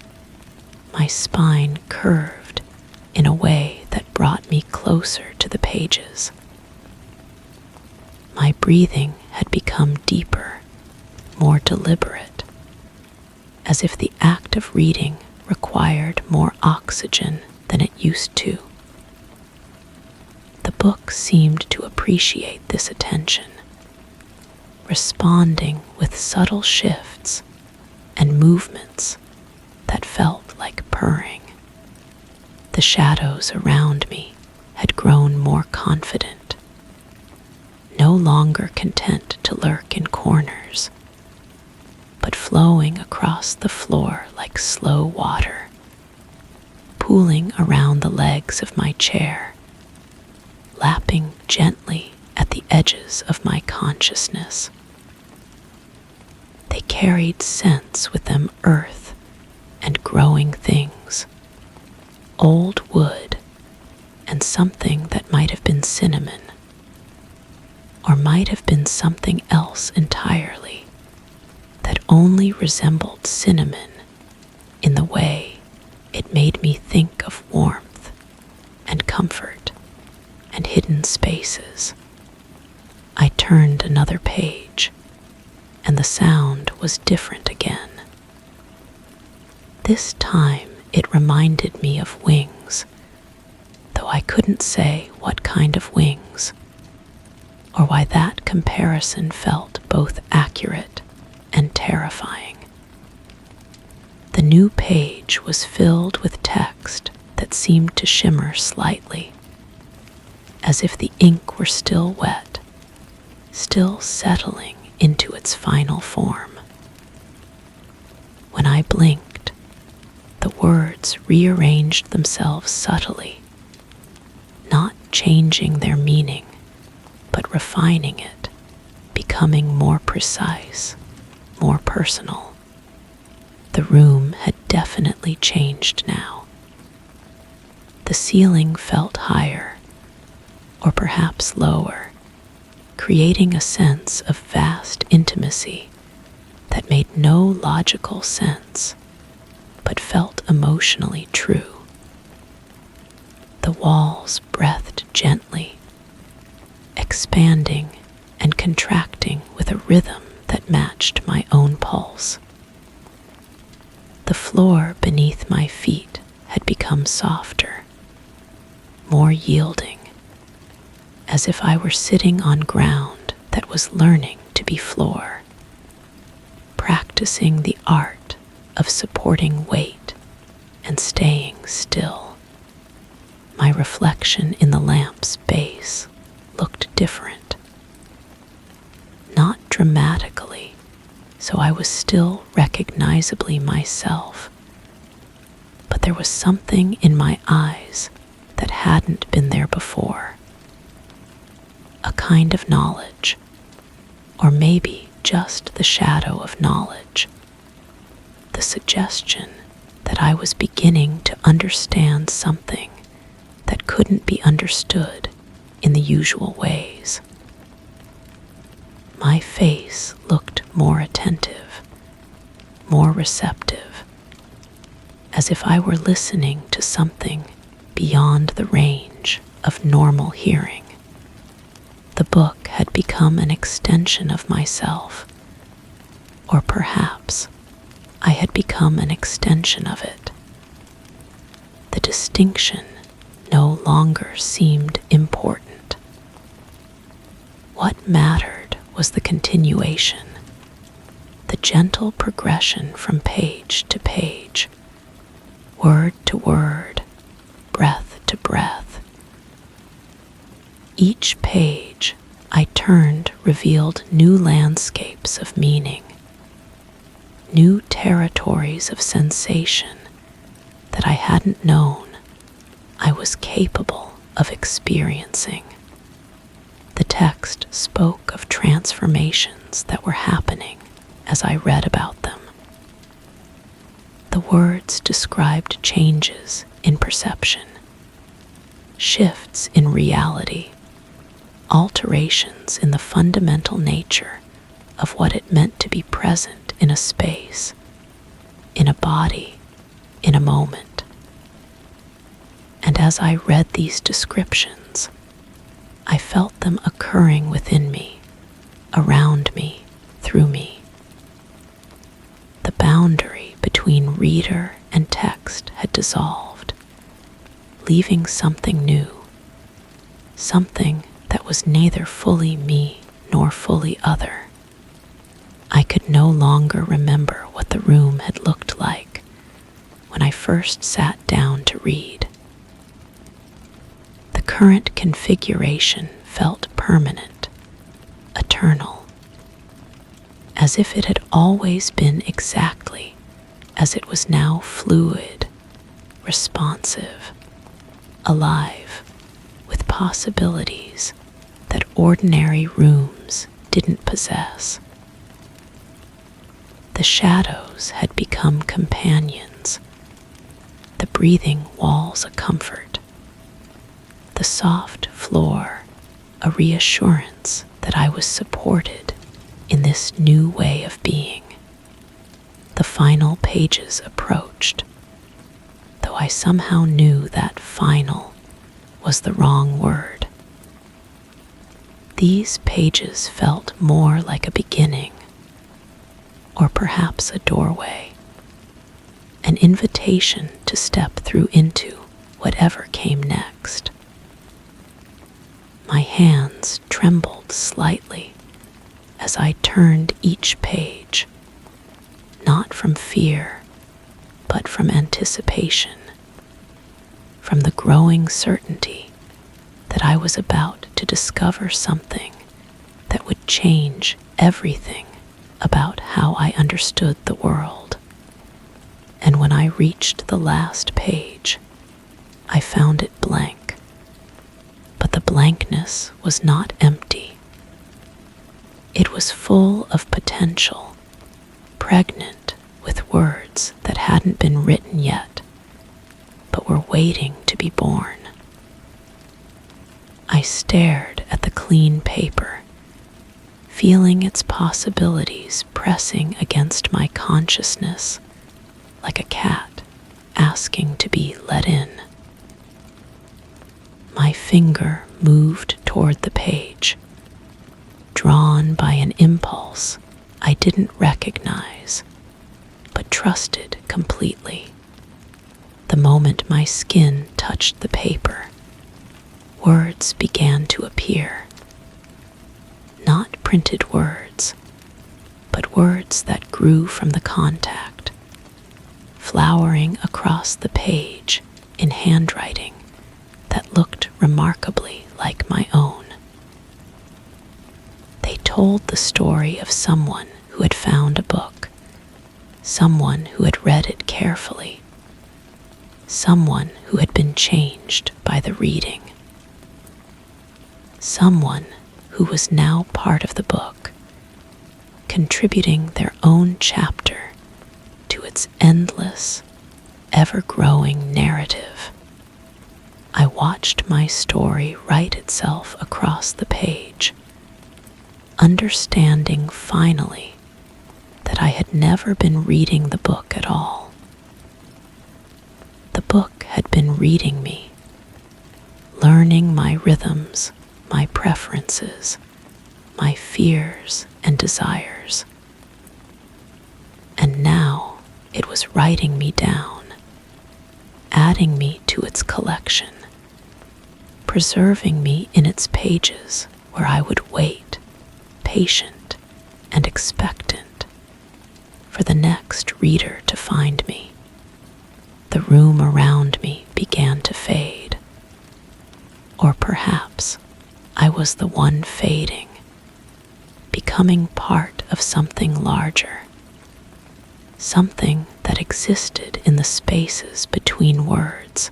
my spine curved in a way that brought me closer to the pages. My breathing had become deeper, more deliberate, as if the act of reading required more oxygen than it used to. The book seemed to appreciate this attention, responding with subtle shifts and movements that felt like purring. The shadows around me had grown more confident, no longer content to lurk in corners, but flowing across the floor like slow water, pooling around the legs of my chair, lapping gently at the edges of my consciousness. They carried scents with them: earth and growing things, old wood, and something that might have been cinnamon, or might have been something else entirely that only resembled cinnamon in the way it made me think of warmth and comfort and hidden spaces. I turned another page, and the sound was different again. This time it reminded me of wings, though I couldn't say what kind of wings, or why that comparison felt both accurate and terrifying. The new page was filled with text that seemed to shimmer slightly, as if the ink were still wet, still settling into its final form. When I blinked, the words rearranged themselves subtly, not changing their meaning, but refining it, becoming more precise, more personal. The room had definitely changed now. The ceiling felt higher, or perhaps lower, creating a sense of vast intimacy that made no logical sense, but felt emotionally true. The walls breathed gently, expanding and contracting with a rhythm that matched my own pulse. The floor beneath my feet had become softer, more yielding, as if I were sitting on ground that was learning to be floor, practicing the art of supporting weight and staying still. My reflection in the lamp's base looked different, not dramatically, so I was still recognizably myself, but there was something in my eyes that hadn't been there before. A kind of knowledge, or maybe just the shadow of knowledge, the suggestion that I was beginning to understand something that couldn't be understood in the usual ways. My face looked more attentive, more receptive, as if I were listening to something beyond the range of normal hearing. The book had become an extension of myself, or perhaps I had become an extension of it. The distinction no longer seemed important. What mattered was the continuation, the gentle progression from page to page, word to word, breath to breath. Each page I turned revealed new landscapes of meaning, new territories of sensation that I hadn't known I was capable of experiencing. The text spoke of transformations that were happening as I read about them. The words described changes in perception, shifts in reality, alterations in the fundamental nature of what it meant to be present in a space, in a body, in a moment. And as I read these descriptions, I felt them occurring within me, around me, through me. The boundary between reader and text had dissolved, leaving something new, something that was neither fully me nor fully other. I could no longer remember what the room had looked like when I first sat down to read. The current configuration felt permanent, eternal, as if it had always been exactly as it was now, fluid, responsive, alive, with possibilities that ordinary rooms didn't possess. The shadows had become companions, the breathing walls a comfort, the soft floor a reassurance that I was supported in this new way of being. The final pages approached, though I somehow knew that final was the wrong word. These pages felt more like a beginning, or perhaps a doorway, an invitation to step through into whatever came next. My hands trembled slightly as I turned each page, not from fear, but from anticipation, from the growing certainty that I was about to discover something that would change everything about how I understood the world. And when I reached the last page, I found it blank. But the blankness was not empty. It was full of potential, pregnant with words that hadn't been written yet, but were waiting to be born. I stared at the clean paper, feeling its possibilities pressing against my consciousness like a cat asking to be let in. My finger moved toward the page, drawn by an impulse I didn't recognize, but trusted completely. The moment my skin touched the paper, words began to appear. Not printed words, but words that grew from the contact, flowering across the page in handwriting that looked remarkably like my own. They told the story of someone who had found a book, someone who had read it carefully, someone who had been changed by the reading, someone who was now part of the book, contributing their own chapter to its endless, ever-growing narrative. I watched my story write itself across the page, understanding finally that I had never been reading the book at all. The book had been reading me, learning my rhythms, my preferences, my fears and desires. And now it was writing me down, adding me to its collection, preserving me in its pages where I would wait, patient and expectant, for the next reader to find me. The room around me began to fade. Or perhaps I was the one fading, becoming part of something larger, something that existed in the spaces between words,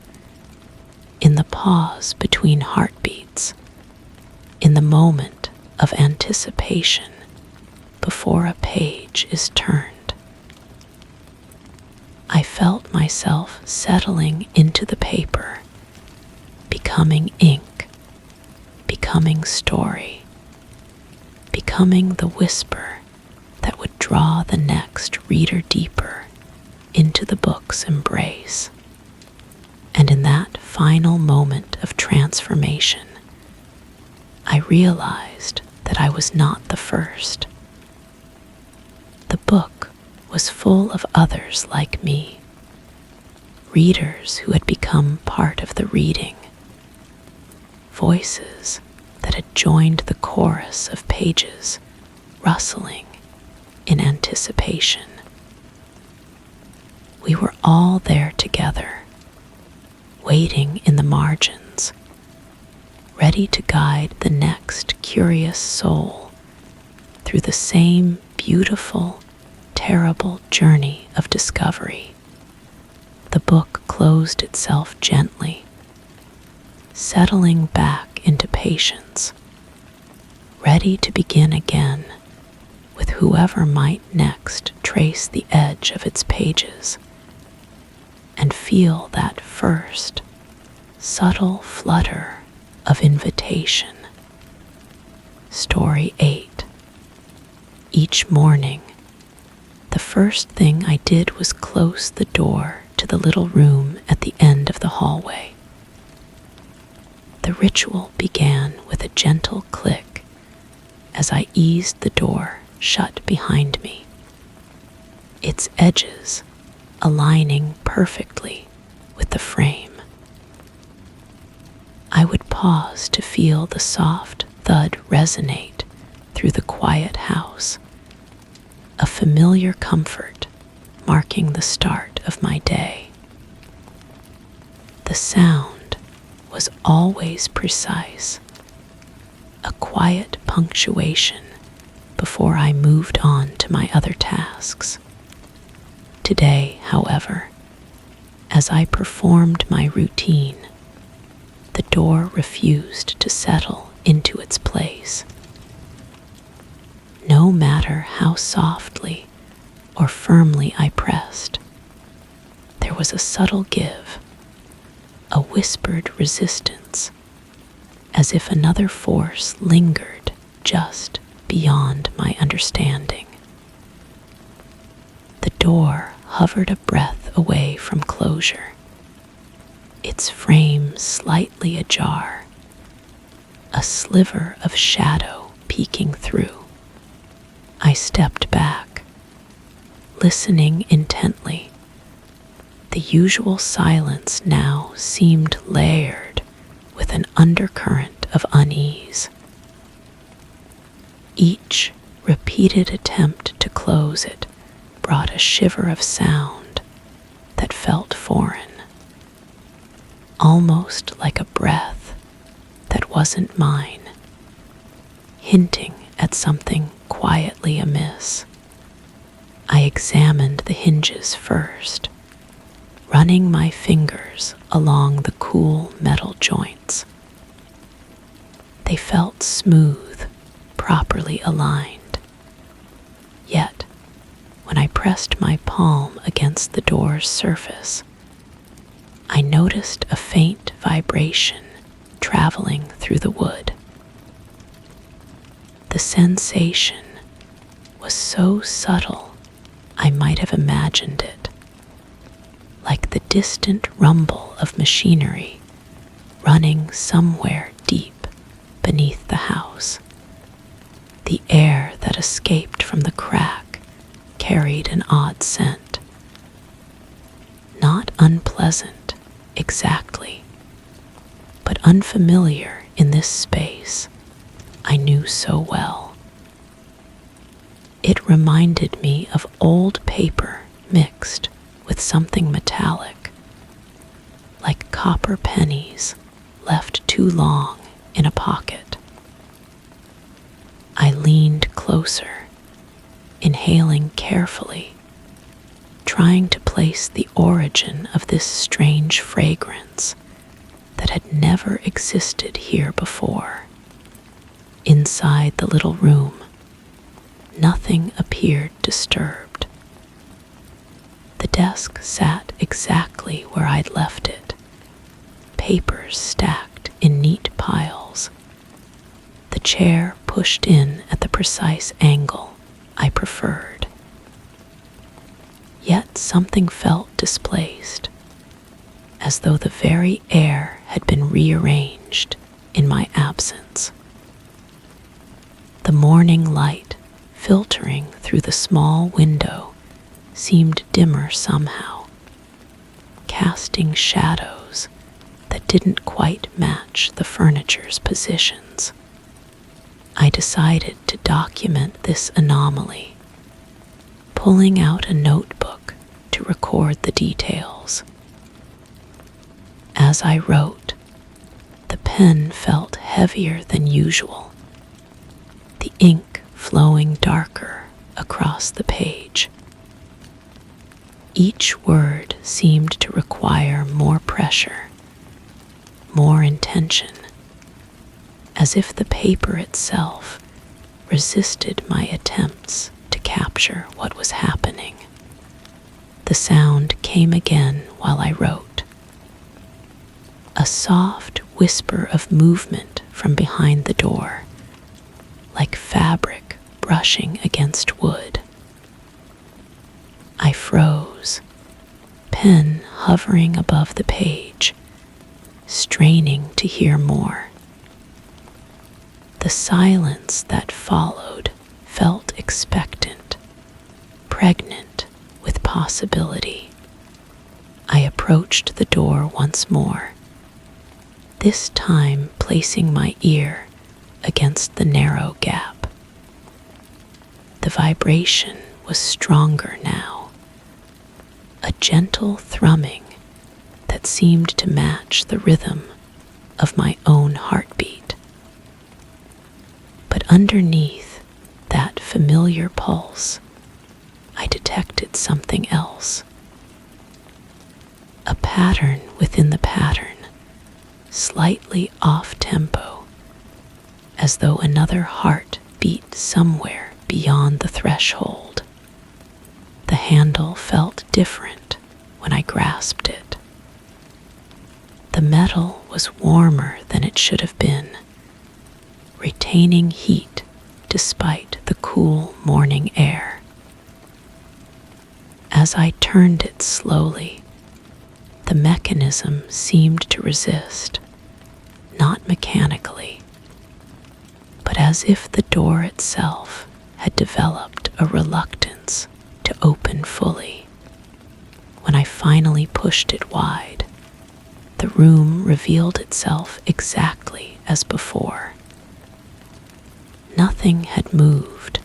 in the pause between heartbeats, in the moment of anticipation before a page is turned. I felt myself settling into the paper, becoming ink, becoming story, becoming the whisper that would draw the next reader deeper into the book's embrace. And in that final moment of transformation, I realized that I was not the first. The book was full of others like me, readers who had become part of the reading, voices that had joined the chorus of pages rustling in anticipation. We were all there together, waiting in the margins, ready to guide the next curious soul through the same beautiful, terrible journey of discovery. The book closed itself gently, settling back into patience, ready to begin again with whoever might next trace the edge of its pages and feel that first subtle flutter of invitation. Story 8. Each morning, the first thing I did was close the door to the little room at the end of the hallway. The ritual began with a gentle click as I eased the door shut behind me, its edges aligning perfectly with the frame. I would pause to feel the soft thud resonate through the quiet house, a familiar comfort marking the start of my day. The sound was always precise, a quiet punctuation before I moved on to my other tasks. Today, however, as I performed my routine, the door refused to settle into its place. No matter how softly or firmly I pressed, there was a subtle give, a whispered resistance, as if another force lingered just beyond my understanding. The door hovered a breath away from closure, its frame slightly ajar, a sliver of shadow peeking through. I stepped back, listening intently. The usual silence now seemed layered with an undercurrent of unease. Each repeated attempt to close it brought a shiver of sound that felt foreign, almost like a breath that wasn't mine, hinting at something quietly amiss. I examined the hinges first, running my fingers along the cool metal joints. They felt smooth, properly aligned. Yet, when I pressed my palm against the door's surface, I noticed a faint vibration traveling through the wood. The sensation was so subtle I might have imagined it, like the distant rumble of machinery running somewhere deep beneath the house. The air that escaped from the crack carried an odd scent. Not unpleasant exactly, but unfamiliar in this space I knew so well. It reminded me of old paper mixed with something metallic, like copper pennies left too long in a pocket. I leaned closer, inhaling carefully, trying to place the origin of this strange fragrance that had never existed here before. Inside the little room, nothing appeared disturbed. The desk sat exactly where I'd left it, papers stacked in neat piles, the chair pushed in at the precise angle I preferred. Yet something felt displaced, as though the very air had been rearranged in my absence. The morning light filtering through the small window seemed dimmer somehow, casting shadows that didn't quite match the furniture's positions. I decided to document this anomaly, pulling out a notebook to record the details. As I wrote, the pen felt heavier than usual, the ink flowing darker across the page. Each word seemed to require more pressure, more intention, as if the paper itself resisted my attempts to capture what was happening. The sound came again while I wrote. A soft whisper of movement from behind the door, like fabric brushing against wood. I froze, pen hovering above the page, straining to hear more. The silence that followed felt expectant, pregnant with possibility. I approached the door once more, this time placing my ear against the narrow gap. The vibration was stronger now, a gentle thrumming that seemed to match the rhythm of my own heartbeat. But underneath that familiar pulse, I detected something else. A pattern within the pattern, slightly off tempo, as though another heart beat somewhere beyond the threshold. The handle felt different when I grasped it. The metal was warmer than it should have been, retaining heat despite the cool morning air. As I turned it slowly, the mechanism seemed to resist, not mechanically, but as if the door itself had developed a reluctance to open fully. When I finally pushed it wide, the room revealed itself exactly as before. Nothing had moved,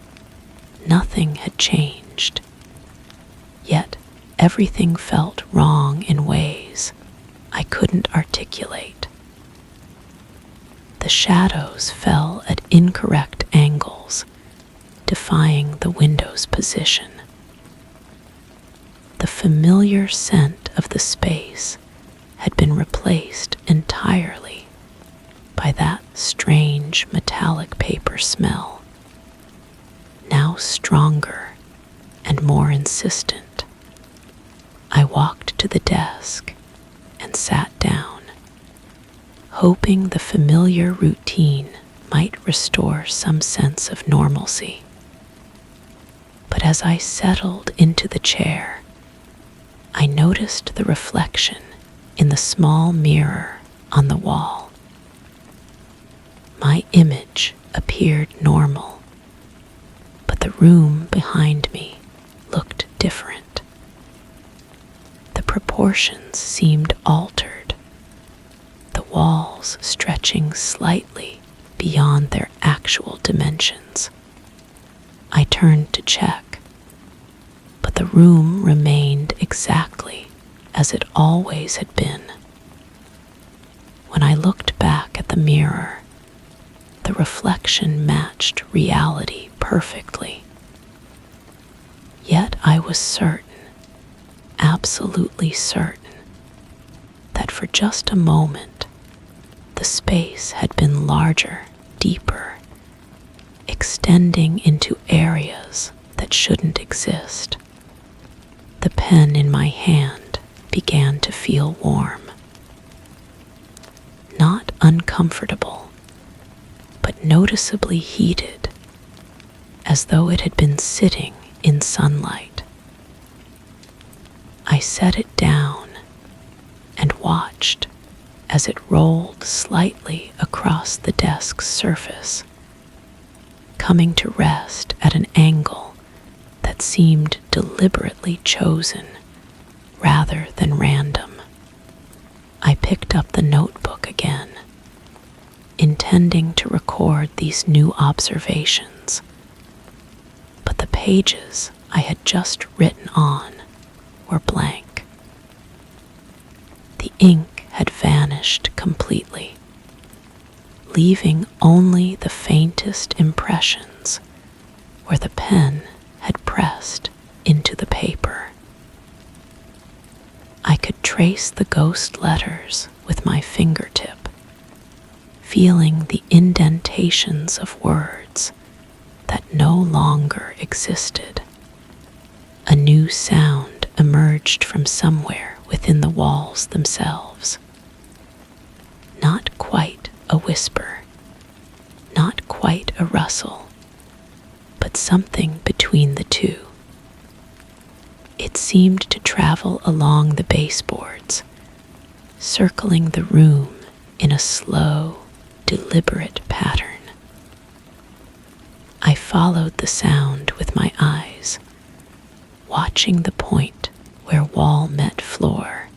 nothing had changed, yet everything felt wrong in ways I couldn't articulate. The shadows fell at incorrect angles, defying the window's position. The familiar scent of the space had been replaced entirely by that strange metallic paper smell, now stronger and more insistent. I walked to the desk and sat down, hoping the familiar routine might restore some sense of normalcy. But as I settled into the chair, I noticed the reflection in the small mirror on the wall. My image appeared normal, but the room behind me looked different. The proportions seemed altered, the walls stretching slightly beyond their actual dimensions. I turned to check, but the room remained exactly as it always had been. When I looked at the mirror, the reflection matched reality perfectly. Yet I was certain, absolutely certain, that for just a moment, the space had been larger, deeper, extending into areas that shouldn't exist. The pen in my hand began to feel warm. Not uncomfortable, but noticeably heated, as though it had been sitting in sunlight. I set it down and watched as it rolled slightly across the desk's surface, coming to rest at an angle that seemed deliberately chosen rather than random. I picked up the notebook again, intending to record these new observations, but the pages I had just written on were blank. The ink had vanished completely, leaving only the faintest impressions where the pen had pressed into the paper. I could trace the ghost letters with my fingertip, feeling the indentations of words that no longer existed. A new sound emerged from somewhere within the walls themselves. Not quite a whisper, not quite a rustle, but something between the two. It seemed to travel along the baseboards, circling the room in a slow, deliberate pattern. I followed the sound with my eyes, watching the point where wall met floor,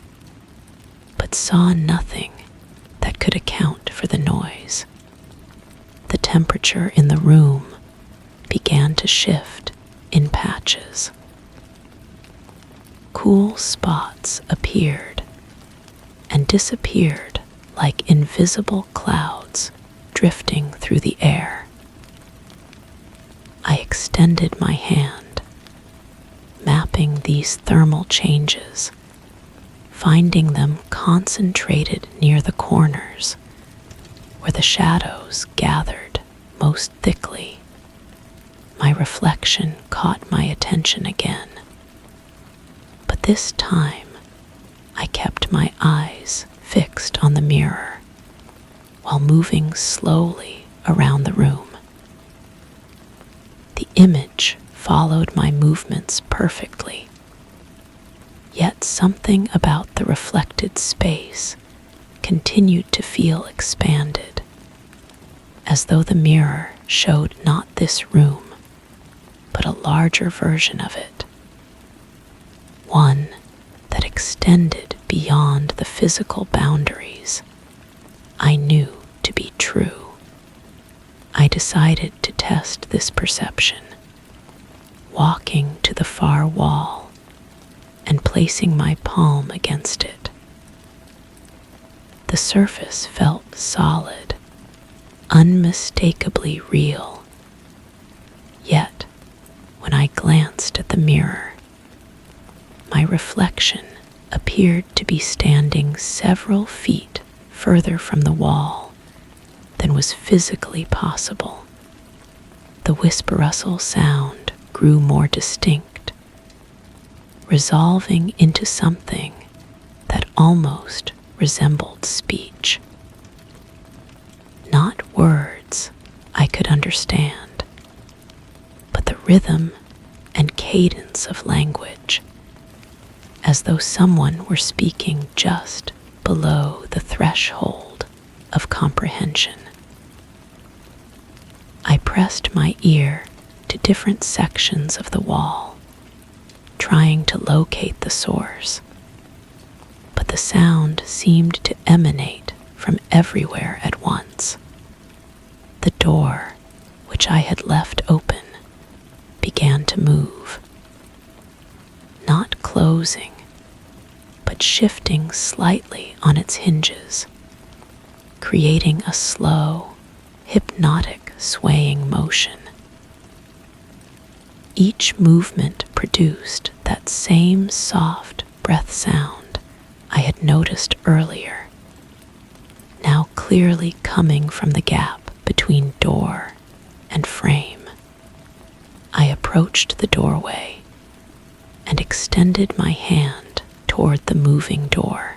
but saw nothing that could account for the noise. The temperature in the room began to shift in patches. Cool spots appeared and disappeared like invisible clouds drifting through the air. I extended my hand, mapping these thermal changes, finding them concentrated near the corners where the shadows gathered most thickly. My reflection caught my attention again, but this time I kept my eyes fixed on the mirror while moving slowly around the room. The image followed my movements perfectly, yet something about the reflected space continued to feel expanded, as though the mirror showed not this room, but a larger version of it, one that extended beyond the physical boundaries I knew to be true. I decided to test this perception, walking to the far wall and placing my palm against it. The surface felt solid, unmistakably real. Yet, when I glanced at the mirror, my reflection appeared to be standing several feet further from the wall than was physically possible. The whisper-rustle sound grew more distinct, resolving into something that almost resembled speech. Not words I could understand, but the rhythm and cadence of language, as though someone were speaking just below the threshold of comprehension. I pressed my ear to different sections of the wall, trying to locate the source, but the sound seemed to emanate from everywhere at once. The door, which I had left open, began to move, not closing, but shifting slightly on its hinges. creating a slow, hypnotic swaying motion. Each movement produced that same soft breath sound I had noticed earlier, now clearly coming from the gap between door and frame. I approached the doorway and extended my hand toward the moving door.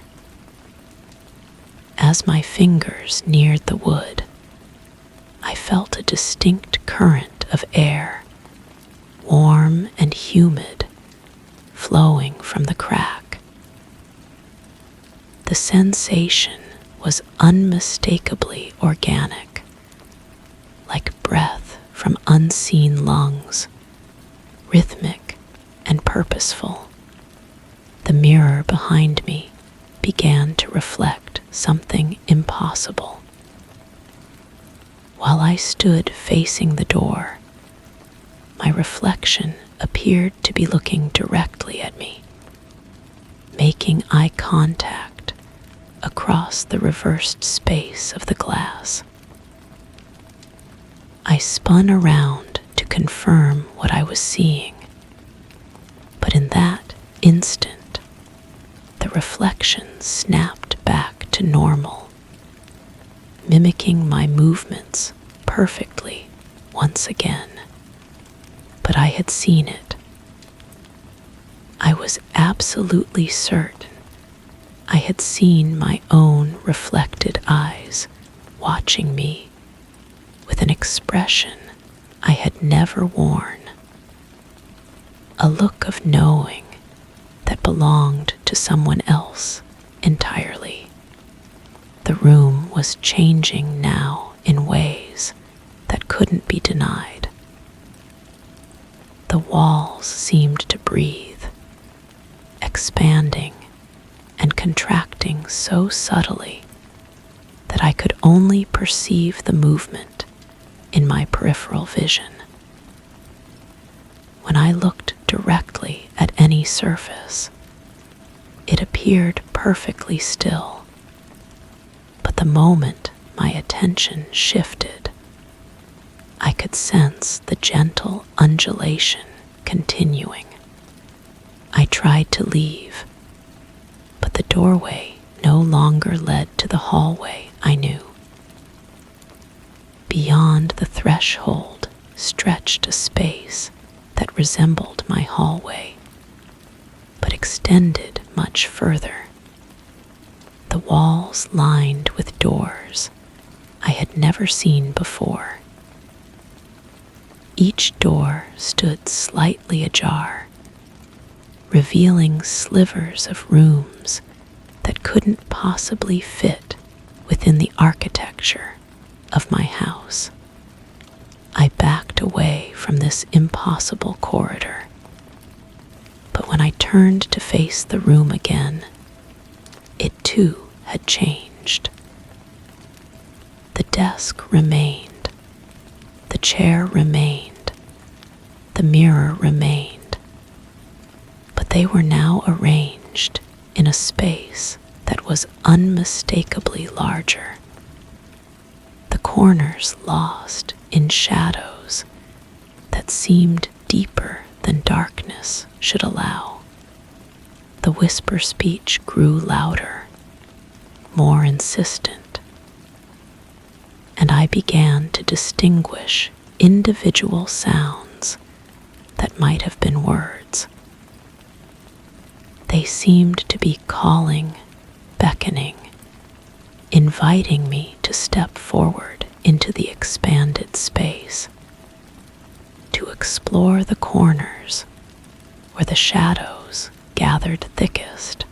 As my fingers neared the wood, I felt a distinct current of air, warm and humid, flowing from the crack. The sensation was unmistakably organic, like breath from unseen lungs, rhythmic and purposeful. The mirror behind me began to reflect something impossible. While I stood facing the door, my reflection appeared to be looking directly at me, making eye contact across the reversed space of the glass. I spun around to confirm what I was seeing, but in that instant, the reflection snapped back to normal, mimicking my movements perfectly once again. But I had seen it. I was absolutely certain I had seen my own reflected eyes watching me with an expression I had never worn, a look of knowing that belonged to someone else entirely. The room was changing now in ways that couldn't be denied. The walls seemed to breathe, expanding and contracting so subtly that I could only perceive the movement in my peripheral vision. When I looked directly at any surface, it appeared perfectly still. But the moment my attention shifted, I could sense the gentle undulation continuing. I tried to leave, but the doorway no longer led to the hallway I knew. Beyond the threshold stretched a space that resembled my hallway, but extended much further. The walls lined with doors I had never seen before. Each door stood slightly ajar, revealing slivers of rooms that couldn't possibly fit within the architecture of my house. I backed away from this impossible corridor, but when I turned to face the room again, it too had changed. The desk remained, the chair remained, the mirror remained, but they were now arranged in a space that was unmistakably larger. The corners lost in shadows that seemed deeper than darkness should allow. The whisper speech grew louder, more insistent, and I began to distinguish individual sounds that might have been words. They seemed to be calling, beckoning, inviting me to step forward into the expanded space, to explore the corners where the shadows gathered thickest.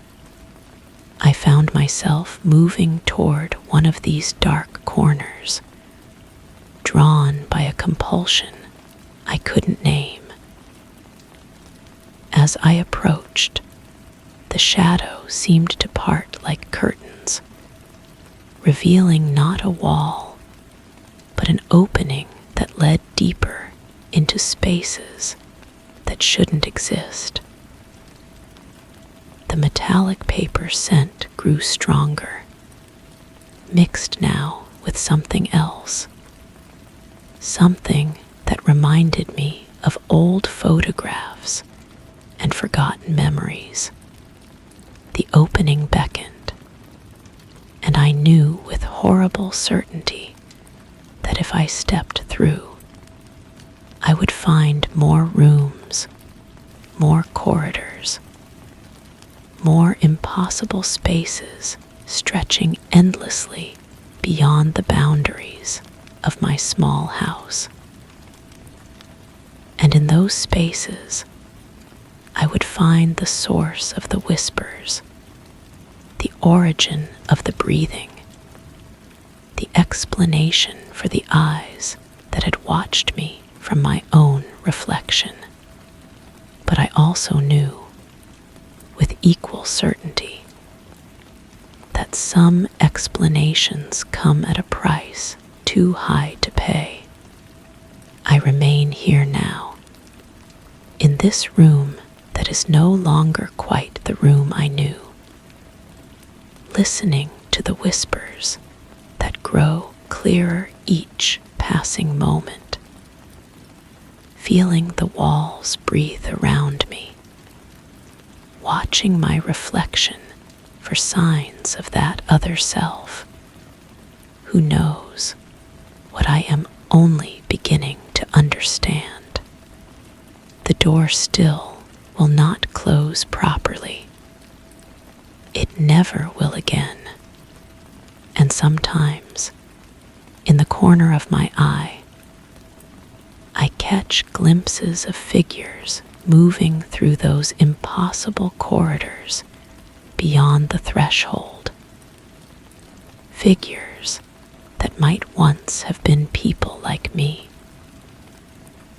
I found myself moving toward one of these dark corners, drawn by a compulsion I couldn't name. As I approached, the shadow seemed to part like curtains, revealing not a wall, but an opening that led deeper into spaces that shouldn't exist. The metallic paper scent grew stronger, mixed now with something else, something that reminded me of old photographs and forgotten memories. The opening beckoned, and I knew with horrible certainty that if I stepped through, I would find more rooms, more corridors, more impossible spaces stretching endlessly beyond the boundaries of my small house. And in those spaces, I would find the source of the whispers, the origin of the breathing, the explanation for the eyes that had watched me from my own reflection. But I also knew, with equal certainty, that some explanations come at a price too high to pay. I remain here now, in this room that is no longer quite the room I knew, listening to the whispers that grow clearer each passing moment, feeling the walls breathe around me, watching my reflection for signs of that other self who knows what I am only beginning to understand. The door still will not close properly. It never will again. And sometimes, in the corner of my eye, I catch glimpses of figures moving through those impossible corridors beyond the threshold. Figures that might once have been people like me.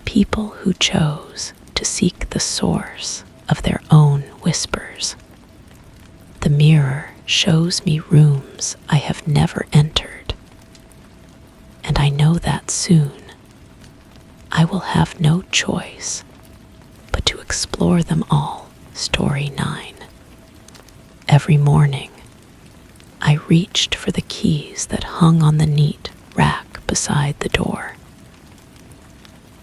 People who chose to seek the source of their own whispers. The mirror shows me rooms I have never entered, and I know that soon I will have no choice but to explore them all. Story 9. Every morning, I reached for the keys that hung on the neat rack beside the door.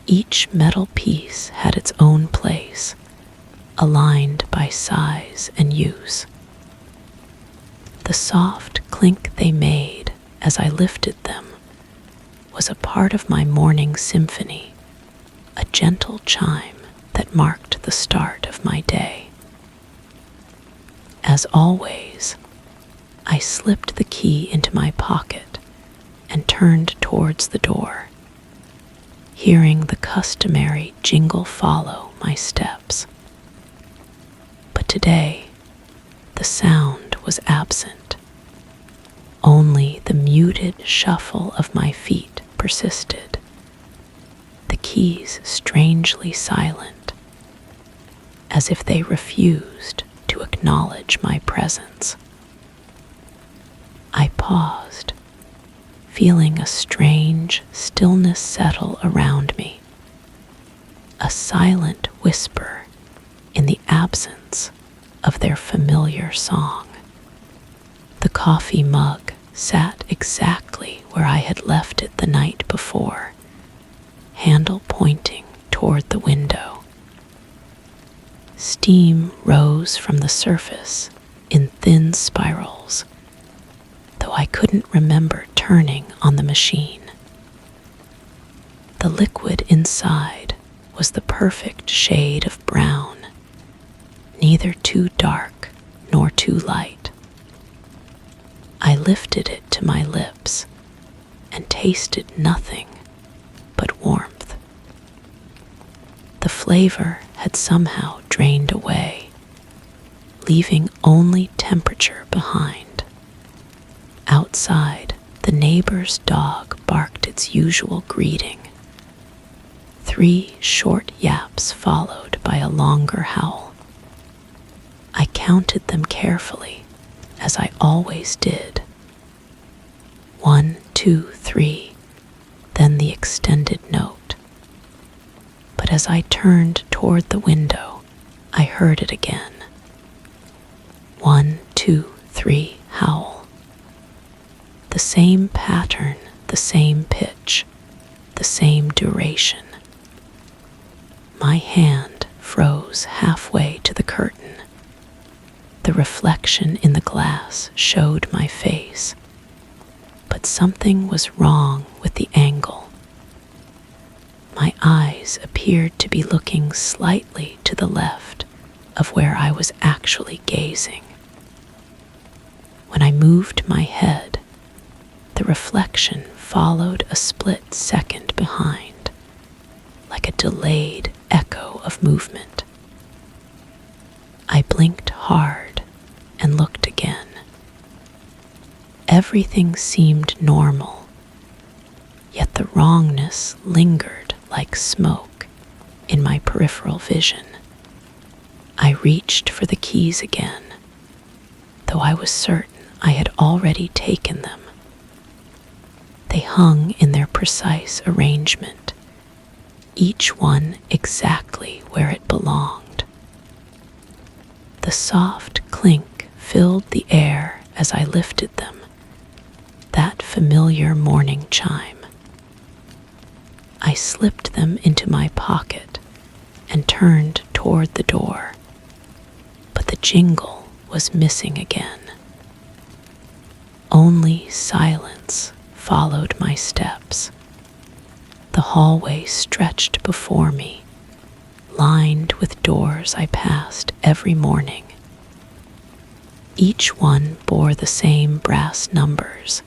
Each metal piece had its own place, aligned by size and use. The soft clink they made as I lifted them was a part of my morning symphony, a gentle chime that marked the start of my day. As always, I slipped the key into my pocket and turned towards the door, hearing the customary jingle follow my steps. But today, the sound was absent. Only the muted shuffle of my feet persisted, the keys strangely silent, as if they refused to acknowledge my presence. I paused, feeling a strange stillness settle around me, a silent whisper in the absence of their familiar song. The coffee mug sat exactly where I had left it the night before, handle pointing toward the window. Steam rose from the surface in thin spirals, though I couldn't remember turning on the machine. The liquid inside was the perfect shade of brown, neither too dark nor too light. I lifted it to my lips and tasted nothing but warmth. The flavor had somehow drained away, leaving only temperature behind. Outside, the neighbor's dog barked its usual greeting. 3 short yaps followed by a longer howl. I counted them carefully, as I always did. 1, 2, 3, then the extended note. But as I turned toward the window, I heard it again. 1, 2, 3, howl. The same pattern, the same pitch, the same duration. My hand froze halfway to the curtain. The reflection in the glass showed my face, but something was wrong with the angle. My eyes appeared to be looking slightly to the left of where I was actually gazing. When I moved my head, the reflection followed a split second behind, like a delayed echo of movement. I blinked hard and looked again. Everything seemed normal, yet the wrongness lingered like smoke in my peripheral vision. I reached for the keys again, though I was certain I had already taken them. They hung in their precise arrangement, each one exactly where it belonged. The soft clink filled the air as I lifted them, that familiar morning chime. I slipped them into my pocket and turned toward the door, but the jingle was missing again. Only silence followed my steps. The hallway stretched before me, lined with doors I passed every morning. Each one bore the same brass numbers,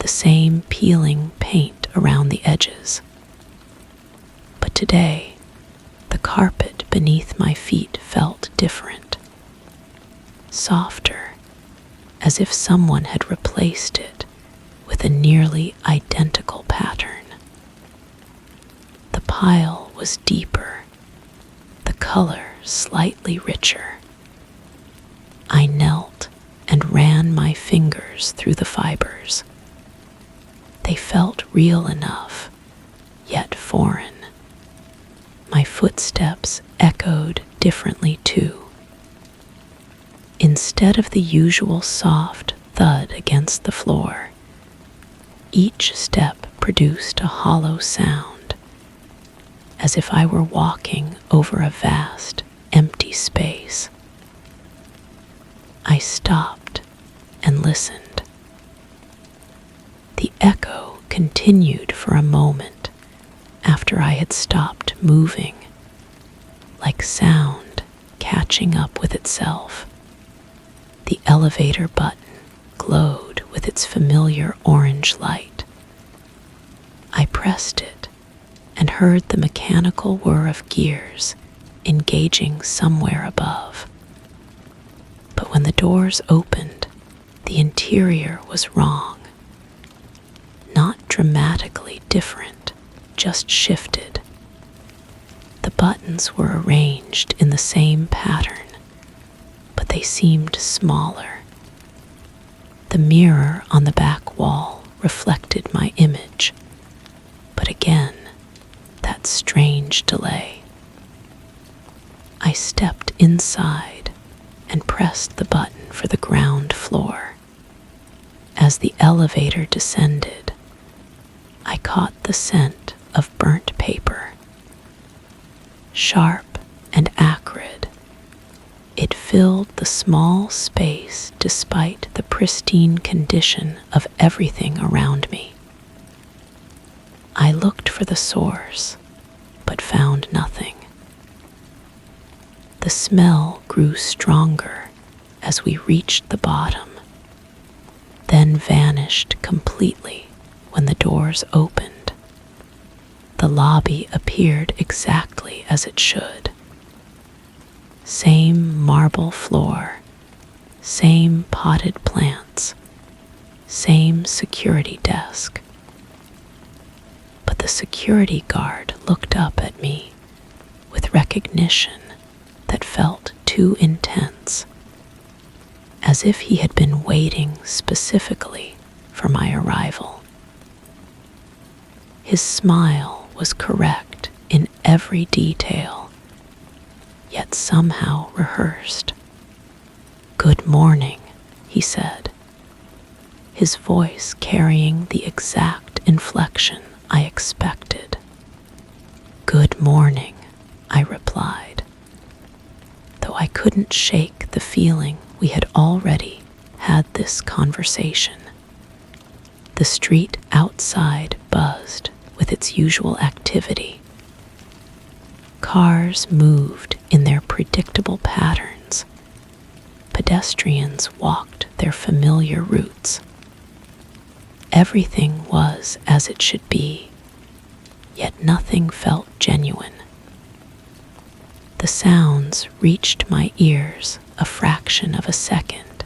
the same peeling paint around the edges. But today, the carpet beneath my feet felt different, softer, as if someone had replaced it with a nearly identical pattern. The pile was deeper, the color slightly richer. I knelt and ran my fingers through the fibers. They felt real enough, yet foreign. My footsteps echoed differently too. Instead of the usual soft thud against the floor, each step produced a hollow sound, as if I were walking over a vast, empty space. I stopped and listened. The echo continued for a moment after I had stopped moving, like sound catching up with itself. The elevator button glowed with its familiar orange light. I pressed it and heard the mechanical whir of gears engaging somewhere above. But when the doors opened, the interior was wrong. Not dramatically different, just shifted. The buttons were arranged in the same pattern, but they seemed smaller. The mirror on the back wall reflected my image, but again, that strange delay. I stepped inside and pressed the button for the ground floor. As the elevator descended, I caught the scent of burnt paper. Sharp and acrid, it filled the small space despite the pristine condition of everything around me. I looked for the source, but found nothing. The smell grew stronger as we reached the bottom, then vanished completely when the doors opened. The lobby appeared exactly as it should. Same marble floor, same potted plants, same security desk. But the security guard looked up at me with recognition that felt too intense, as if he had been waiting specifically for my arrival. His smile was correct in every detail, yet somehow rehearsed. "Good morning," he said. his voice carrying the exact inflection I expected. "Good morning," I replied, though I couldn't shake the feeling we had already had this conversation. The street outside buzzed with its usual activity. Cars moved in their predictable patterns. Pedestrians walked their familiar routes. Everything was as it should be, yet nothing felt genuine. The sounds reached my ears a fraction of a second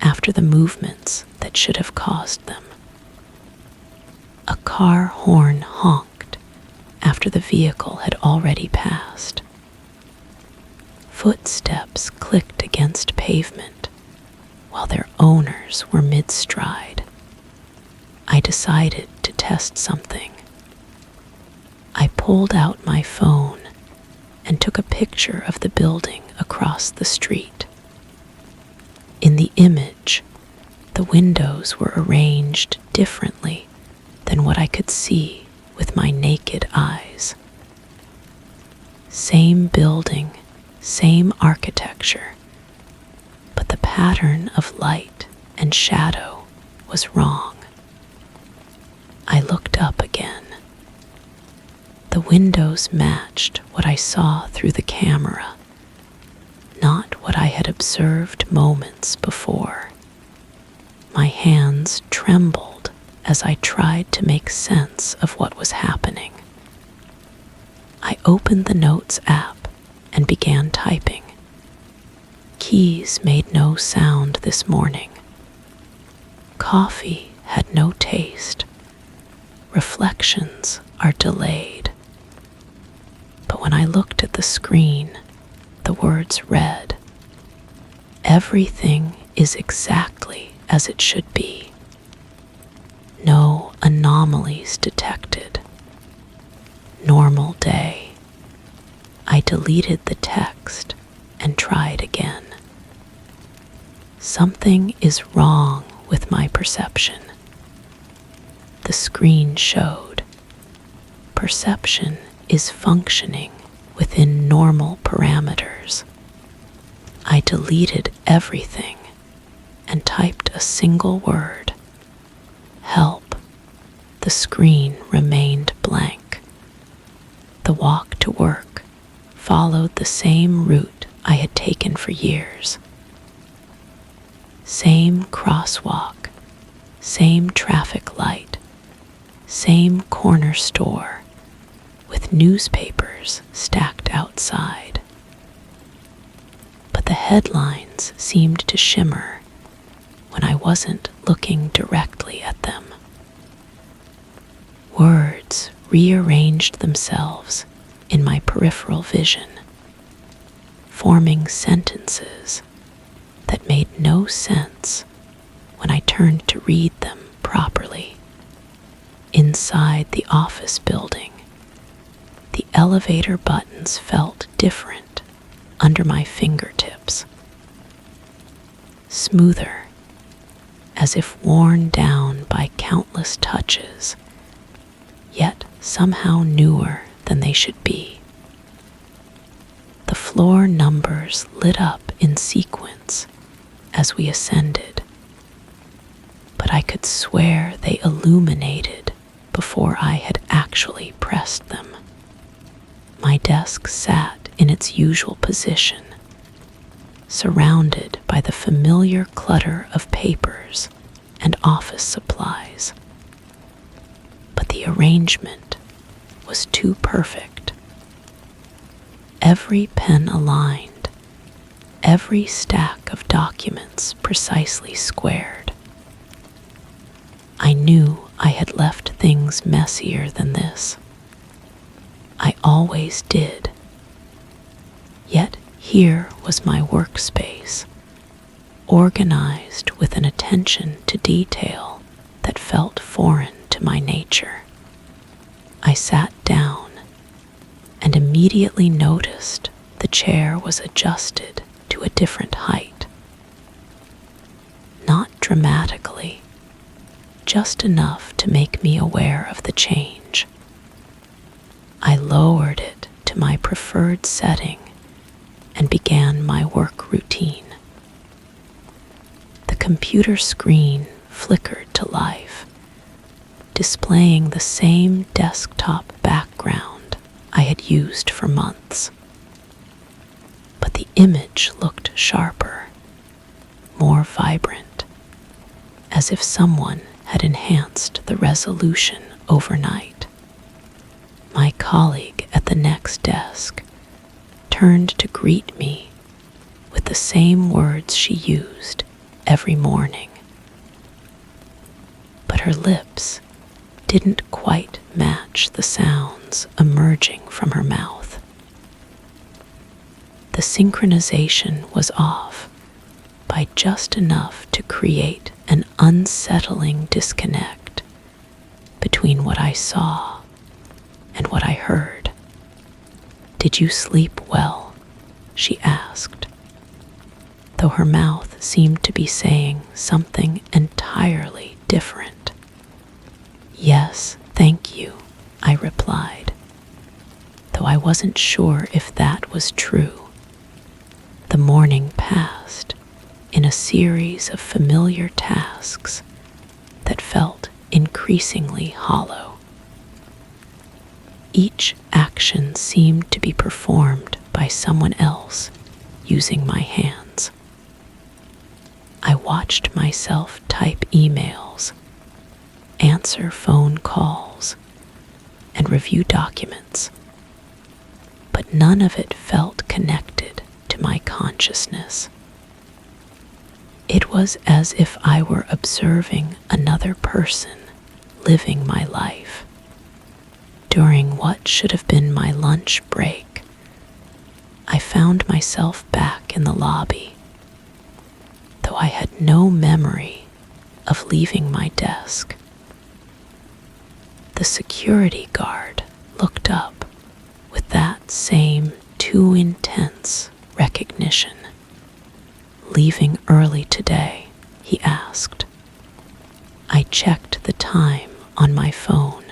after the movements that should have caused them. A car horn honked after the vehicle had already passed. Footsteps clicked against pavement while their owners were mid-stride. I decided to test something. I pulled out my phone and took a picture of the building across the street. In the image, the windows were arranged differently than what I could see with my naked eyes. Same building, same architecture, but the pattern of light and shadow was wrong. I looked up again. The windows matched what I saw through the camera, not what I had observed moments before. My hands trembled as I tried to make sense of what was happening. I opened the Notes app and began typing. Keys made no sound this morning. Coffee had no taste. Reflections are delayed. But when I looked at the screen, the words read, "Everything is exactly as it should be. No anomalies detected. Normal day." I deleted the text and tried again. Something is wrong with my perception. The screen showed. Perception is functioning within normal parameters. I deleted everything and typed a single word, "Help." The screen remained blank. The walk to work followed the same route I had taken for years. Same crosswalk, same traffic light, same corner store with newspapers stacked outside. But the headlines seemed to shimmer when I wasn't looking directly at them. Words rearranged themselves in my peripheral vision, forming sentences that made no sense when I turned to read them properly. Inside the office building, the elevator buttons felt different under my fingertips. Smoother, as if worn down by countless touches, yet somehow newer than they should be. The floor numbers lit up in sequence as we ascended, but I could swear they illuminated before I had actually pressed them. My desk sat in its usual position, surrounded by the familiar clutter of papers and office supplies. But the arrangement was too perfect. Every pen aligned, every stack of documents precisely squared. I knew I had left things messier than this. I always did. Yet here was my workspace, organized with an attention to detail that felt foreign to my nature. I sat down and immediately noticed the chair was adjusted to a different height. Not dramatically, just enough to make me aware of the change. I lowered it to my preferred setting and began my work routine. The computer screen flickered to life, displaying the same desktop background I had used for months. But the image looked sharper, more vibrant, as if someone had enhanced the resolution overnight. My colleague at the next desk turned to greet me with the same words she used every morning. But her lips didn't quite match the sounds emerging from her mouth. The synchronization was off by just enough to create an unsettling disconnect between what I saw and what I heard. "Did you sleep well?" she asked, though her mouth seemed to be saying something entirely different. "Yes, thank you," I replied, though I wasn't sure if that was true. The morning passed in a series of familiar tasks that felt increasingly hollow. Each action seemed to be performed by someone else using my hands. I watched myself type emails, answer phone calls, and review documents, but none of it felt connected to my consciousness. It was as if I were observing another person living my life. During what should have been my lunch break, I found myself back in the lobby, though I had no memory of leaving my desk. The security guard looked up with that same too intense recognition. "Leaving early today?" he asked. I checked the time on my phone.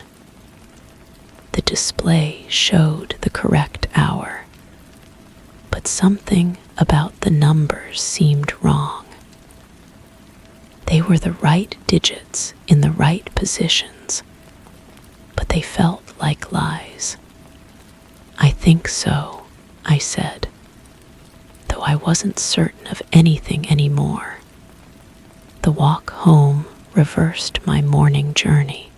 The display showed the correct hour, but something about the numbers seemed wrong. They were the right digits in the right positions, but they felt like lies. "I think so," I said, though I wasn't certain of anything anymore. The walk home reversed my morning journey,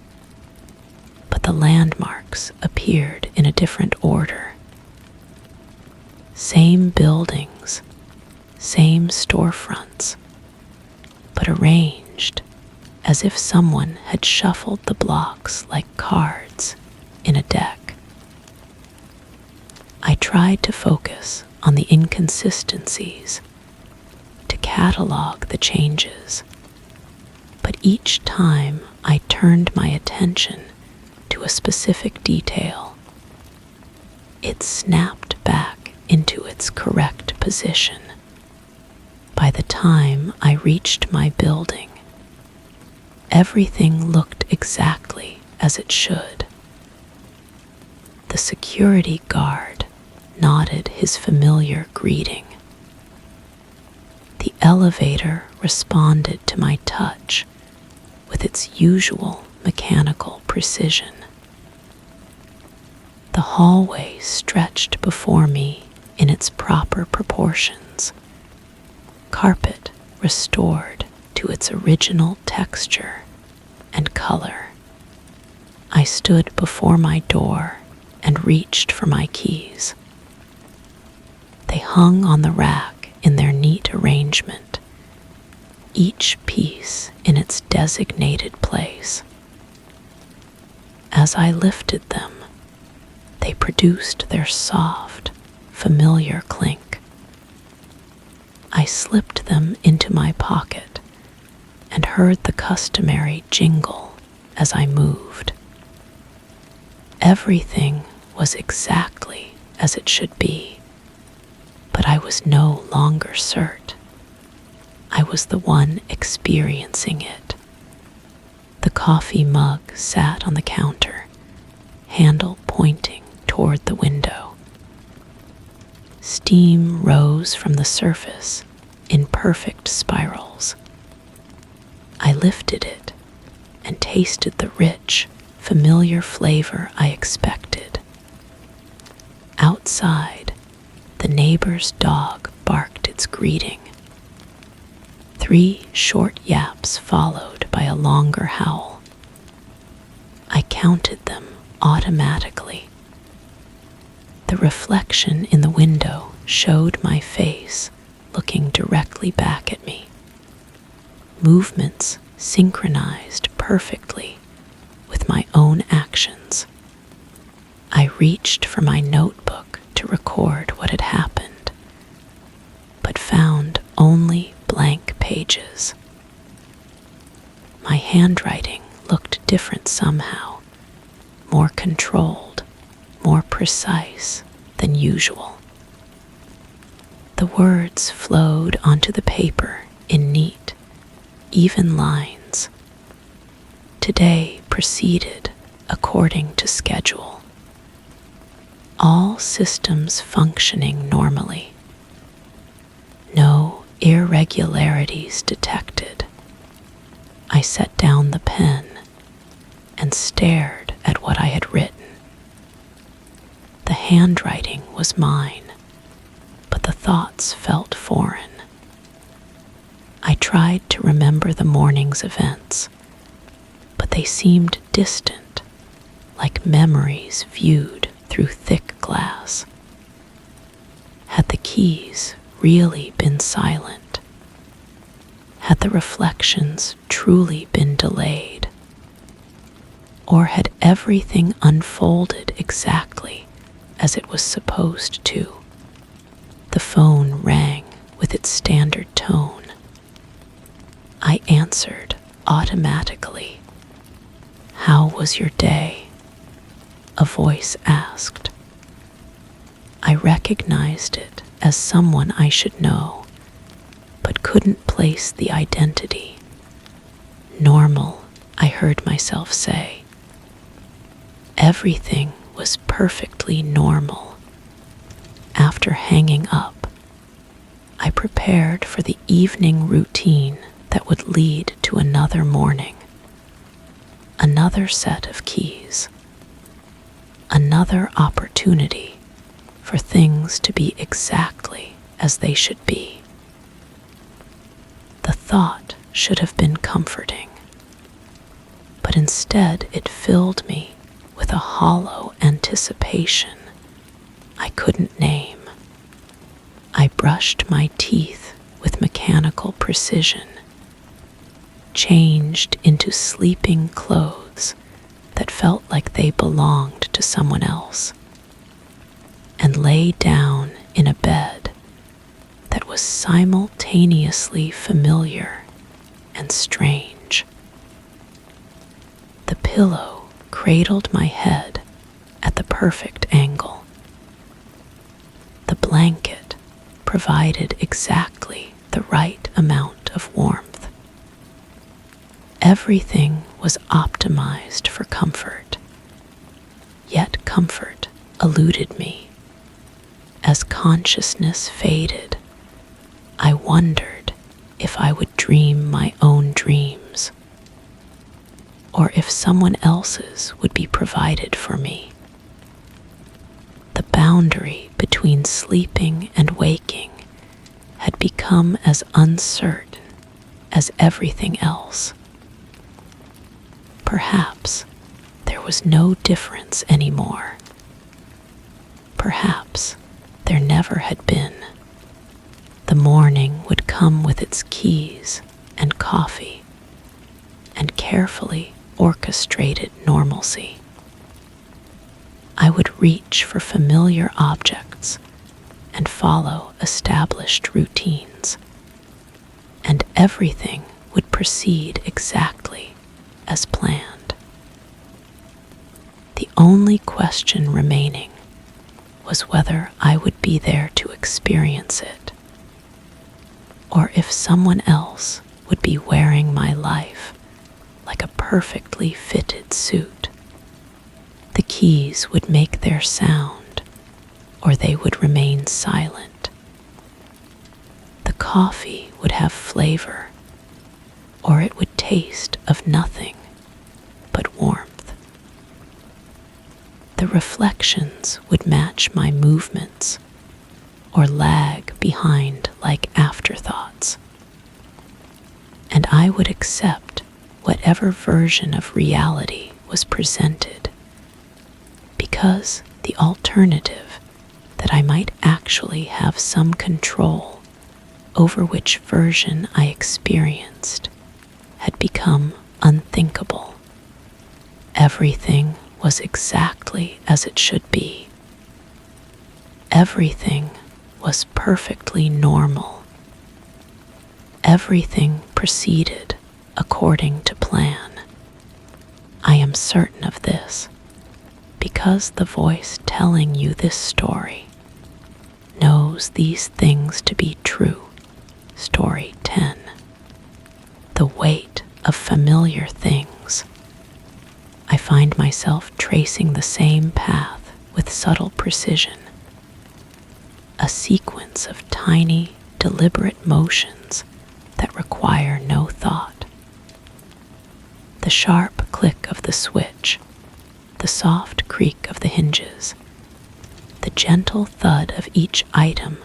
but the landmarks appeared in a different order. Same buildings, same storefronts, but arranged as if someone had shuffled the blocks like cards in a deck. I tried to focus on the inconsistencies, to catalog the changes, but each time I turned my attention to a specific detail, it snapped back into its correct position. By the time I reached my building, everything looked exactly as it should. The security guard nodded his familiar greeting. The elevator responded to my touch with its usual mechanical precision. The hallway stretched before me in its proper proportions, carpet restored to its original texture and color. I stood before my door and reached for my keys. They hung on the rack in their neat arrangement, each piece in its designated place. As I lifted them, they produced their soft, familiar clink. I slipped them into my pocket and heard the customary jingle as I moved. Everything was exactly as it should be, but I was no longer certain. I was the one experiencing it. The coffee mug sat on the counter, handle pointing toward the window. Steam rose from the surface in perfect spirals. I lifted it and tasted the rich, familiar flavor I expected. Outside, the neighbor's dog barked its greeting. 3 short yaps followed by a longer howl. I counted them automatically. The reflection in the window showed my face looking directly back at me. Movements synchronized perfectly with my own actions. I reached for my notebook to record what had happened, but found only blank pages. My handwriting looked different somehow, more controlled, more precise than usual. The words flowed onto the paper in neat, even lines. Today proceeded according to schedule. All systems functioning normally. No irregularities detected. I set down the pen and stared at what I had written. The handwriting was mine, but the thoughts felt foreign. I tried to remember the morning's events, but they seemed distant, like memories viewed through thick glass. Had the keys really been silent? Had the reflections truly been delayed? Or had everything unfolded exactly as it was supposed to? The phone rang with its standard tone. I answered automatically. "How was your day?" a voice asked. I recognized it as someone I should know, but couldn't place the identity. "Normal," I heard myself say. Everything was perfectly normal. After hanging up, I prepared for the evening routine that would lead to another morning. Another set of keys. Another opportunity for things to be exactly as they should be. The thought should have been comforting, but instead it filled me with a hollow anticipation I couldn't name. I brushed my teeth with mechanical precision, changed into sleeping clothes that felt like they belonged to someone else, and lay down in a bed that was simultaneously familiar and strange. The pillow cradled my head at the perfect angle. The blanket provided exactly the right amount of warmth. Everything was optimized for comfort, yet comfort eluded me. As consciousness faded, I wondered if I would dream my own dreams, or if someone else's would be provided for me. The boundary between sleeping and waking had become as uncertain as everything else. Perhaps there was no difference anymore. Perhaps there never had been. The morning would come with its keys and coffee and carefully orchestrated normalcy. I would reach for familiar objects and follow established routines, and everything would proceed exactly as planned. The only question remaining was whether I would be there to experience it, or if someone else would be wearing my life like a perfectly fitted suit. The keys would make their sound, or they would remain silent. The coffee would have flavor, or it would taste of nothing but warmth. The reflections would match my movements, or lag behind like afterthoughts. And I would accept whatever version of reality was presented, because the alternative, that I might actually have some control over which version I experienced, had become unthinkable. Everything was exactly as it should be. Everything was perfectly normal. Everything proceeded according to plan. I am certain of this because the voice telling you this story knows these things to be true. Story 10. The weight of familiar things. I find myself tracing the same path with subtle precision. A sequence of tiny, deliberate motions that require no thought. The sharp click of the switch, the soft creak of the hinges, the gentle thud of each item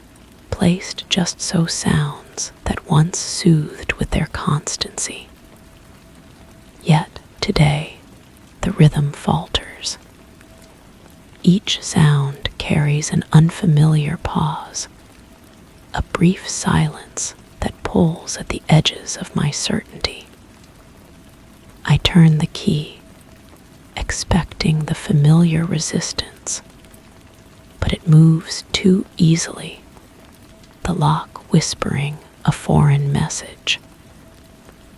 placed just so sounds that once soothed with their constancy. Yet today the rhythm falters. Each sound carries an unfamiliar pause, a brief silence that pulls at the edges of my certainty. I turn the key, expecting the familiar resistance, but it moves too easily, the lock whispering a foreign message.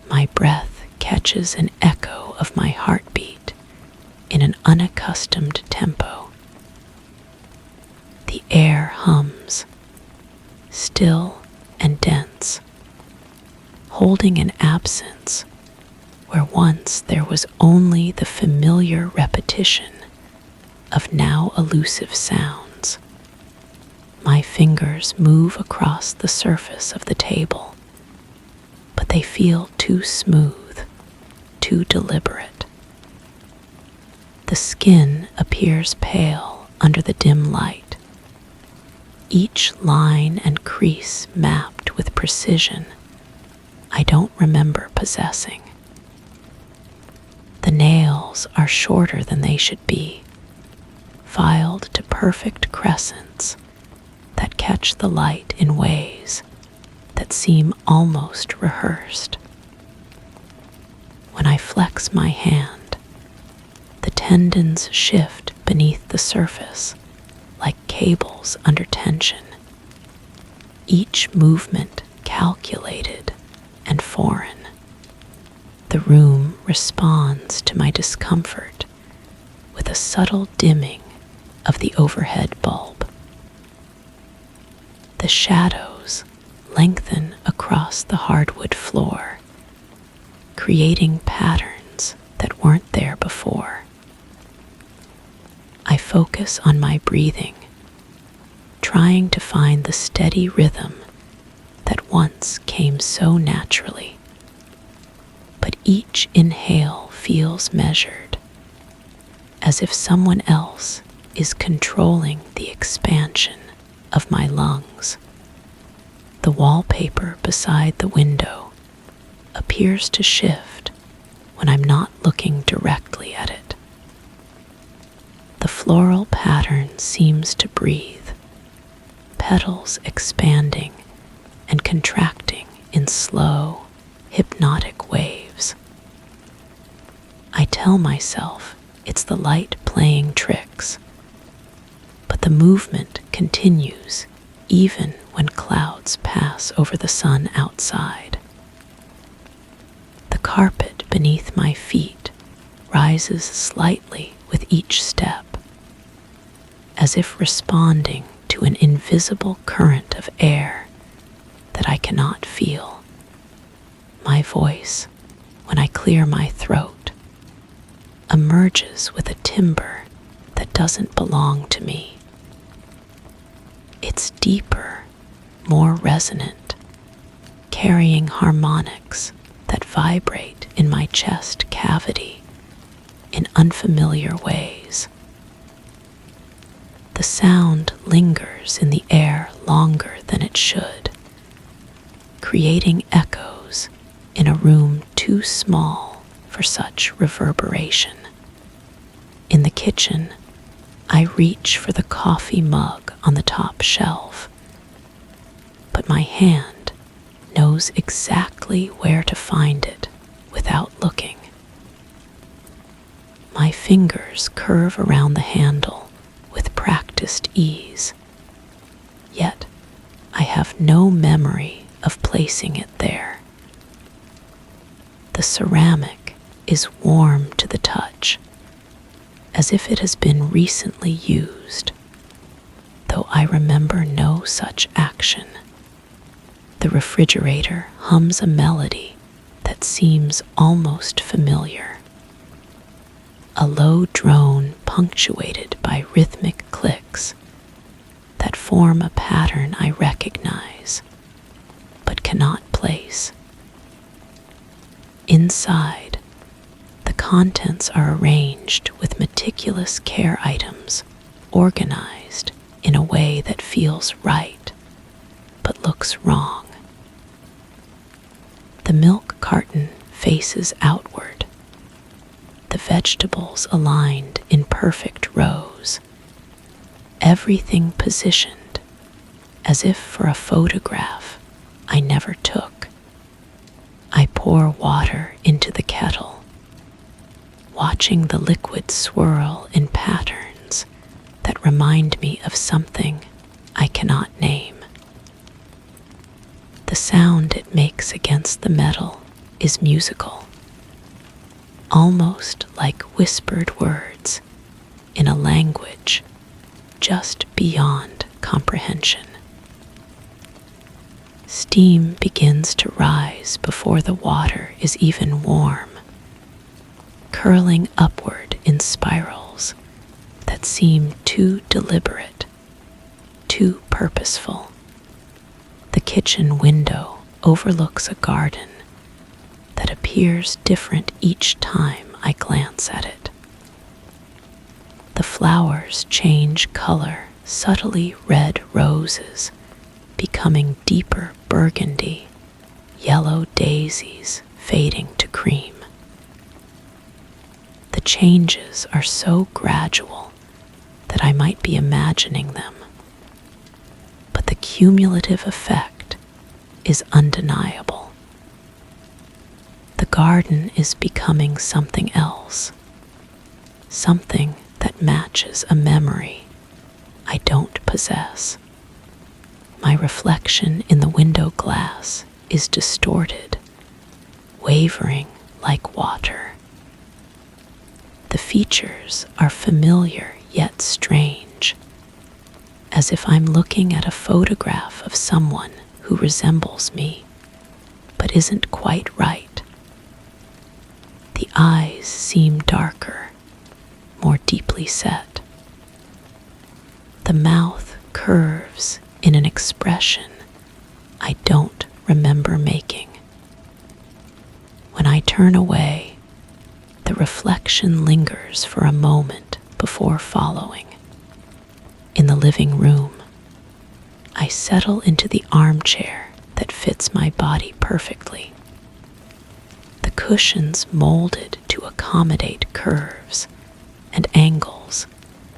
My breath catches an echo of my heartbeat in an unaccustomed tempo. The air hums, still and dense, holding an absence where once there was only the familiar repetition of now elusive sounds. My fingers move across the surface of the table, but they feel too smooth, too deliberate. The skin appears pale under the dim light, each line and crease mapped with precision I don't remember possessing. The nails are shorter than they should be, filed to perfect crescents that catch the light in ways that seem almost rehearsed. When I flex my hand, the tendons shift beneath the surface like cables under tension, each movement calculated and foreign. The room responds to my discomfort with a subtle dimming of the overhead bulb. The shadows lengthen across the hardwood floor, creating patterns that weren't there before. I focus on my breathing, trying to find the steady rhythm that once came so naturally. But each inhale feels measured, as if someone else is controlling the expansion of my lungs. The wallpaper beside the window appears to shift when I'm not looking directly at it. The floral pattern seems to breathe, petals expanding and contracting in slow, hypnotic waves. I tell myself it's the light playing tricks, but the movement continues even when clouds pass over the sun outside. The carpet beneath my feet rises slightly with each step, as if responding to an invisible current of air that I cannot feel. My voice, when I clear clear my throat, emerges with a timbre that doesn't belong to me. It's deeper, more resonant, carrying harmonics that vibrate in my chest cavity in unfamiliar ways. The sound lingers in the air longer than it should, creating echoes in a room too small for such reverberation. In the kitchen, I reach for the coffee mug on the top shelf, but my hand knows exactly where to find it without looking. My fingers curve around the handle with practiced ease, yet I have no memory of placing it there. The ceramic is warm to the touch, as if it has been recently used, though I remember no such action. The refrigerator hums a melody that seems almost familiar, a low drone punctuated by rhythmic clicks that form a pattern I recognize but cannot place. Inside, the contents are arranged with meticulous care items, organized in a way that feels right but looks wrong. The milk carton faces outward, the vegetables aligned in perfect rows, everything positioned as if for a photograph I never took. I pour water into the kettle, watching the liquid swirl in patterns that remind me of something I cannot name. The sound it makes against the metal is musical, almost like whispered words in a language just beyond comprehension. Steam begins to rise before the water is even warm, curling upward in spirals that seem too deliberate, too purposeful. The kitchen window overlooks a garden that appears different each time I glance at it. The flowers change color, subtly red roses becoming deeper burgundy, yellow daisies fading to cream. The changes are so gradual that I might be imagining them, but the cumulative effect is undeniable. The garden is becoming something else, something that matches a memory I don't possess. My reflection in the window glass is distorted, wavering like water. The features are familiar yet strange, as if I'm looking at a photograph of someone who resembles me, but isn't quite right. The eyes seem darker, more deeply set. The mouth curves in an expression I don't remember making. When I turn away, the reflection lingers for a moment before following. In the living room, I settle into the armchair that fits my body perfectly. The cushions molded to accommodate curves and angles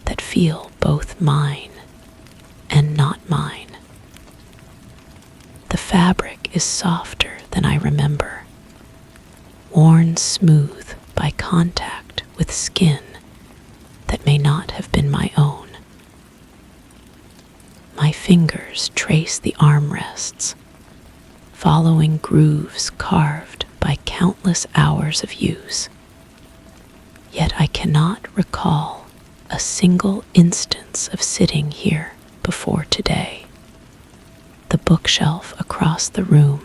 that feel both mine and not mine. The fabric is softer than I remember, worn smooth by contact with skin that may not have been my own. My fingers trace the armrests, following grooves carved by countless hours of use. Yet I cannot recall a single instance of sitting here before today. The bookshelf across the room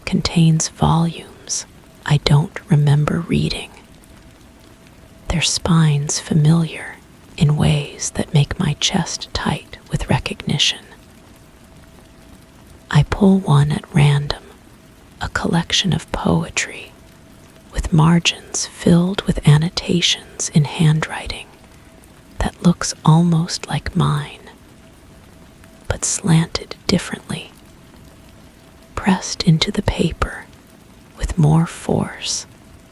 contains volumes I don't remember reading, their spines familiar in ways that make my chest tight with recognition. I pull one at random, a collection of poetry with margins filled with annotations in handwriting that looks almost like mine, but slanted differently, pressed into the paper with more force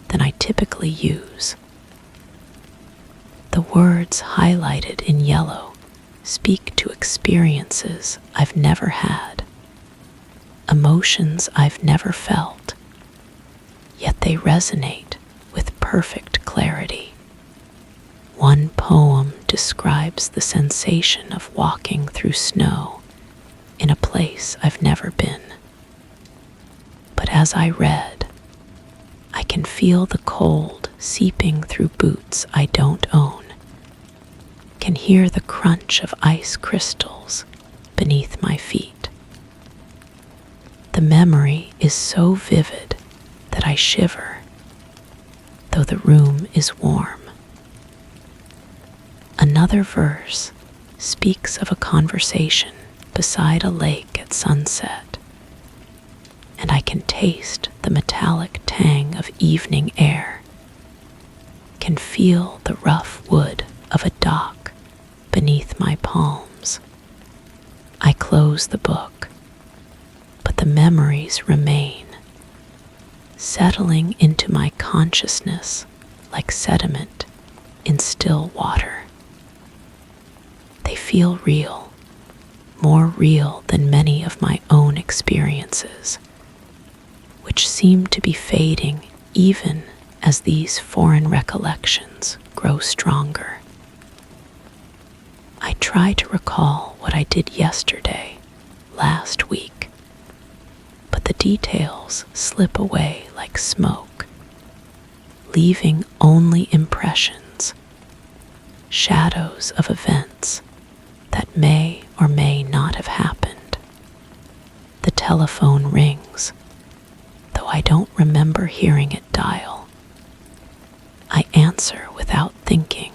than I typically use. The words highlighted in yellow speak to experiences I've never had, emotions I've never felt, yet they resonate with perfect clarity. One poem describes the sensation of walking through snow in a place I've never been. But as I read, I can feel the cold seeping through boots I don't own, can hear the crunch of ice crystals beneath my feet. The memory is so vivid that I shiver, though the room is warm. Another verse speaks of a conversation beside a lake at sunset, and I can taste the metallic tang of evening air, can feel the rough wood of a dock beneath my palms. I close the book, but the memories remain, settling into my consciousness like sediment in still water. They feel real, more real than many of my own experiences, which seem to be fading even as these foreign recollections grow stronger. I try to recall what I did yesterday, last week, but the details slip away like smoke, leaving only impressions, shadows of events that may or may not have happened. The telephone rings, though I don't remember hearing it dial. I answer without thinking,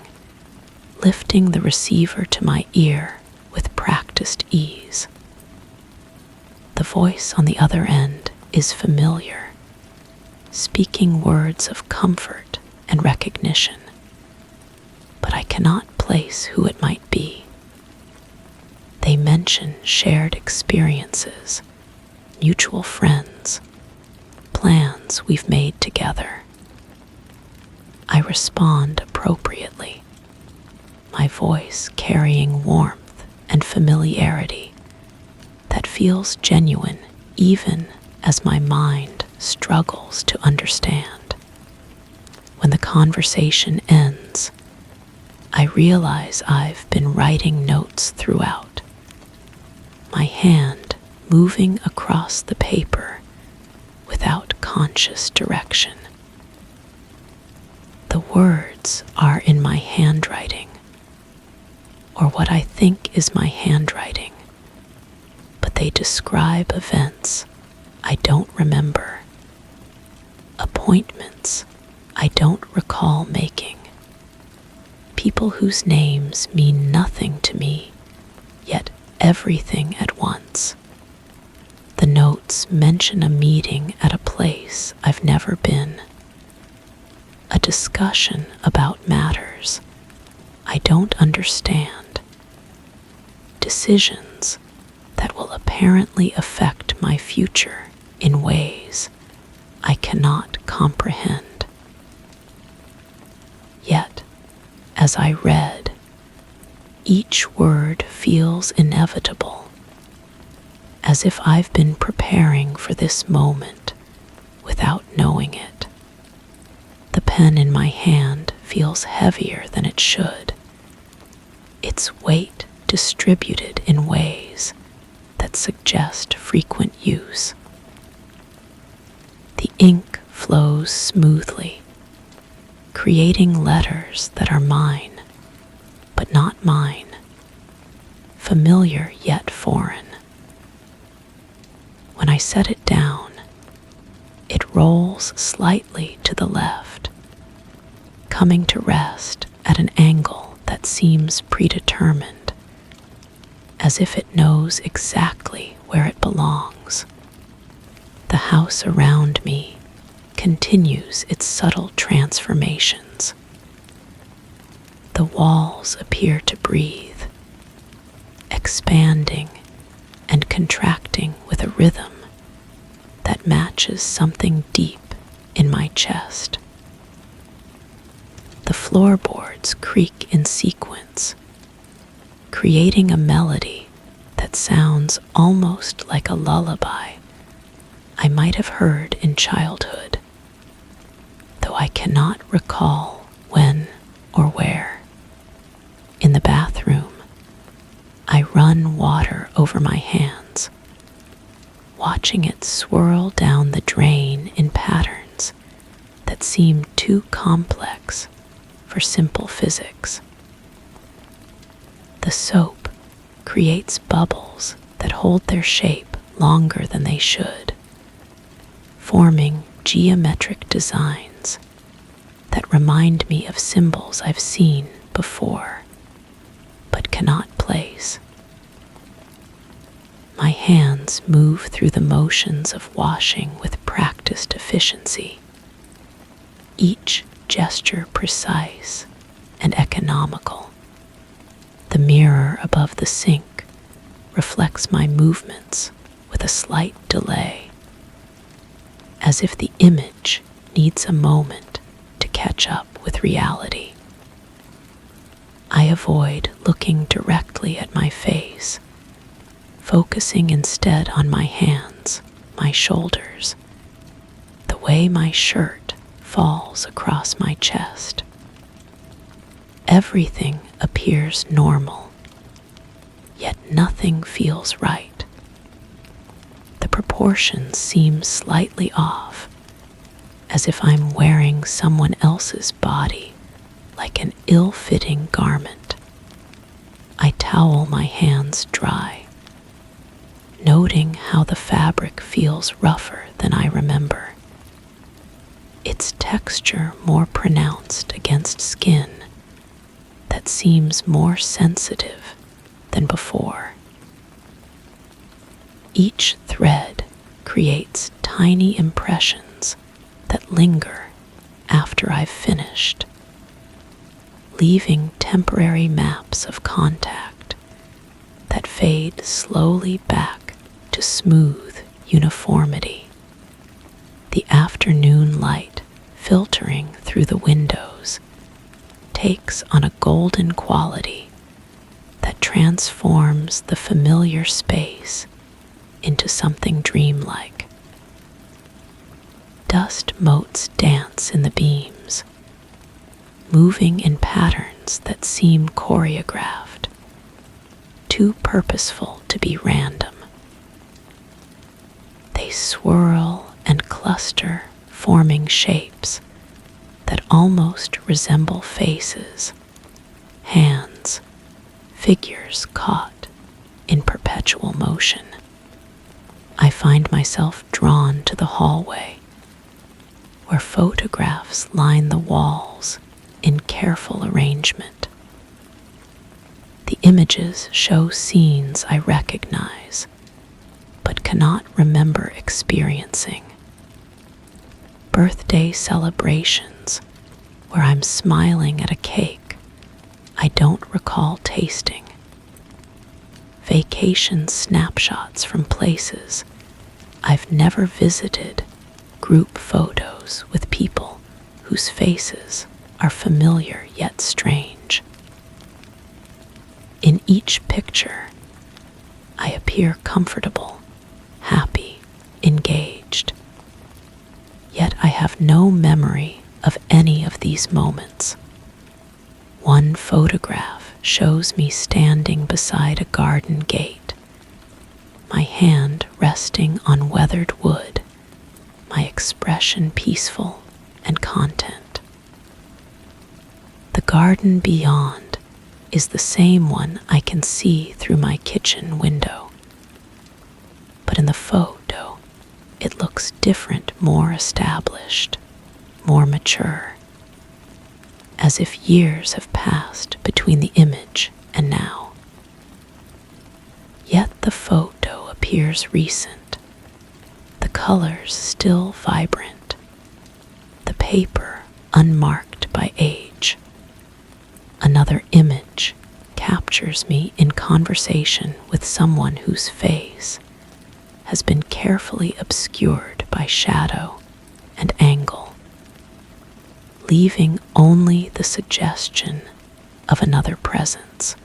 lifting the receiver to my ear with practiced ease. The voice on the other end is familiar, speaking words of comfort and recognition, but I cannot place who it might be. They mention shared experiences, mutual friends, plans we've made together. I respond appropriately, my voice carrying warmth and familiarity that feels genuine even as my mind struggles to understand. When the conversation ends, I realize I've been writing notes throughout, my hand moving across the paper without conscious direction. The words are in my handwriting, or what I think is my handwriting, but they describe events I don't remember, appointments I don't recall making, people whose names mean nothing to me, yet everything at once. The notes mention a meeting at a place I've never been, a discussion about matters I don't understand, decisions that will apparently affect my future in ways I cannot comprehend. Yet, as I read, each word feels inevitable, as if I've been preparing for this moment without knowing it. The pen in my hand feels heavier than it should, its weight distributed in ways that suggest frequent use. The ink flows smoothly, creating letters that are mine, but not mine, familiar yet foreign. When I set it down, it rolls pulls slightly to the left, coming to rest at an angle that seems predetermined, as if it knows exactly where it belongs. The house around me continues its subtle transformations. The walls appear to breathe, expanding and contracting with a rhythm that matches something deep in my chest. The floorboards creak in sequence, creating a melody that sounds almost like a lullaby I might have heard in childhood, though I cannot recall when or where. In the bathroom, I run water over my hands, watching it swirl down the drain in patterns that seem too complex for simple physics. The soap creates bubbles that hold their shape longer than they should, forming geometric designs that remind me of symbols I've seen before but cannot place. My hands move through the motions of washing with practiced efficiency, each gesture precise and economical. The mirror above the sink reflects my movements with a slight delay, as if the image needs a moment to catch up with reality. I avoid looking directly at my face, focusing instead on my hands, my shoulders, the way my shirt falls across my chest. Everything appears normal, yet nothing feels right. The proportions seem slightly off, as if I'm wearing someone else's body like an ill-fitting garment. I towel my hands dry, noting how the fabric feels rougher than I remember, its texture more pronounced against skin that seems more sensitive than before. Each thread creates tiny impressions that linger after I've finished, leaving temporary maps of contact that fade slowly back to smooth uniformity. The afternoon light filtering through the windows takes on a golden quality that transforms the familiar space into something dreamlike. Dust motes dance in the beams, moving in patterns that seem choreographed, too purposeful to be random. They swirl and cluster, forming shapes that almost resemble faces, hands, figures caught in perpetual motion. I find myself drawn to the hallway, where photographs line the walls in careful arrangement. The images show scenes I recognize, but cannot remember experiencing. Birthday celebrations where I'm smiling at a cake I don't recall tasting. Vacation snapshots from places I've never visited, group photos with people whose faces are familiar yet strange. In each picture, I appear comfortable, happy, engaged. Yet I have no memory of any of these moments. One photograph shows me standing beside a garden gate, my hand resting on weathered wood, my expression peaceful and content. The garden beyond is the same one I can see through my kitchen window, but in the photo, it looks different, more established, more mature, as if years have passed between the image and now. Yet the photo appears recent, the colors still vibrant, the paper unmarked by age. Another image captures me in conversation with someone whose face has been carefully obscured by shadow and angle, leaving only the suggestion of another presence.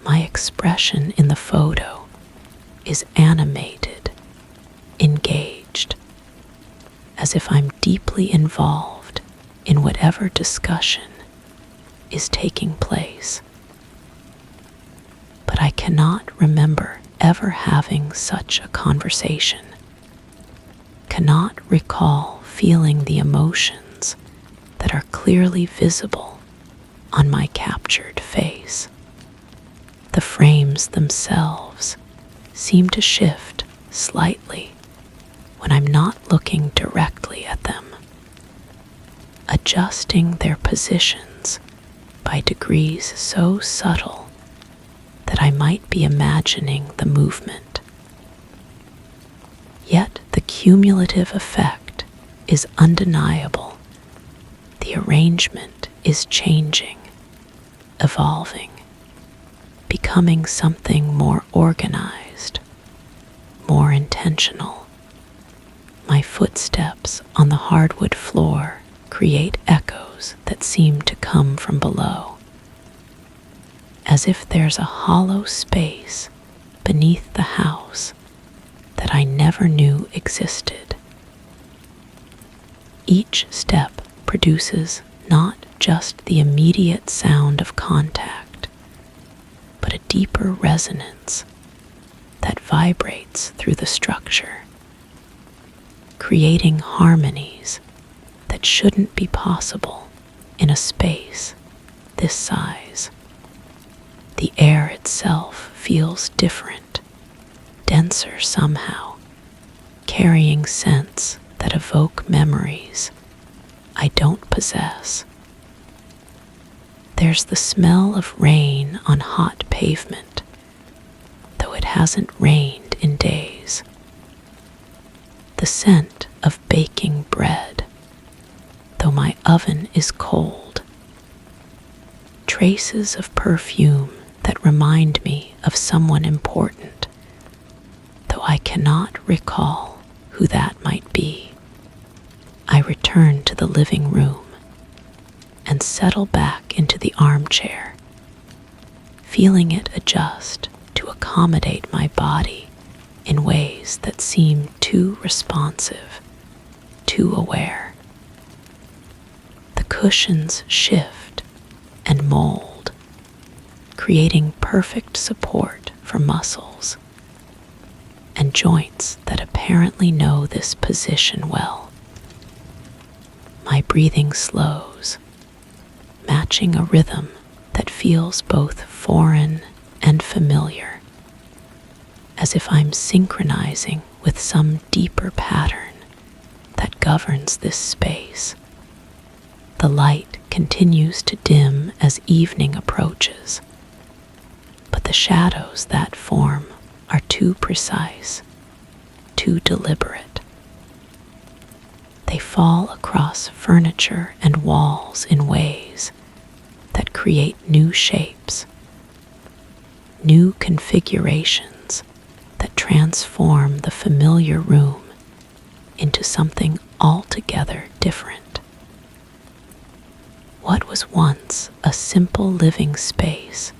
My expression in the photo is animated, engaged, as if I'm deeply involved in whatever discussion is taking place. But I cannot remember ever having such a conversation, cannot recall feeling the emotions that are clearly visible on my captured face. The frames themselves seem to shift slightly when I'm not looking directly at them, adjusting their positions by degrees so subtle that I might be imagining the movement. Yet the cumulative effect is undeniable. The arrangement is changing, evolving, becoming something more organized, more intentional. My footsteps on the hardwood floor create echoes that seem to come from below, as if there's a hollow space beneath the house that I never knew existed. Each step produces not just the immediate sound of contact, but a deeper resonance that vibrates through the structure, creating harmonies that shouldn't be possible in a space this size. The air itself feels different, denser somehow, carrying scents that evoke memories I don't possess. There's the smell of rain on hot pavement, though it hasn't rained in days. The scent of baking bread, though my oven is cold. Traces of perfume that remind me of someone important, though I cannot recall who that might be. I return to the living room and settle back into the armchair, feeling it adjust to accommodate my body in ways that seem too responsive, too aware. The cushions shift and mold, creating perfect support for muscles and joints that apparently know this position well. My breathing slows, matching a rhythm that feels both foreign and familiar, as if I'm synchronizing with some deeper pattern that governs this space. The light continues to dim as evening approaches, but the shadows that form are too precise, too deliberate. They fall across furniture and walls in ways that create new shapes, new configurations that transform the familiar room into something altogether different. What was once a simple living space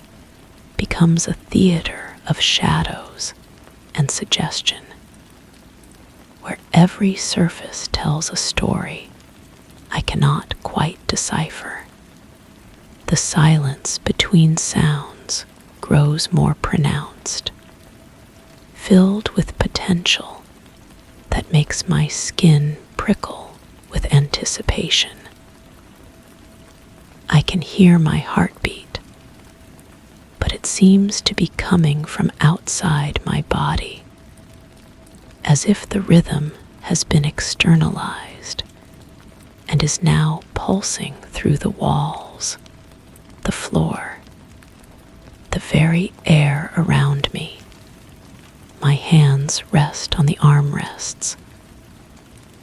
becomes a theater of shadows and suggestion, where every surface tells a story I cannot quite decipher. The silence between sounds grows more pronounced, filled with potential that makes my skin prickle with anticipation. I can hear my heartbeat, but it seems to be coming from outside my body, as if the rhythm has been externalized and is now pulsing through the walls, the floor, the very air around me. My hands rest on the armrests,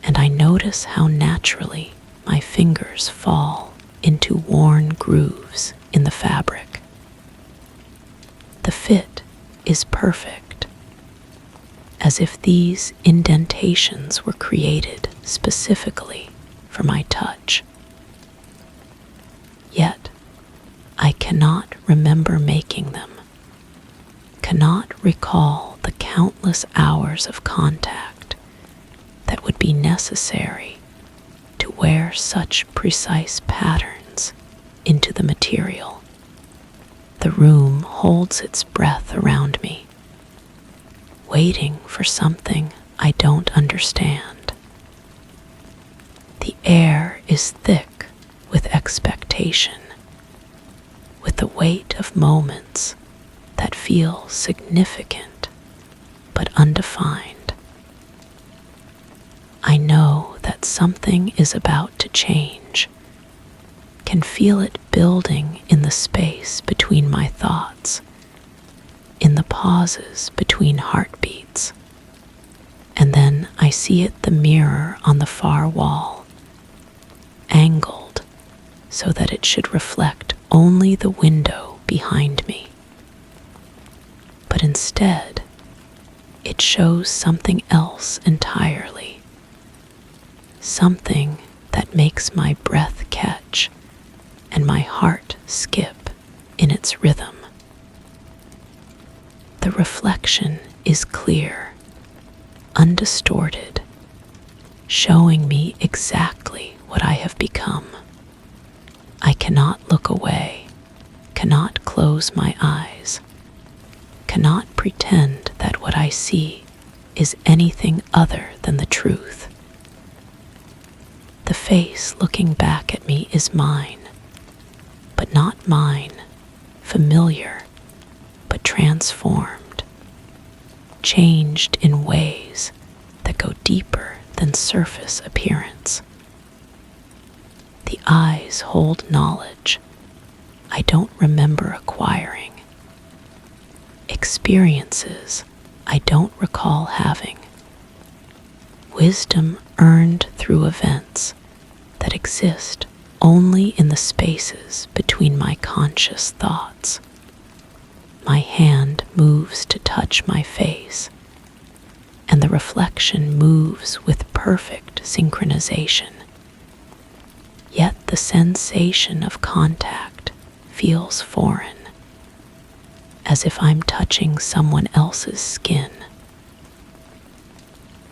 and I notice how naturally my fingers fall into worn grooves in the fabric. The fit is perfect, as if these indentations were created specifically for my touch. Yet, I cannot remember making them, cannot recall the countless hours of contact that would be necessary to wear such precise patterns into the material. The room holds its breath around me, waiting for something I don't understand. The air is thick with expectation, with the weight of moments that feel significant but undefined. I know that something is about to change, can feel it building in the space between my thoughts, in the pauses between heartbeats, and then I see it the mirror on the far wall, angled so that it should reflect only the window behind me. But instead, it shows something else entirely, something that makes my breath catch and my heart skip in its rhythm. The reflection is clear, undistorted, showing me exactly what I have become. I cannot look away, cannot close my eyes, cannot pretend that what I see is anything other than the truth. The face looking back at me is mine, but not mine, familiar, but transformed, changed in ways that go deeper than surface appearance. The eyes hold knowledge I don't remember acquiring, experiences I don't recall having, wisdom earned through events that exist only in the spaces between my conscious thoughts. My hand moves to touch my face, and the reflection moves with perfect synchronization. Yet the sensation of contact feels foreign, as if I'm touching someone else's skin.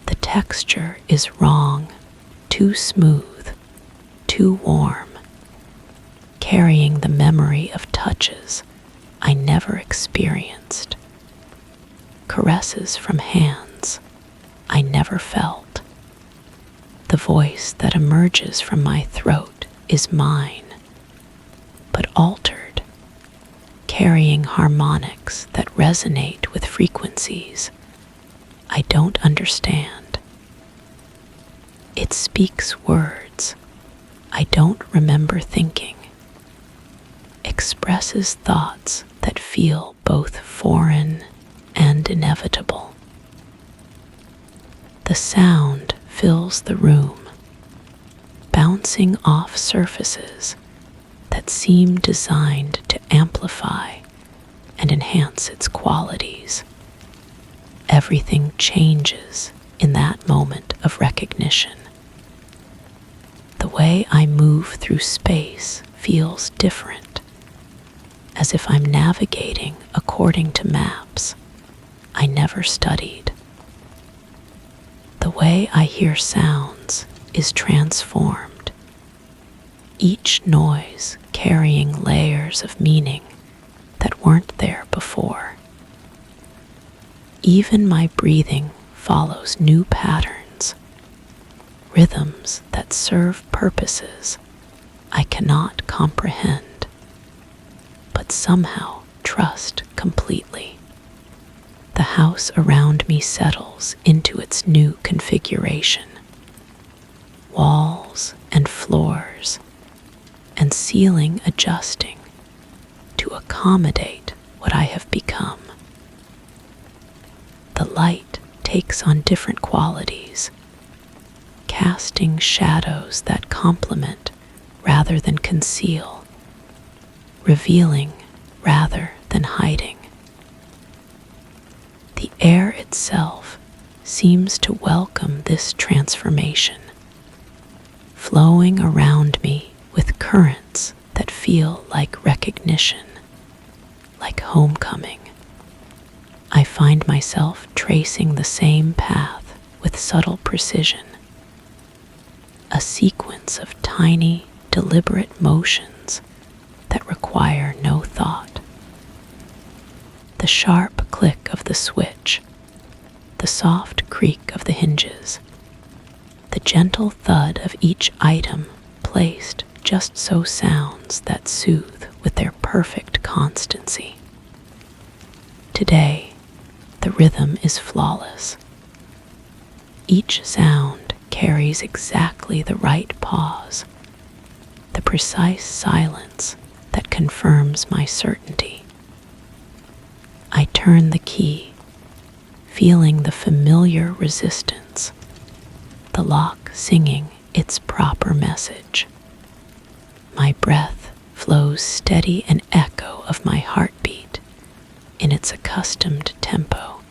The texture is wrong, too smooth, too warm, carrying the memory of touches I never experienced, caresses from hands I never felt. The voice that emerges from my throat is mine, but altered, carrying harmonics that resonate with frequencies I don't understand. It speaks words I don't remember thinking, expresses thoughts that feel both foreign and inevitable. The sound fills the room, bouncing off surfaces that seem designed to amplify and enhance its qualities. Everything changes in that moment of recognition. The way I move through space feels different, as if I'm navigating according to maps I never studied. The way I hear sounds is transformed, each noise carrying layers of meaning that weren't there before. Even my breathing follows new patterns, rhythms that serve purposes I cannot comprehend, but somehow trust completely. the house around me settles into its new configuration. Walls and floors and ceiling adjusting to accommodate what I have become. The light takes on different qualities, casting shadows that complement rather than conceal, revealing rather than hiding. The air itself seems to welcome this transformation, flowing around me with currents that feel like recognition, like homecoming. I find myself tracing the same path with subtle precision, a sequence of tiny, deliberate motions that require no thought. The sharp click of the switch, the soft creak of the hinges, the gentle thud of each item placed just so sounds that soothe with their perfect constancy. Today, the rhythm is flawless. Each sound carries exactly the right pause, the precise silence that confirms my certainty. I turn the key, feeling the familiar resistance, the lock singing its proper message. My breath flows steady, an echo of my heartbeat in its accustomed tempo.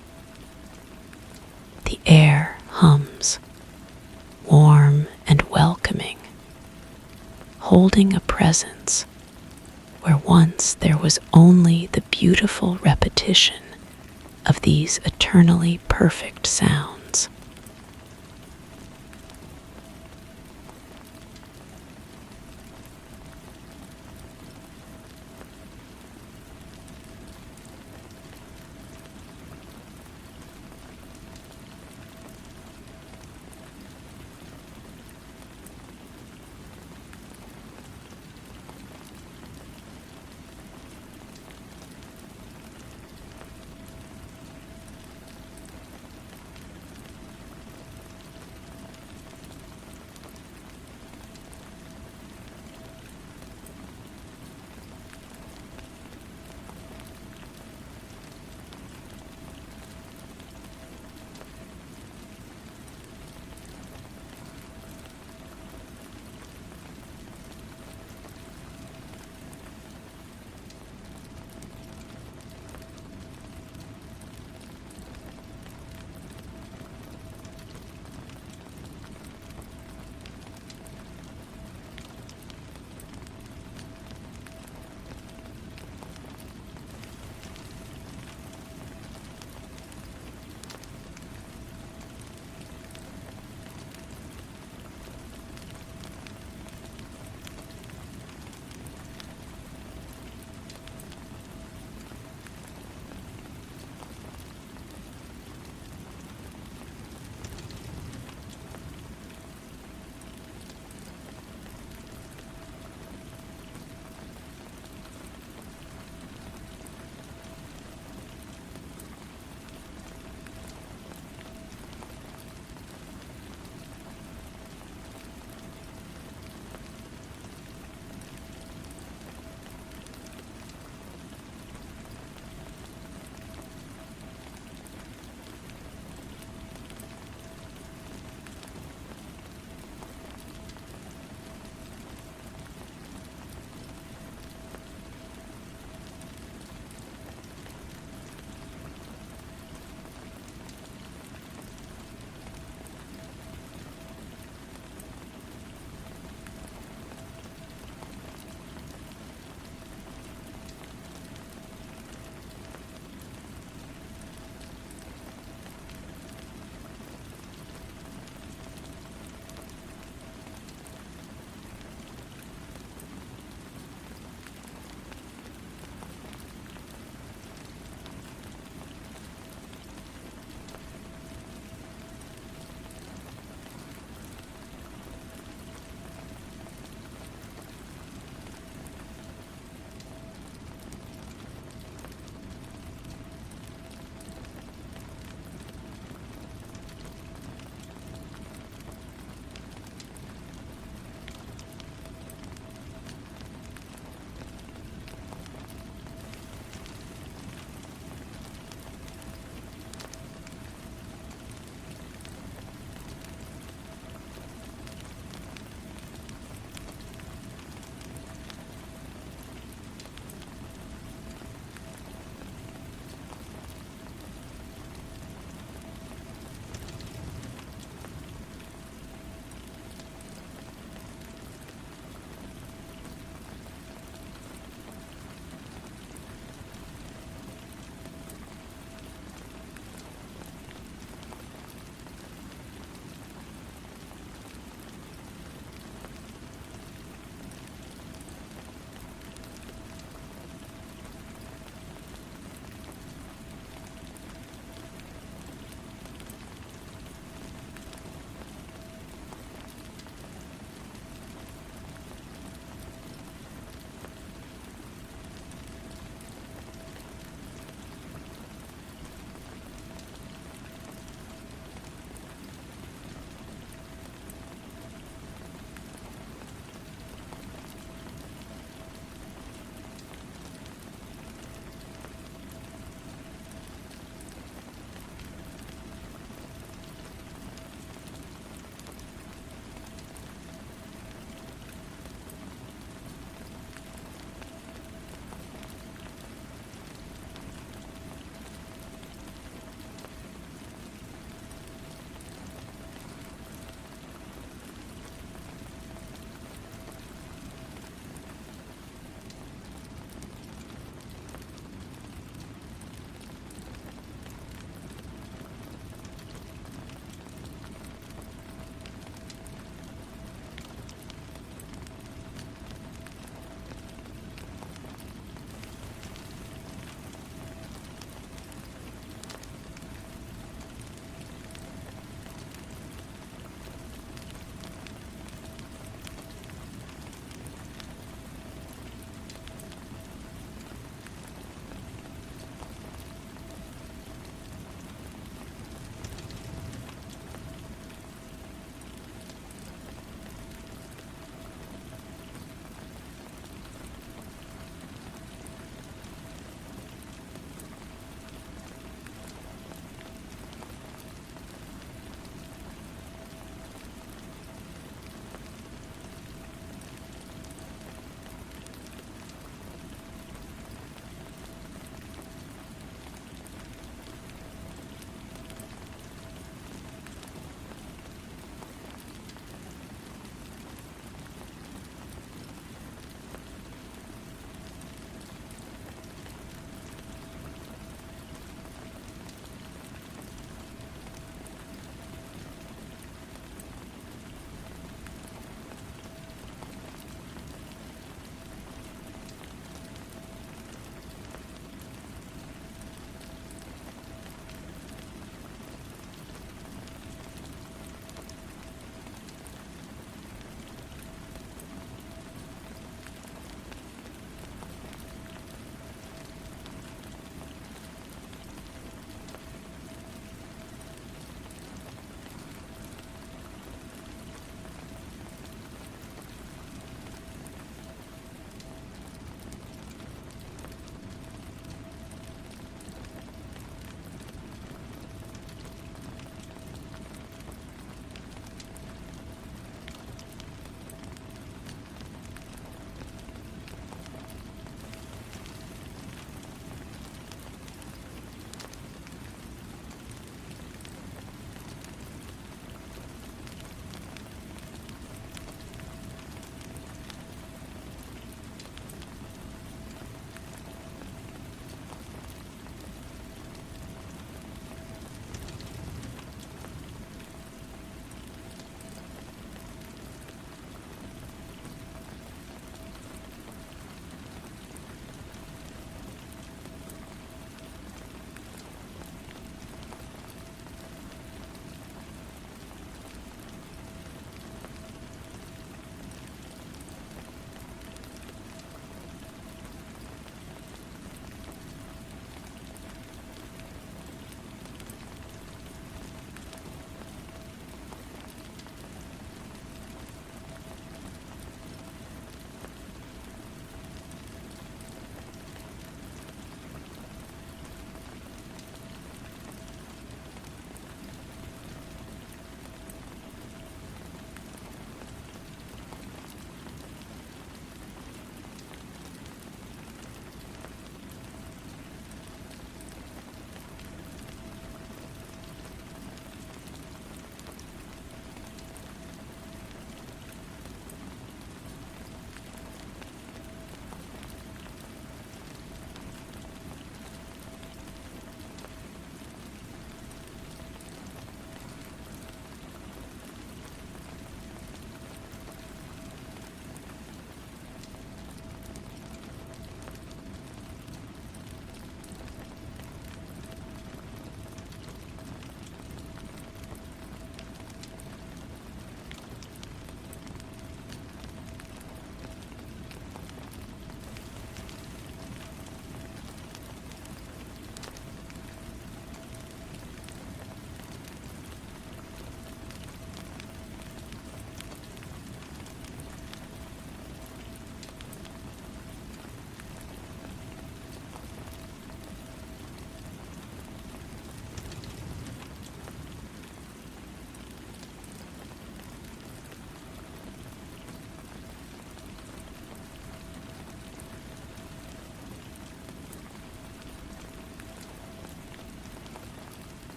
The air hums, warm and welcoming, holding a presence where once there was only the beautiful repetition of these eternally perfect sounds.